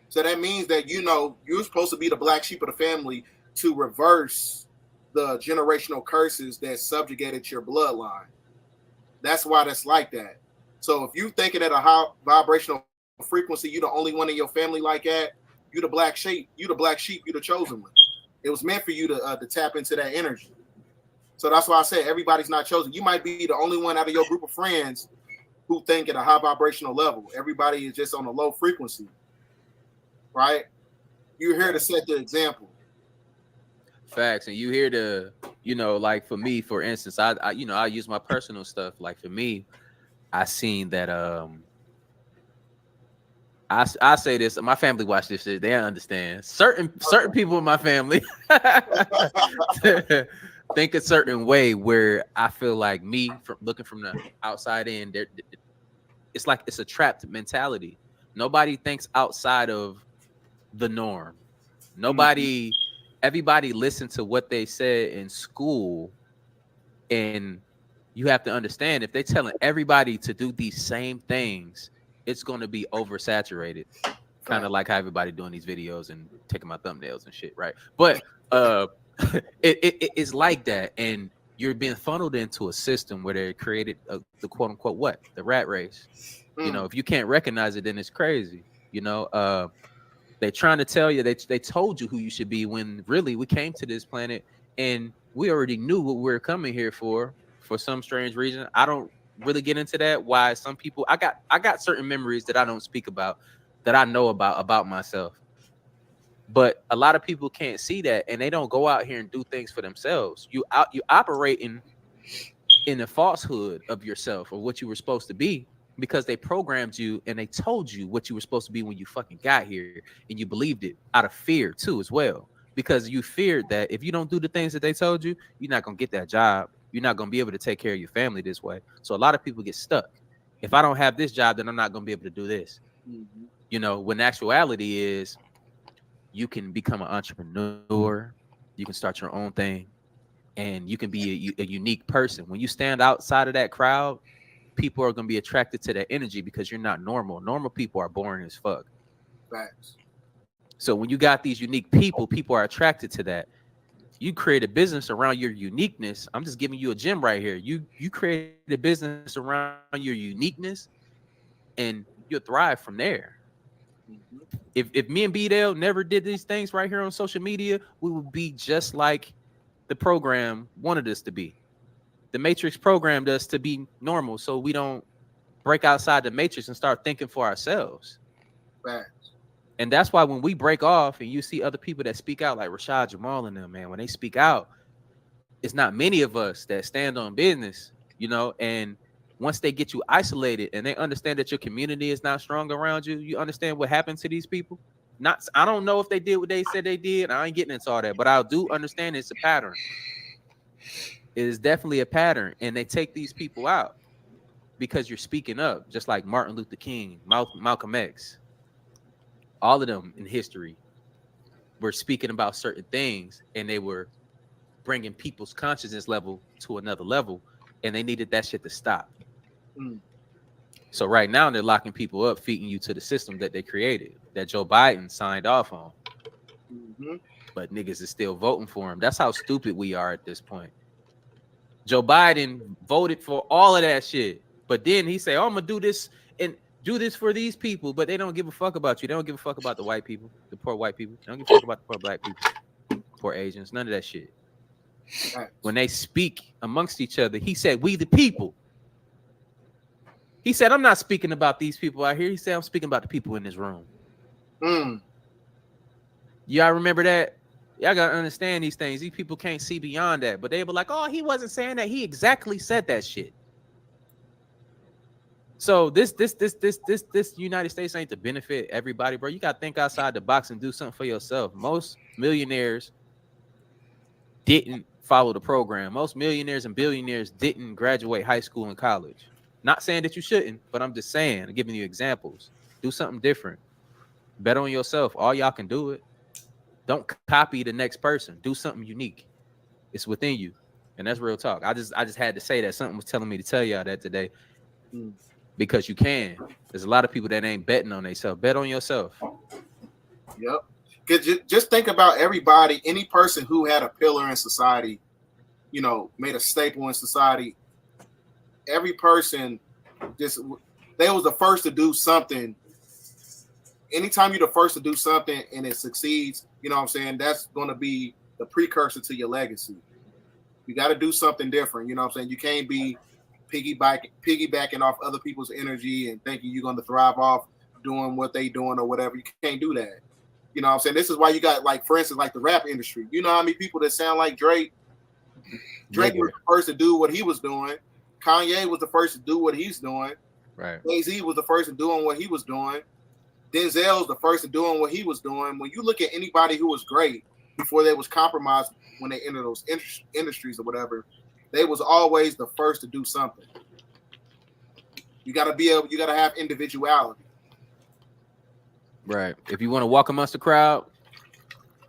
So that means that, you know, you're supposed to be the black sheep of the family to reverse the generational curses that subjugated your bloodline. That's why that's like that. So if you're thinking at a high vibrational frequency, you're the only one in your family like that, you're the black sheep, you're the chosen one. It was meant for you to tap into that energy. So that's why I said everybody's not chosen. You might be the only one out of your group of friends who think at a high vibrational level. Everybody is just on a low frequency, right? You're here to set the example. Facts. And you here to, you know, like for me, for instance, I you know, I use my personal stuff. Like for me, I seen that I say this, my family watch this shit, they understand. Certain people in my family think a certain way where I feel like me from looking from the outside in, it's like it's a trapped mentality. Nobody thinks outside of the norm. Nobody, everybody listened to what they said in school, and you have to understand if they're telling everybody to do these same things, it's going to be oversaturated. Kind of like how everybody doing these videos and taking my thumbnails and shit, right? But it's like that, and you're being funneled into a system where they created the quote unquote what? The rat race. You know, if you can't recognize it, then it's crazy. You know, they're trying to tell you, they told you who you should be, when really we came to this planet and we already knew what we were coming here for some strange reason. I don't really get into that. Why some people, I got certain memories that I don't speak about, that I know about myself. But a lot of people can't see that, and they don't go out here and do things for themselves. You operating in the falsehood of yourself or what you were supposed to be, because they programmed you and they told you what you were supposed to be when you fucking got here, and you believed it out of fear too as well, because you feared that if you don't do the things that they told you, you're not gonna get that job, you're not gonna be able to take care of your family this way. So a lot of people get stuck. If I don't have this job, then I'm not gonna be able to do this. You know, when actuality is you can become an entrepreneur, you can start your own thing, and you can be a unique person. When you stand outside of that crowd, people are going to be attracted to that energy because you're not normal. Normal people are boring as fuck. Facts. So when you got these unique people, people are attracted to that. You create a business around your uniqueness. I'm just giving you a gem right here. You create a business around your uniqueness, and you'll thrive from there. If me and Bdell never did these things right here on social media, we would be just like the program wanted us to be. The Matrix programmed us to be normal, so we don't break outside the Matrix and start thinking for ourselves. Right. And that's why when we break off and you see other people that speak out, like Rashad Jamal and them, man, when they speak out, it's not many of us that stand on business, you know. And once they get you isolated and they understand that your community is not strong around you, you understand what happened to these people. I don't know if they did what they said they did. I ain't getting into all that, but I do understand it's a pattern. It is definitely a pattern, and they take these people out because you're speaking up, just like Martin Luther King, Malcolm X. All of them in history were speaking about certain things, and they were bringing people's consciousness level to another level, and they needed that shit to stop. So right now they're locking people up, feeding you to the system that they created, that Joe Biden signed off on. But niggas is still voting for him. That's how stupid we are at this point. Joe Biden voted for all of that shit, but then he said, "Oh, I'm gonna do this and do this for these people, but they don't give a fuck about you. They don't give a fuck about the white people, the poor white people. They don't give a fuck about the poor black people, poor Asians, none of that shit. When they speak amongst each other, he said, we the people. He said, I'm not speaking about these people out here. He said, I'm speaking about the people in this room. Y'all remember that? Y'all gotta understand these things. These people can't see beyond that, but they were like, oh, he wasn't saying that. He exactly said that shit. So this United States ain't to benefit everybody, bro. You gotta think outside the box and do something for yourself. Most millionaires didn't follow the program. Most millionaires and billionaires didn't graduate high school and college. Not saying that you shouldn't, but I'm just saying, I'm giving you examples. Do something different. Bet on yourself. All y'all can do it. Don't copy the next person. Do something unique. It's within you. And that's real talk. I just had to say that. Something was telling me to tell y'all that today. Because you can. There's a lot of people that ain't betting on themselves. Bet on yourself. Yep. Because just think about everybody, any person who had a pillar in society, you know, made a staple in society. Every person, they was the first to do something. Anytime you're the first to do something and it succeeds, you know what I'm saying, that's going to be the precursor to your legacy. You got to do something different. You know what I'm saying? You can't be piggybacking off other people's energy and thinking you're going to thrive off doing what they doing or whatever. You can't do that. You know what I'm saying? This is why you got, like, for instance, like the rap industry. You know how many people that sound like Drake? Drake was the first to do what he was doing. Kanye was the first to do what he's doing. Right. Jay-Z was the first to doing what he was doing. Denzel was the first to doing what he was doing. When you look at anybody who was great before they was compromised when they entered those industries or whatever, they was always the first to do something. You got to have individuality. Right. If you want to walk amongst the crowd,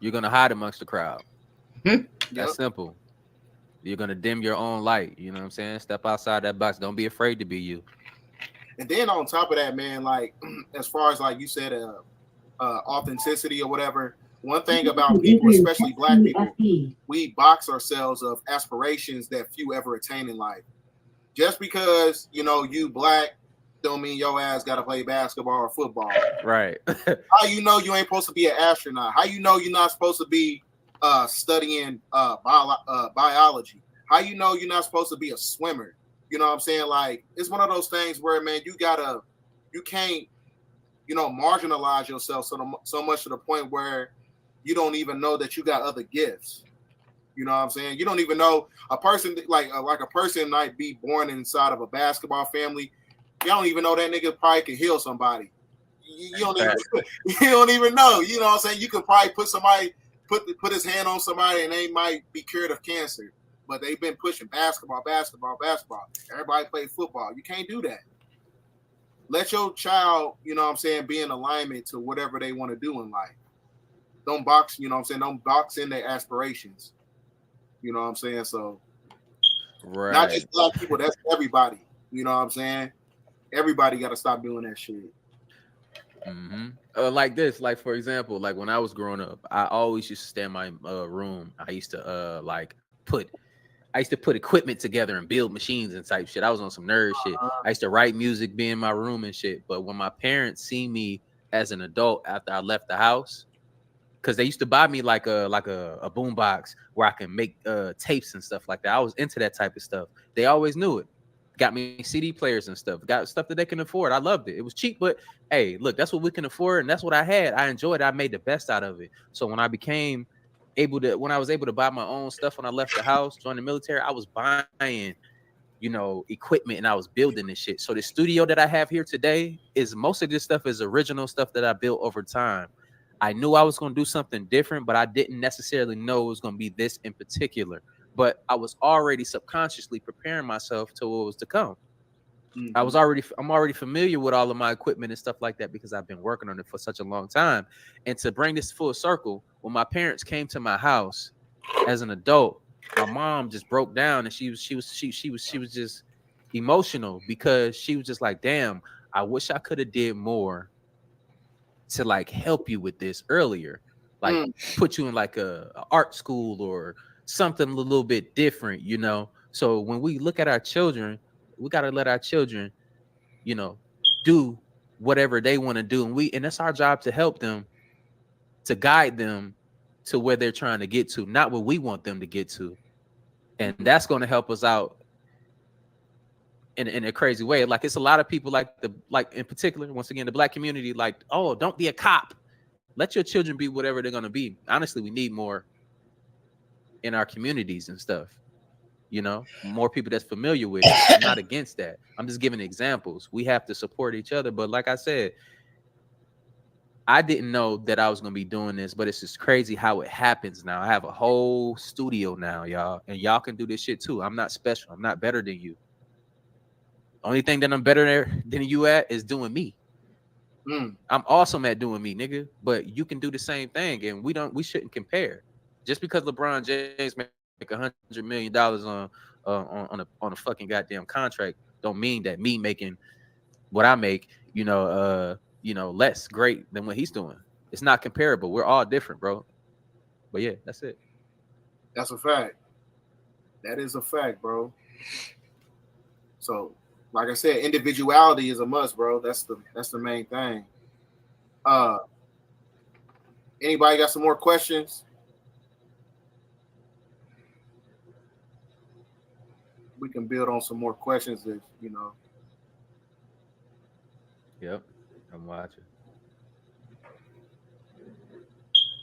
you're going to hide amongst the crowd. That's simple. You're going to dim your own light. You know what I'm saying? Step outside that box. Don't be afraid to be you. And then on top of that, man, like, as far as, like you said, authenticity or whatever, one thing about people, especially black people, we box ourselves of aspirations that few ever attain in life. Just because, you know, you black don't mean your ass got to play basketball or football. Right. How you know you ain't supposed to be an astronaut? How you know you're not supposed to be studying biology? How you know you're not supposed to be a swimmer? You know what I'm saying? Like, it's one of those things where, man, you can't, you know, marginalize yourself so much to the point where you don't even know that you got other gifts. You know what I'm saying? You don't even know a person like a person might be born inside of a basketball family. You don't even know that nigga probably can heal somebody. You don't even know. You know what I'm saying? You could probably put his hand on somebody and they might be cured of cancer. But they've been pushing basketball. Everybody play football. You can't do that. Let your child, you know what I'm saying, be in alignment to whatever they want to do in life. Don't box, you know what I'm saying? Don't box in their aspirations. You know what I'm saying? So, right. Not just black people, that's everybody. You know what I'm saying? Everybody got to stop doing that shit. Like this, like, for example, like when I was growing up, I always used to stay in my room. I used to put equipment together and build machines and type shit. I was on some nerd shit. I used to write music, be in my room and shit. But when my parents see me as an adult after I left the house, because they used to buy me like a boom box where I can make tapes and stuff like that. I was into that type of stuff. They always knew it. Got me CD players and stuff. Got stuff that they can afford. I loved it. It was cheap, but hey, look, that's what we can afford, and that's what I had. I enjoyed it. I made the best out of it. So when I was able to buy my own stuff when I left the house, joined the military, I was buying, you know, equipment and I was building this shit. So the studio that I have here today is most of this stuff is original stuff that I built over time. I knew I was going to do something different, but I didn't necessarily know it was going to be this in particular. But I was already subconsciously preparing myself to what was to come. I'm already familiar with all of my equipment and stuff like that because I've been working on it for such a long time. And to bring this full circle, when my parents came to my house as an adult, my mom just broke down and she was just emotional because she was just like, damn, I wish I could have did more to like help you with this earlier, like put you in like a art school or something a little bit different, you know. So when we look at our children, we got to let our children, you know, do whatever they want to do. And that's our job to help them, to guide them to where they're trying to get to, not what we want them to get to. And that's going to help us out in a crazy way. Like, it's a lot of people like in particular, once again, the Black community, like, oh, don't be a cop. Let your children be whatever they're going to be. Honestly, we need more in our communities and stuff. You know, more people that's familiar with it. I'm not against that. I'm just giving examples. We have to support each other. But like I said, I didn't know that I was going to be doing this, but it's just crazy how it happens now. I have a whole studio now, y'all, and y'all can do this shit too. I'm not special. I'm not better than you. Only thing that I'm better than you at is doing me. I'm awesome at doing me, nigga. But you can do the same thing, and we shouldn't compare. Just because LeBron James make $100 million on a fucking goddamn contract, don't mean that me making what I make, less great than what he's doing. It's not comparable. We're all different, bro. But yeah, that's it. That's a fact. That is a fact, bro. So, like I said, individuality is a must, bro. That's the main thing. Anybody got some more questions? We can build on some more questions if you know. Yep, I'm watching.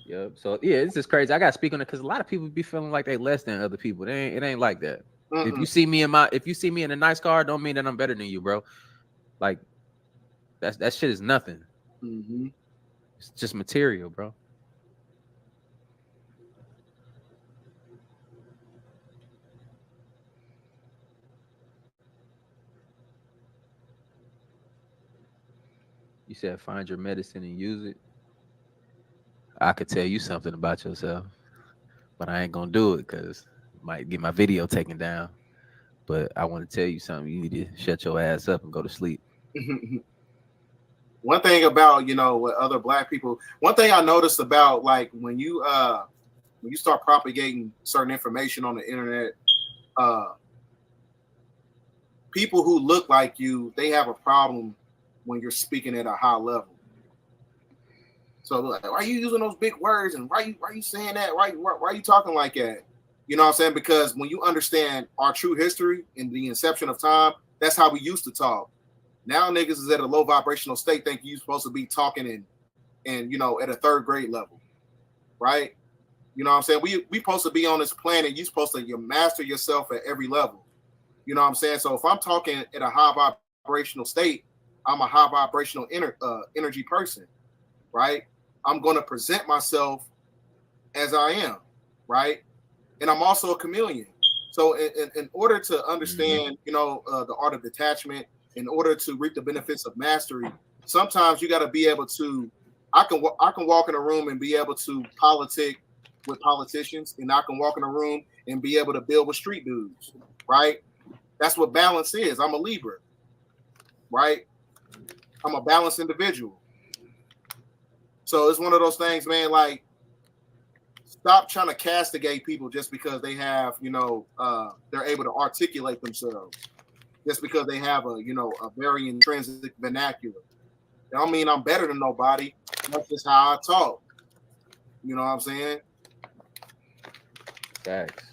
Yep. So yeah, it's just crazy. I gotta speak on it because a lot of people be feeling like they less than other people. It ain't like that. If you see me in a nice car, don't mean that I'm better than you, bro. Like that shit is nothing. Mm-hmm. It's just material, bro. You said find your medicine and use it. I could tell you something about yourself, but I ain't gonna do it because might get my video taken down. But I want to tell you something. You need to shut your ass up and go to sleep. One thing about, with other Black people, one thing I noticed about, like, when you start propagating certain information on the internet, people who look like you, they have a problem when you're speaking at a high level. So like, why are you using those big words, and why you saying that? Why are you talking like that? You know what I'm saying? Because when you understand our true history and the inception of time, that's how we used to talk. Now niggas is at a low vibrational state, think you're supposed to be talking and at a third grade level, right? You know what I'm saying? We supposed to be on this planet. You're supposed to master yourself at every level. You know what I'm saying? So if I'm talking at a high vibrational state, I'm a high vibrational energy person, right? I'm going to present myself as I am, right? And I'm also a chameleon. So in order to understand, the art of detachment, in order to reap the benefits of mastery, sometimes you got to be able to. I can walk in a room and be able to politic with politicians, and I can walk in a room and be able to build with street dudes, right? That's what balance is. I'm a Libra, right? I'm a balanced individual. So it's one of those things, man, like, stop trying to castigate people just because they have, they're able to articulate themselves. Just because they have a very intrinsic vernacular. I don't mean I'm better than nobody. That's just how I talk. You know what I'm saying? Thanks.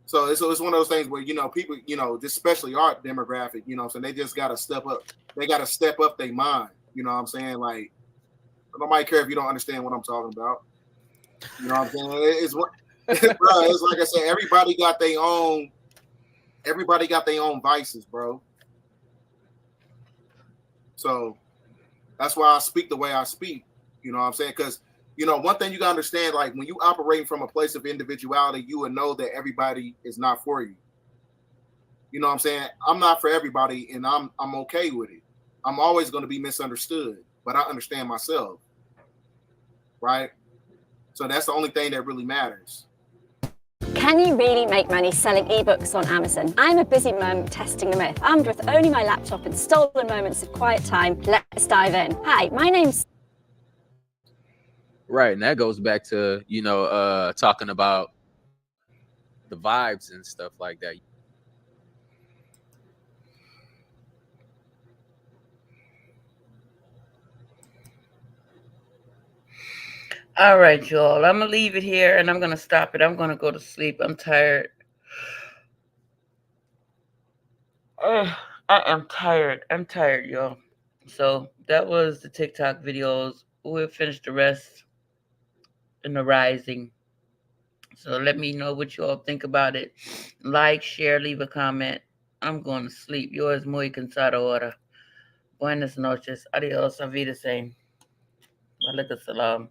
So it's one of those things where, people, especially our demographic, so they just got to step up. They got to step up their mind. You know what I'm saying? Like, nobody care if you don't understand what I'm talking about. You know what I'm saying? It's what, bro, it's like I said, everybody got their own vices, bro. So that's why I speak the way I speak. You know what I'm saying? Because, one thing you got to understand, like, when you operating from a place of individuality, you will know that everybody is not for you. You know what I'm saying? I'm not for everybody, and I'm okay with it. I'm always going to be misunderstood, but I understand myself. Right? So that's the only thing that really matters. Can you really make money selling ebooks on Amazon? I'm a busy mum testing the myth. Armed with only my laptop and stolen moments of quiet time, let's dive in. Hi, my name's... Right, and that goes back to, talking about the vibes and stuff like that. All right, y'all. I'm gonna leave it here and I'm gonna stop it. I'm gonna go to sleep. I'm tired. I am tired. I'm tired, y'all. So that was the TikTok videos. We'll finish the rest in the rising. So let me know what you all think about it. Like, share, leave a comment. I'm going to sleep. Yours muy cansado ahora. Buenas noches. Adios. Auf Wiedersehen. Walaikum salam.